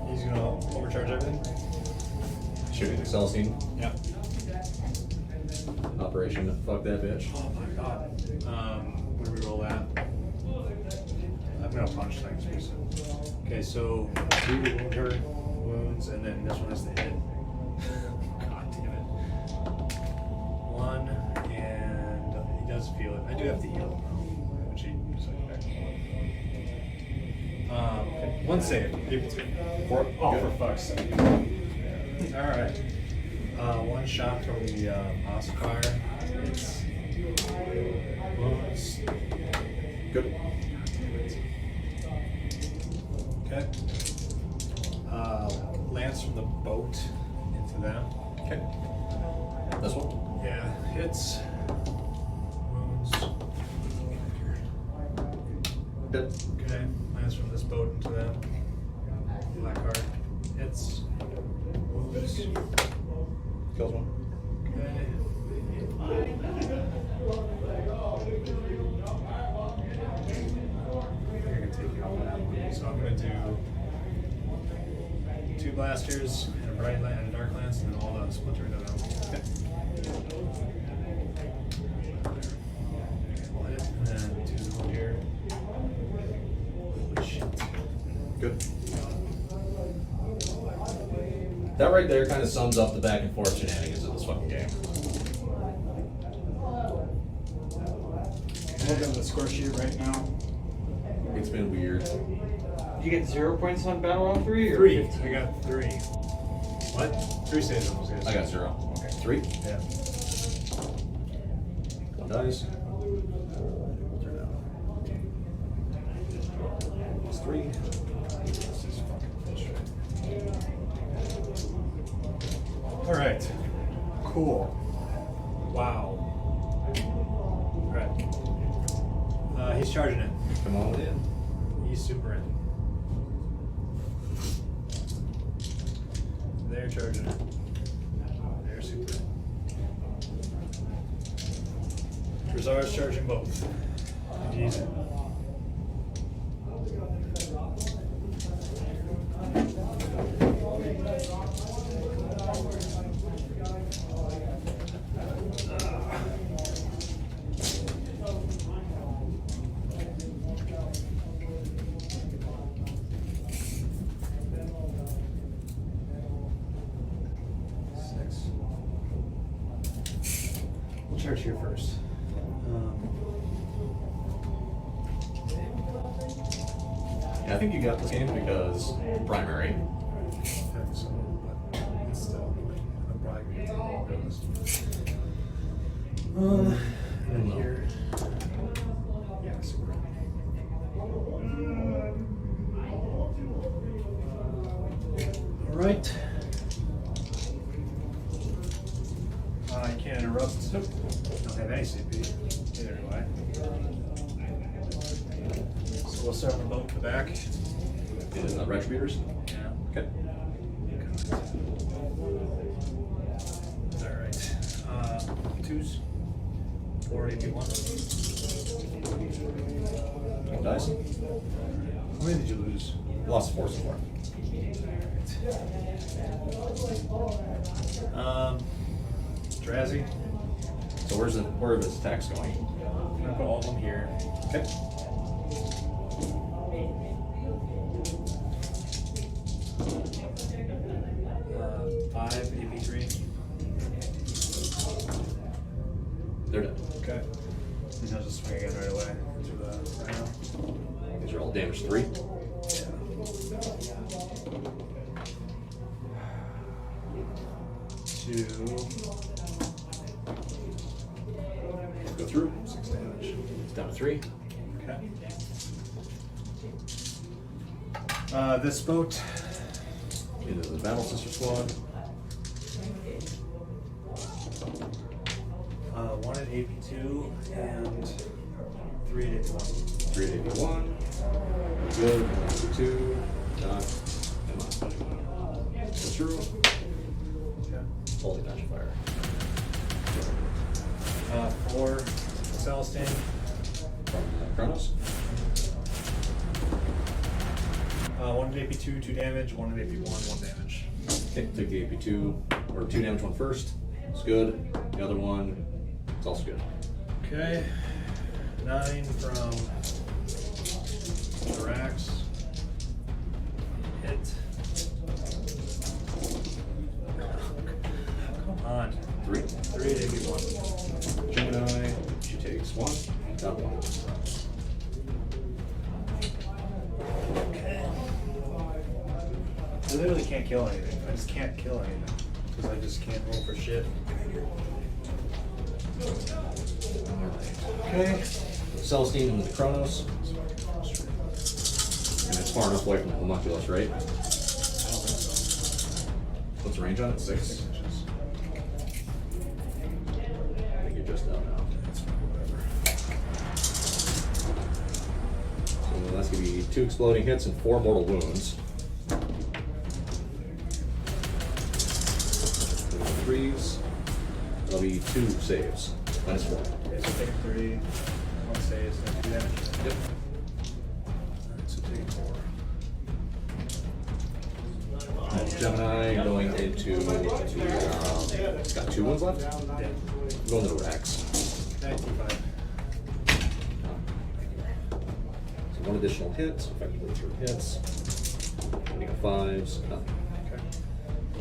He's gonna overcharge everything. Shooting the Celestine Yep. operation. Fuck that bitch. Oh my god. Where do we roll that? I'm gonna punch things. Okay, so 2 wounds, and then this one is the hit. God damn it. 1, and he does feel it. I do have to heal him though, which he so he's back to 1. Okay, 1 save. For fuck's sake. Alright. 1 shot from the Oscar. It's wounds. Good. Okay. Lance from the boat into them. Okay. This one? Yeah, hits. Wounds. Good. Okay. Lance from this boat into them. Black card. Hits. Wounds. Kills one. Okay. You're gonna take out that one. So I'm gonna do 2 blasters and a bright and a dark lance, and then all the splinter into them. Okay. We'll hit, and then 2 here. Holy shit. Good. That right there kind of sums up the back and forth shenanigans of this fucking game. I'm looking at the score sheet right now. It's been weird. Did you get 0 points on battle round 3 or 3. 15? I got 3. What? 3 saves on those guys. I got 0. Okay. 3. Yeah. 1 dice. It's 3. All right. Cool. Wow. All right. He's charging it. Come on in. He's super in. They're charging it. They're super in. Rizar's charging both. He's in. We'll charge here first. Yeah, I think you got this game because primary. So, but it's still annoying. I'll probably be able to do this. And here. Yeah, super. All right. You can't interrupt. Nope. Don't have any CP. Neither do I. So we'll start on the boat in the back. In the retributors? Yeah. Okay. All right. 2s. 4 AP1. 1 dice. How many did you lose? Lost 4 so far. Drazzy. So where are his attacks going? I'm gonna put all of them here. Okay. Five AP3. They're done. Okay. And I'll just swing again right away to the rhino. These are all damage 3. Yeah. Go through. 6 damage. It's down to 3. Okay. This boat. Into the Battle Sister Squad. 1 at AP2 and 3 at AP1. 3 at 81. Good. 2. Dot. Come on. Go through. Okay. Holy Dash of Fire. 4 Celestine. From Kronos. 1 at AP2, 2 damage. 1 at AP1, 1 damage. Okay, take the AP2, or 2 damage one first. It's good. The other one, it's also good. Okay. 9 from Drax. Hit. Come on. 3. 3 at AP1. Gemini, she takes 1. Down 1. Okay. I literally can't kill anything. I just can't kill anything. Because I just can't roll for shit. Okay. Celestine into the Kronos. And it's far enough away from the homunculus, right? What's the range on it? 6? 6 inches. I think you're just out now. So that's going to be 2 exploding hits and 4 mortal wounds. 3s. That'll be 2 saves. Minus 4. Okay, so take 3. 1 stays, then 2 damage. Yep. Alright, so take 4. Gemini going into the, it's got 2 wounds left. Yeah. Going to the Rex. 95. So 1 additional hit, so effectively 3 hits. 5s, nothing. Okay.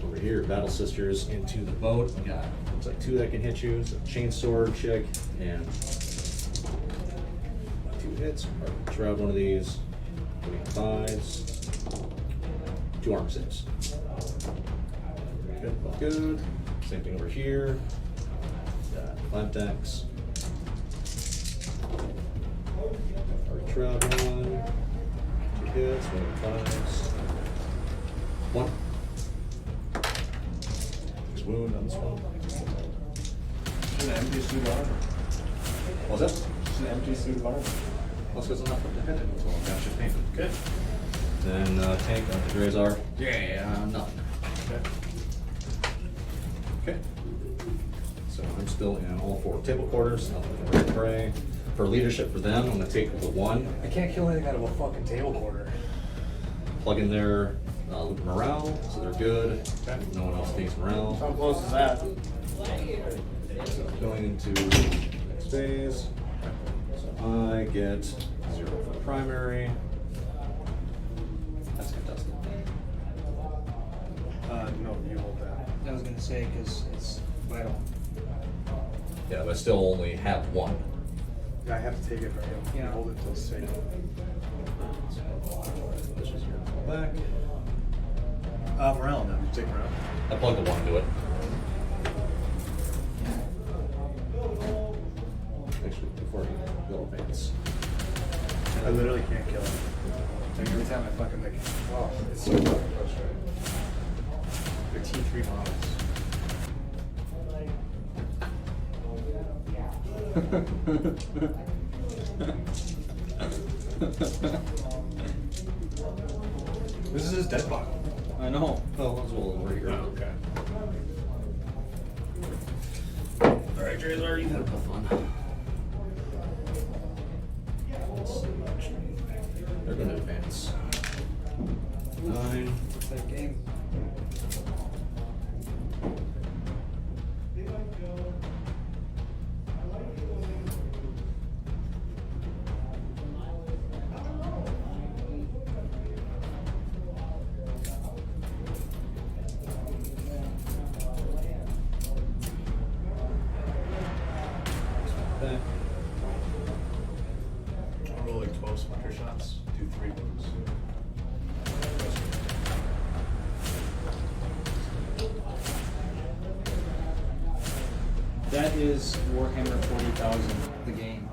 Over here, Battle Sisters into the boat. We got, looks like 2 that can hit you. So chain sword chick and 2 hits. Shroud one of these. 5s. 2 armor saves. Good, both good. Same thing over here. Got 5 decks. Shroud 1. 2 hits, 1 of 5s. 1. Just wound on this one. Just an empty suit of armor. What's that? Just an empty suit of armor. Let's go enough of the head until I'm got your paint. Good. Then tank on the Drazar. Yeah, nothing. Okay. Okay. So I'm still in all 4 table quarters. Nothing for Gray. For leadership for them, I'm gonna take the 1. I can't kill anything out of a fucking table quarter. Plug in their loop morale, so they're good. Okay. No one else takes morale. How close is that? So going into next phase. So I get 0 for the primary. That's contested. No, you hold that. I was gonna say, because it's vital. Yeah, but I still only have 1. I have to take it from you. Yeah. Hold it till it's taken. This is your back. Morale now. You take morale. I plug the 1 into it. Actually, before you go advance. I literally can't kill him. Like every time I fucking like, oh, it's so fucking frustrating. They're T3 models. This is his dead body. I know. Oh, as well over here. Okay. Alright, Drazar, you had a tough one. They're gonna advance. 9. That game. Back. I'll roll like 12 splinter shots. Do 3 wounds. That is Warhammer 40,000, the game.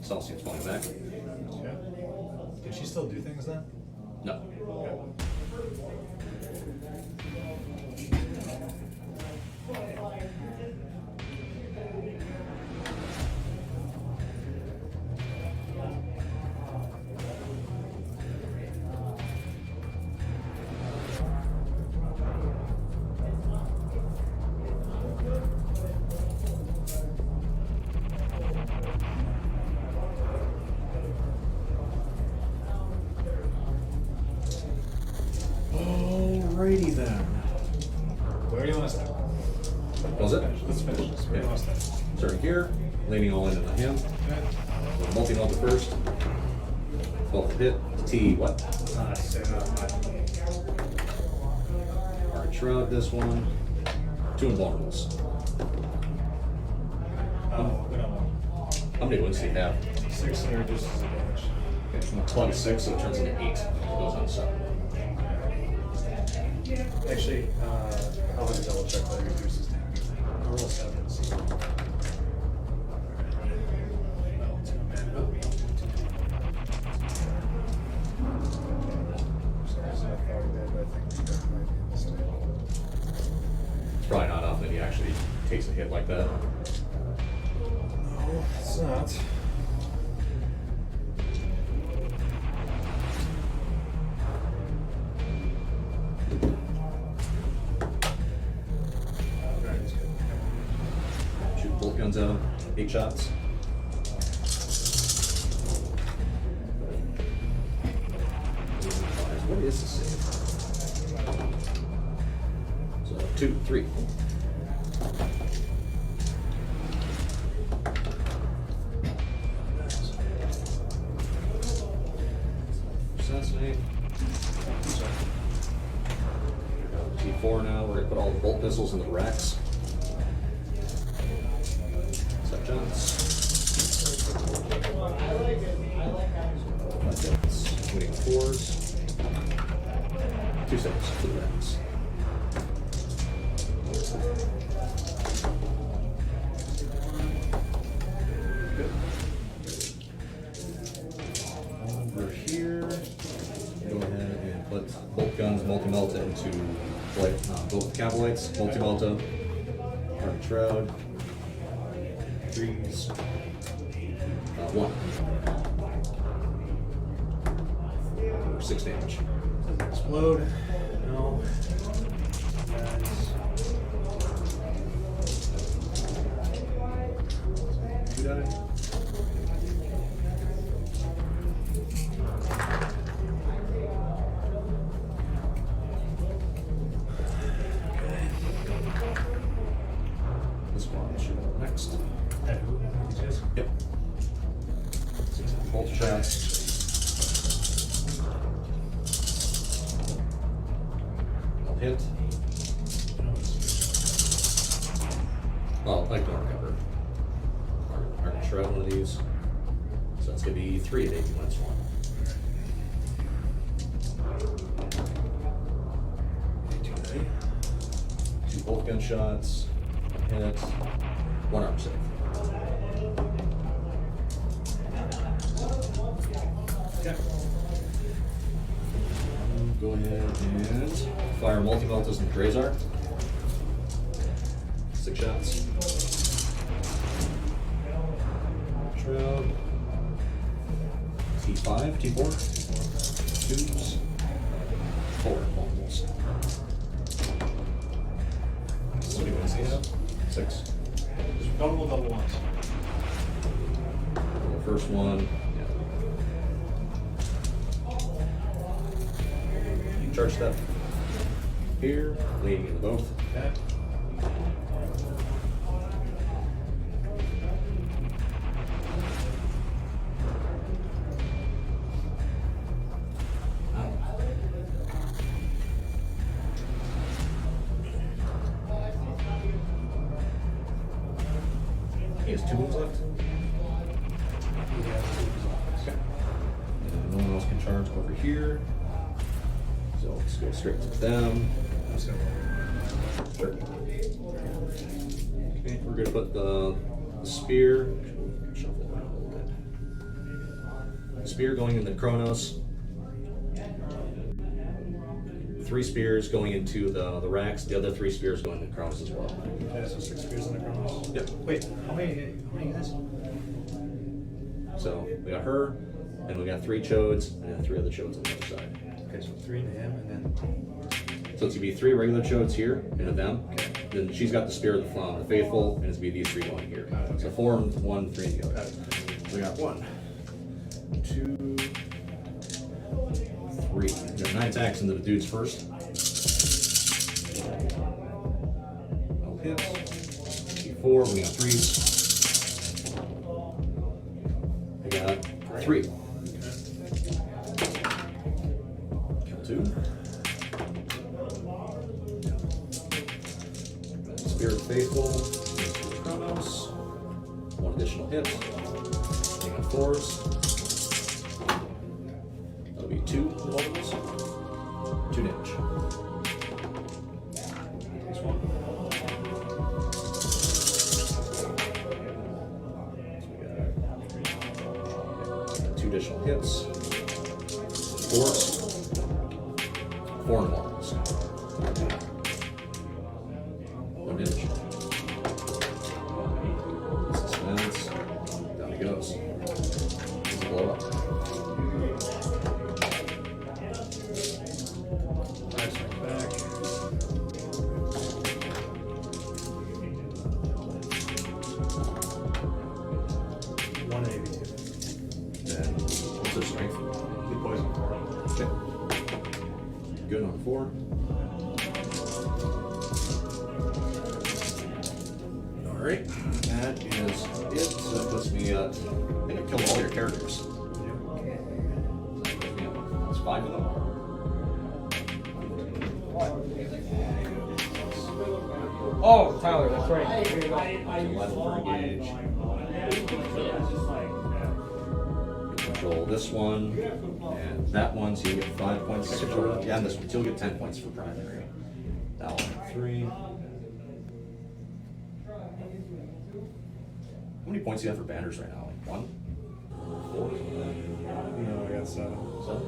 Celsius falling back. Yeah. Can she still do things then? No. Alrighty then. Where do you want to start? What was it? Let's finish this. Where do you want to start? Starting here, leaning all into the hand. Okay. Multi-melt it first. 12th hit. T what? Alright, shroud this one. 2 invulnerables. We don't want. How many wounds do you have? 6 and reduces the damage. Okay, 26, so it turns into 8. It goes on 7. Actually, I'll have to double check whether it reduces damage. I'll roll 7 and see. Well, 2 man. Oh, no, 2. So I thought he did, but I think that might be a mistake. It's probably not often he actually takes a hit like that. No, it's not. Alright, he's good. Shoot bolt guns at him. 8 shots. What is the save? So 2, 3. Assassinate. T4 now. We're gonna put all the bolt missiles in the racks. Set shots. Winning 4s. 2 saves for the racks. Good. Over here, go ahead and put bolt guns, multi-melta into both Capelites, multi-melta, Hardened Shroud, 3s, 1. For 6 damage. Explode. No. Two die. This one should go next. Yep. Bolt shots. Hit. Well, I can recover. Hardened Shroud, one of these. So that's gonna be 3 at 8 minus 1. Two bolt gun shots. Hit. 1 arm save. Okay. Go ahead and fire multi-meltas and Drazar. 6 shots. Shroud. T5, T4. 2s. 4 multiples. How many wounds do you have? 6. Double ones. The first one. Yeah. Charge step. Here, leading into both. Okay. He has 2 wounds left. Okay. And no one else can charge over here. So let's go straight to them. Sure. Okay, we're gonna put the spear. Shuffle around a little bit. Spear going in the Chronos. 3 spears going into the racks. The other 3 spears going into Chronos as well. Okay, so 6 spears in the Chronos. Yep. Wait, how many guys? So we got her, and we got 3 chodes, and then 3 other chodes on the other side. Okay, so 3 into him, and then So it's gonna be 3 regular chodes here into them. Then she's got the spear of the Flower of the Faithful, and it's gonna be these 3 going here. So 4 in one, 3 in the other. We got 1, 2, 3. We got 9 attacks into the dudes first. No hits. 4. We got 3s. We got 3. Kill 2. Spirit of Faithful, Chronos, 1 additional hit. We got 4s. That'll be 2 multiples. 2 damage. Takes 1. So we got 2 additional hits. 4s. 4 multiples. 1 damage. Suspense. Down he goes. Blow up. 5 swing back. One and 82. Then what's their strength? The poison 4. Okay. Good on 4. Alright, that is it. So that puts me at, I think I've killed all your characters. Yeah, it's 5 of them. Oh, Tyler, that's right. Here you go. 11 per engage. Control this one and that one, so you get 5 points. Yeah, and this one, so you'll get 10 points for primary. That one, 3. How many points do you have for banners right now? 1? 4? No, I got 7. 7?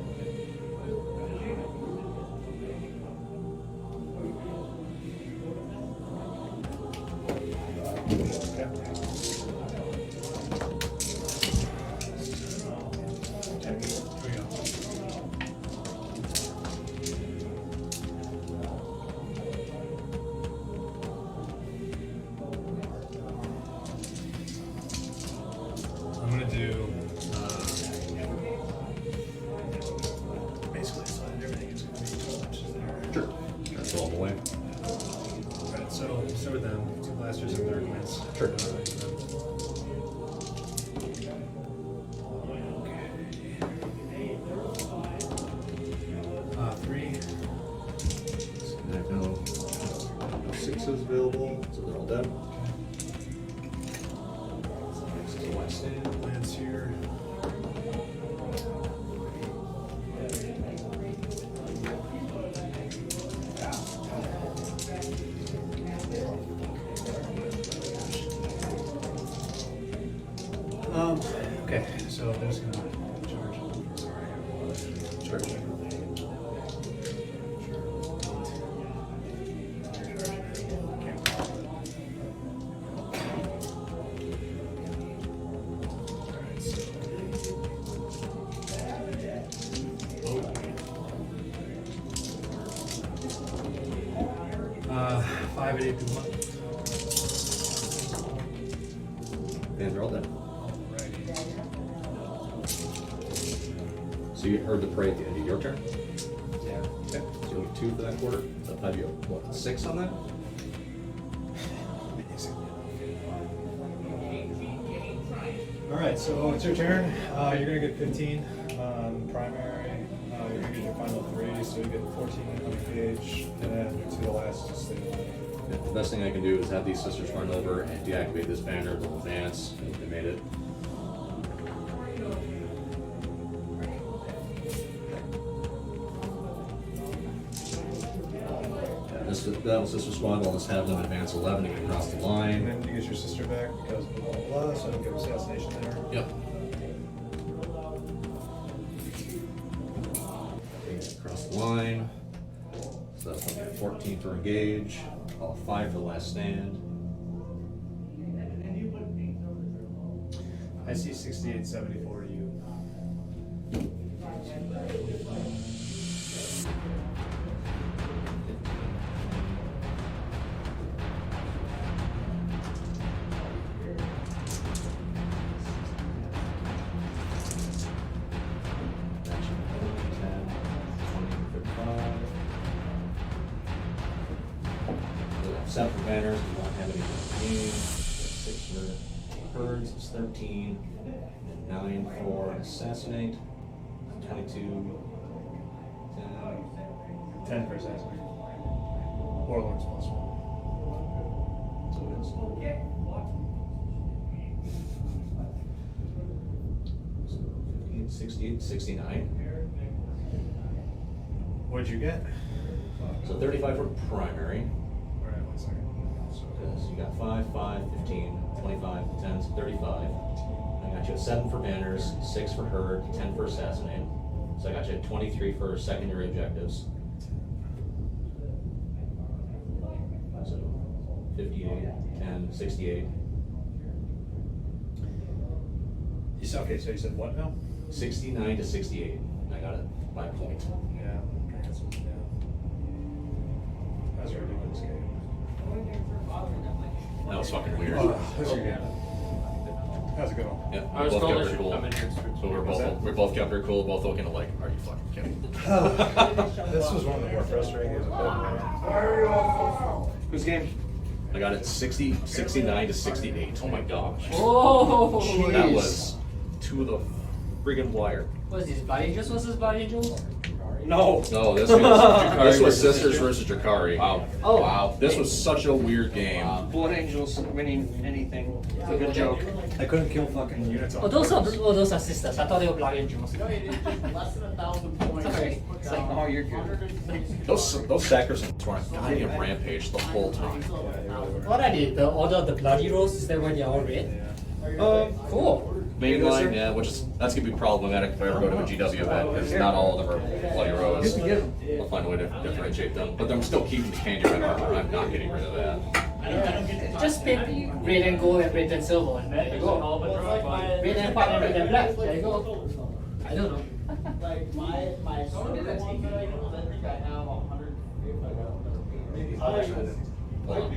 I'm gonna do basically so that everything is gonna be as much as there. Sure. That's all the way. Alright, so start with them. 2 blasters and 30 minutes. Sure. Okay. 3. And I have no 6s available, so they're all dead. Next is a white stand. Lance here. Okay, so I'm just gonna charge. Sure. Oh. 5 at 8 to 1. And they're all dead. Alrighty. So you heard the parade at the end of your turn? Yeah. Okay. So you'll get 2 for that quarter. So that'll have you, what, 6 on that? Alright, so it's your turn. You're gonna get 15 primary. You're gonna get your final 3, so you get 14 on the gauge, and then to the last, just stay alive. Yeah, the best thing I can do is have these sisters run over and deactivate this banner. They'll advance. They made it. battle sister squad, I'll just have them advance 11 to get across the And line. then you get your sister back because blah blah blah, so I don't get assassination there. Yep. Okay, across the line. So that's gonna be 14 for engage. I'll 5 for last stand. I see 68, 74 to you. Action 10, 20, 55. So 7 for banners, we won't have any in the game. 6 for herds, it's 13. 9 for assassinate. 22. 10. 10 for assassinate. Warlords plus 1. So it's 58, 68, 69. What'd you get? So 35 for primary. Alright, 1 second. So you got 5, 5, 15, 25, 10, so 35. I got you at 7 for banners, 6 for herd, 10 for assassinate. So I got you at 23 for secondary objectives. So 58, 10, 68. You said, okay, so you said what now? 69 to 68. I got it by point. Yeah. That's a ridiculous game. That was fucking weird. That's your game. That was a good one. Yeah, I we was both told kept I her should cool. come in here. So we both kept her cool, both looking like, are you fucking kidding? This was one of the more frustrating games I've played. Whose game? I got it 69 to 68. Oh my gosh. Oh, That was to the friggin' wire. what is this? Blood Angels versus Blood Angels? No. No, this was Sisters versus Drukhari. Wow. Oh. Wow. This was such a weird game. Blood Angels winning anything. It's a good joke. I couldn't kill fucking units on Those are sisters. I thought they were Blood Angels. Sorry. It's like, oh, you're good. Those sacrosancts were on a goddamn rampage the whole time. What are they? The Order of the Bloody Rose? Is that why they're all red? Cool. Mainline, yeah, that's gonna be problematic if I ever go to a GW event because not all of them are bloody rose. I'll find a way to differentiate them, but I'm still keeping the candy red armor. I'm not getting rid of that. Just pick red and gold and red and silver. And there you go. Red and white and red and black. There you go. I don't know. Like my server one that I use, I think I have 100. Hold on.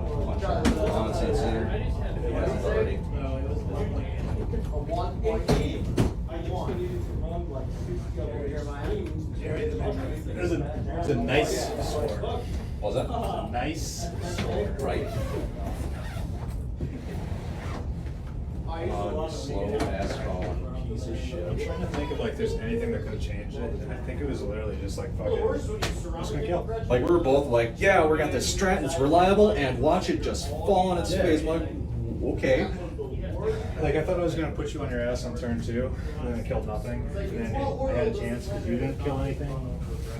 Nonsense here. If he hasn't already. A 1.8. I won. It was a nice score. What was that? Nice score. Right. You slow ass phone piece of I'm shit. trying to think of like there's anything that could have changed it, and I think it was literally just like fucking. I'm just gonna kill. Like we were both like, yeah, we got this strat, it's reliable, and watch it just fall on its face. I'm like, okay. Like I thought I was gonna put you on your ass on turn 2, and then I killed nothing, and then I had a chance because you didn't kill anything.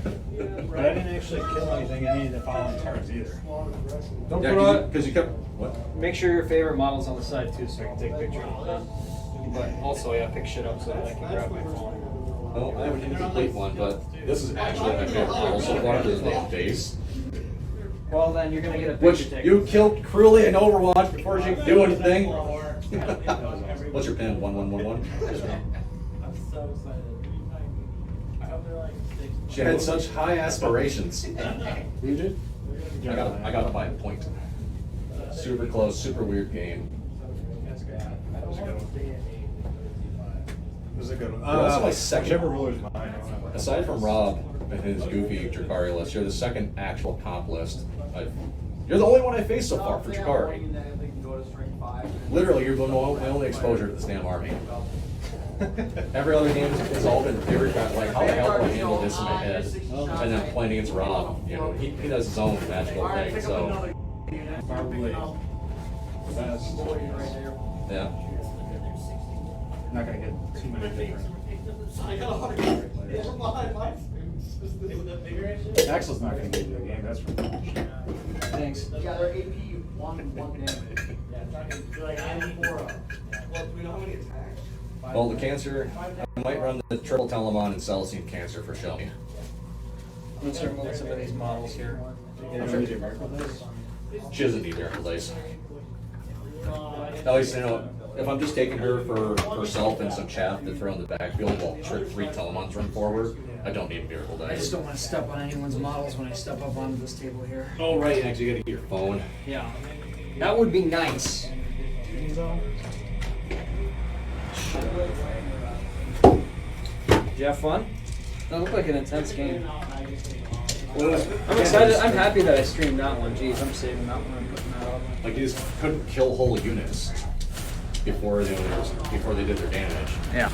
But I didn't actually kill anything in any of the following turns either. Don't Yeah, put on. because you kept what? Make sure your favorite model's on the side too, so I can take pictures of them. But also, yeah, pick shit up so that I can grab my phone. Well, I have an incomplete one, but this is actually my favorite model so far. This is the face. Well, then you're gonna get a Which picture you taken. killed cruelly in Overwatch before she could do anything. What's your pin? 1111? I'm so excited. I hope they're like 6. She had such high aspirations. You did? I got it by a point. Super close, super weird game. That was a good one. It was a good one. That's my second- Whichever ruler's mine. I don't have one. Aside from Rob and his goofy Drukhari list, you're the second actual comp list. You're the only one I faced so far for Drukhari. Literally, you're my only exposure to this damn army. Every other game has all been theory crap, like how the hell do I handle this in my head? And then playing against Rob, you know, he does his own magical thing, so. Probably best. Yeah. Not gonna get too many different Axel's not going to give you a game, that's for sure. Thanks. Yeah, their AP one damage. You're like, I'm 4 up. Well, do we know how many attacks? Well, the cancer, I might run the triple Telemon and Celestine cancer for Shelby. Let's start moving some of these models here. You don't need your miracle dice. She doesn't need miracle dice. At least, you know, if I'm just taking her for herself and some chaff to throw in the backfield while 3 Telemons run forward, I don't need miracle I just dice. don't want to step on anyone's models when I step up onto this table here. Oh, right, actually, you gotta get your phone. Yeah. That would be nice. Did you have fun? That looked like an intense game. I'm excited. I'm happy that I streamed that one. Jeez, I'm saving that one and putting that up. Like, you just couldn't kill whole units before they did their damage. Yeah.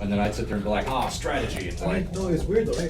And then I'd sit there and be like, strategy. It's like, No, it's weird though.